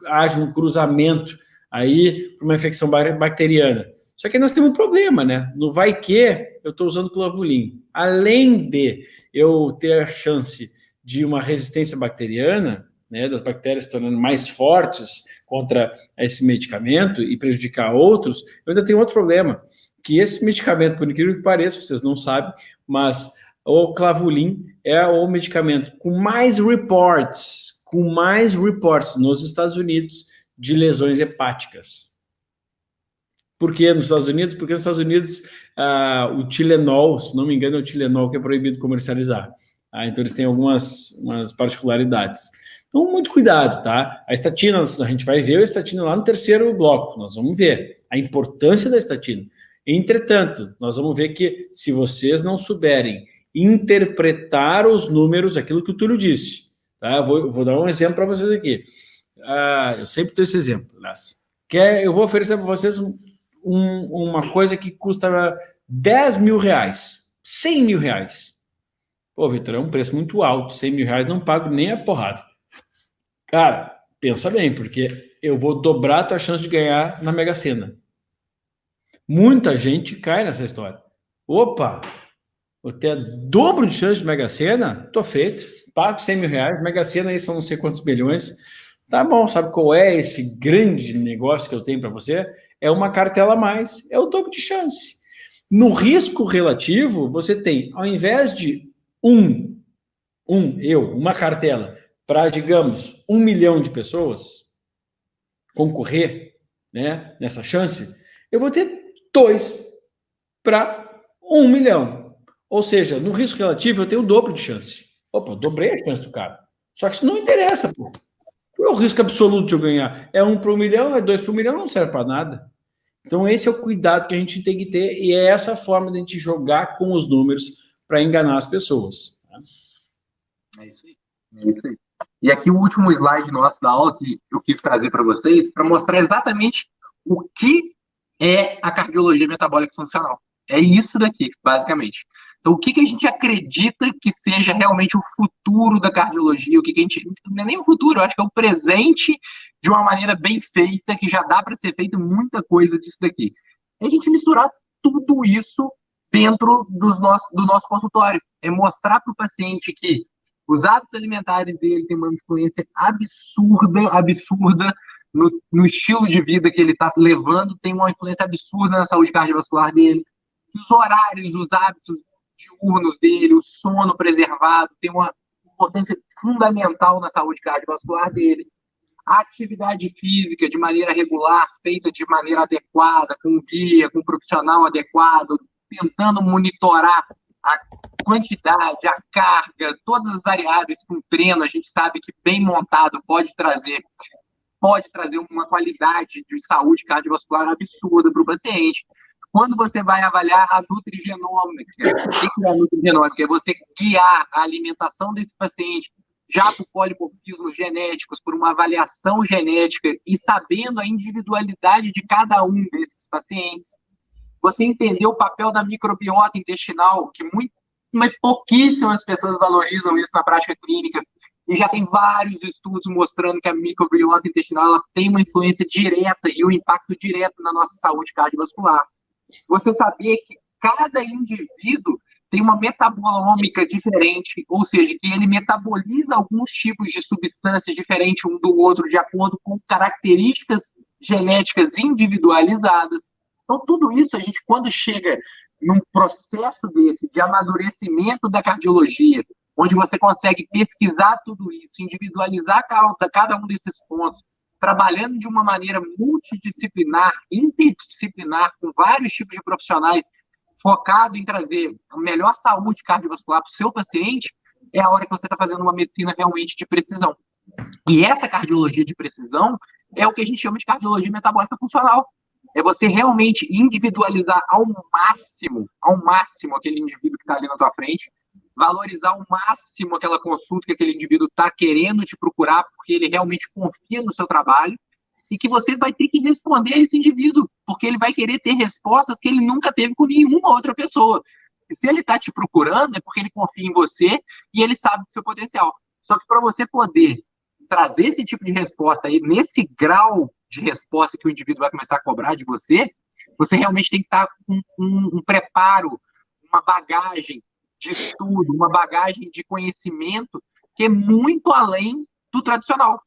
haja um cruzamento aí para uma infecção bacteriana. Só que nós temos um problema, né? No vai que, eu estou usando Clavulin. Além de eu ter a chance de uma resistência bacteriana, né, das bactérias se tornando mais fortes contra esse medicamento e prejudicar outros, eu ainda tenho outro problema, que esse medicamento, por incrível que pareça, vocês não sabem, mas o Clavulin é o medicamento com mais reports nos Estados Unidos de lesões hepáticas. Por que nos Estados Unidos? Porque nos Estados Unidos o Tilenol, se não me engano, é o Tilenol que é proibido comercializar. Então eles têm algumas particularidades. Então, muito cuidado, tá? A estatina, a gente vai ver a estatina lá no terceiro bloco, nós vamos ver a importância da estatina. Entretanto, nós vamos ver que se vocês não souberem interpretar os números, aquilo que o Túlio disse, tá? Eu vou dar um exemplo para vocês aqui. Eu sempre dou esse exemplo, eu vou oferecer para vocês uma coisa que custa 10 mil reais, 100 mil reais. Pô, Vitor, é um preço muito alto, 100 mil reais não pago nem a porrada. Cara, pensa bem, porque eu vou dobrar a tua chance de ganhar na Mega Sena. Muita gente cai nessa história. Opa, vou ter dobro de chance de Mega Sena? Tô feito. Pago 100 mil reais, Mega Sena aí são não sei quantos bilhões. Tá bom, sabe qual é esse grande negócio que eu tenho para você? É uma cartela a mais, é o dobro de chance. No risco relativo, você tem, ao invés de uma cartela, para, digamos, 1 milhão de pessoas concorrer, né, nessa chance, eu vou ter 2 para 1 milhão. Ou seja, no risco relativo, eu tenho o dobro de chance. Opa, eu dobrei a chance do cara. Só que isso não interessa, pô. Qual é o risco absoluto de eu ganhar? É 1 para 1 milhão, é 2 para 1 milhão, não serve para nada. Então, esse é o cuidado que a gente tem que ter e é essa forma de a gente jogar com os números para enganar as pessoas. Tá? É isso aí. É isso aí. E aqui o último slide nosso da aula que eu quis trazer para vocês, para mostrar exatamente o que é a cardiologia metabólica funcional. É isso daqui, basicamente. Então, o que a gente acredita que seja realmente o futuro da cardiologia? O que a gente... Não é nem o futuro, eu acho que é o presente de uma maneira bem feita, que já dá para ser feita muita coisa disso daqui. É a gente misturar tudo isso dentro do nosso consultório. É mostrar para o paciente que os hábitos alimentares dele têm uma influência absurda no estilo de vida que ele está levando, tem uma influência absurda na saúde cardiovascular dele. Os horários, os hábitos diurnos dele, o sono preservado, tem uma importância fundamental na saúde cardiovascular dele. A atividade física de maneira regular, feita de maneira adequada, com um guia, com um profissional adequado, tentando monitorar a quantidade, a carga, todas as variáveis que um treino, a gente sabe que bem montado pode trazer uma qualidade de saúde cardiovascular absurda para o paciente. Quando você vai avaliar a nutrigenômica, o que é a nutrigenômica? É você guiar a alimentação desse paciente já por polimorfismos genéticos, por uma avaliação genética e sabendo a individualidade de cada um desses pacientes. Você entender o papel da microbiota intestinal, que mas pouquíssimas pessoas valorizam isso na prática clínica, e já tem vários estudos mostrando que a microbiota intestinal ela tem uma influência direta e um impacto direto na nossa saúde cardiovascular. Você saber que cada indivíduo tem uma metabolômica diferente, ou seja, que ele metaboliza alguns tipos de substâncias diferentes um do outro, de acordo com características genéticas individualizadas. Então, tudo isso, a gente, quando chega num processo desse, de amadurecimento da cardiologia, onde você consegue pesquisar tudo isso, individualizar cada um desses pontos, trabalhando de uma maneira multidisciplinar, interdisciplinar, com vários tipos de profissionais, focado em trazer a melhor saúde cardiovascular para o seu paciente, é a hora que você está fazendo uma medicina realmente de precisão. E essa cardiologia de precisão é o que a gente chama de cardiologia metabólica funcional. É você realmente individualizar ao máximo aquele indivíduo que está ali na tua frente, valorizar ao máximo aquela consulta que aquele indivíduo está querendo te procurar, porque ele realmente confia no seu trabalho, e que você vai ter que responder a esse indivíduo, porque ele vai querer ter respostas que ele nunca teve com nenhuma outra pessoa. E se ele está te procurando, é porque ele confia em você e ele sabe do seu potencial. Só que para você poder trazer esse tipo de resposta aí, nesse grau de resposta que o indivíduo vai começar a cobrar de você, você realmente tem que estar com um preparo, uma bagagem de estudo, uma bagagem de conhecimento que é muito além do tradicional.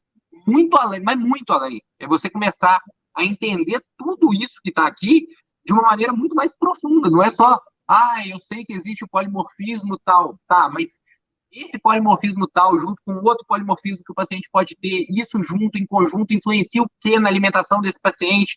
Muito além, mas muito além. É você começar a entender tudo isso que está aqui de uma maneira muito mais profunda. Não é só, eu sei que existe o polimorfismo tal, tá, mas esse polimorfismo tal, junto com outro polimorfismo que o paciente pode ter, isso junto, em conjunto, influencia o que na alimentação desse paciente?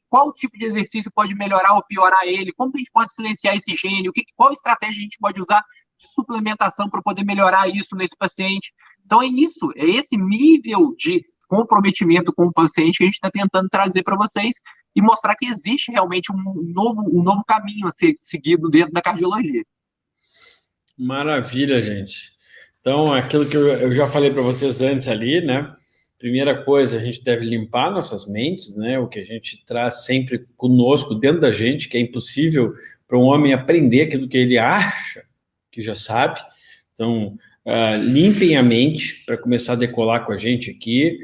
Qual tipo de exercício pode melhorar ou piorar ele? Como a gente pode silenciar esse gene? Qual estratégia a gente pode usar de suplementação para poder melhorar isso nesse paciente? Então é isso, é esse nível de comprometimento com o paciente que a gente está tentando trazer para vocês e mostrar que existe realmente um novo caminho a ser seguido dentro da cardiologia. Maravilha, gente. Então, aquilo que eu já falei para vocês antes ali, né? Primeira coisa, a gente deve limpar nossas mentes, né? O que a gente traz sempre conosco, dentro da gente, que é impossível para um homem aprender aquilo que ele acha que já sabe. Então, limpem a mente para começar a decolar com a gente aqui,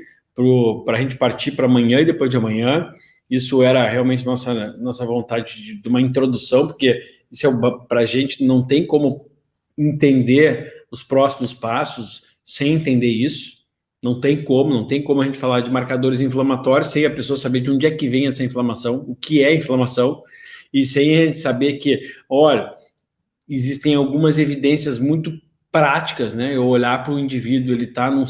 para a gente partir para amanhã e depois de amanhã. Isso era realmente nossa vontade de uma introdução, porque isso para a gente não tem como entender os próximos passos sem entender isso. Não tem como a gente falar de marcadores inflamatórios sem a pessoa saber de onde é que vem essa inflamação, o que é inflamação, e sem a gente saber que, olha, existem algumas evidências muito práticas, né? Eu olhar para o indivíduo, ele está num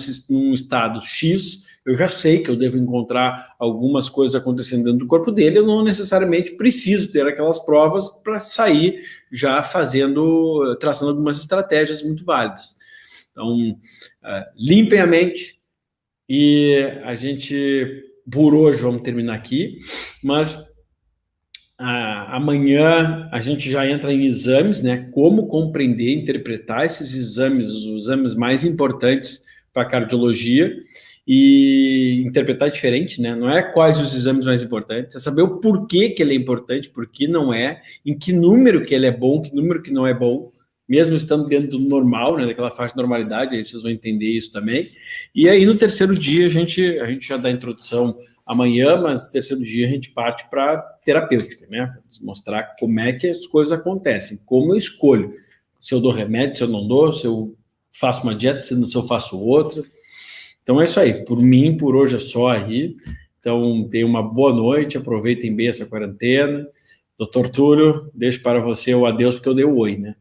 estado X, eu já sei que eu devo encontrar algumas coisas acontecendo dentro do corpo dele, eu não necessariamente preciso ter aquelas provas para sair já traçando algumas estratégias muito válidas. Então, limpem a mente e a gente, por hoje, vamos terminar aqui, mas amanhã a gente já entra em exames, né? Como compreender, interpretar esses exames, os exames mais importantes para a cardiologia, e interpretar diferente, né? Não é quais os exames mais importantes, é saber o porquê que ele é importante, por que não é, em que número que ele é bom, que número que não é bom, mesmo estando dentro do normal, né, daquela faixa de normalidade, aí vocês vão entender isso também. E aí no terceiro dia a gente já dá a introdução amanhã, mas no terceiro dia a gente parte para terapêutica, né? Mostrar como é que as coisas acontecem, como eu escolho, se eu dou remédio, se eu não dou, se eu faço uma dieta, se eu faço outra. Então é isso aí, por mim, por hoje é só aí. Então tenham uma boa noite, aproveitem bem essa quarentena. Doutor Túlio, deixo para você o adeus, porque eu dei o oi, né?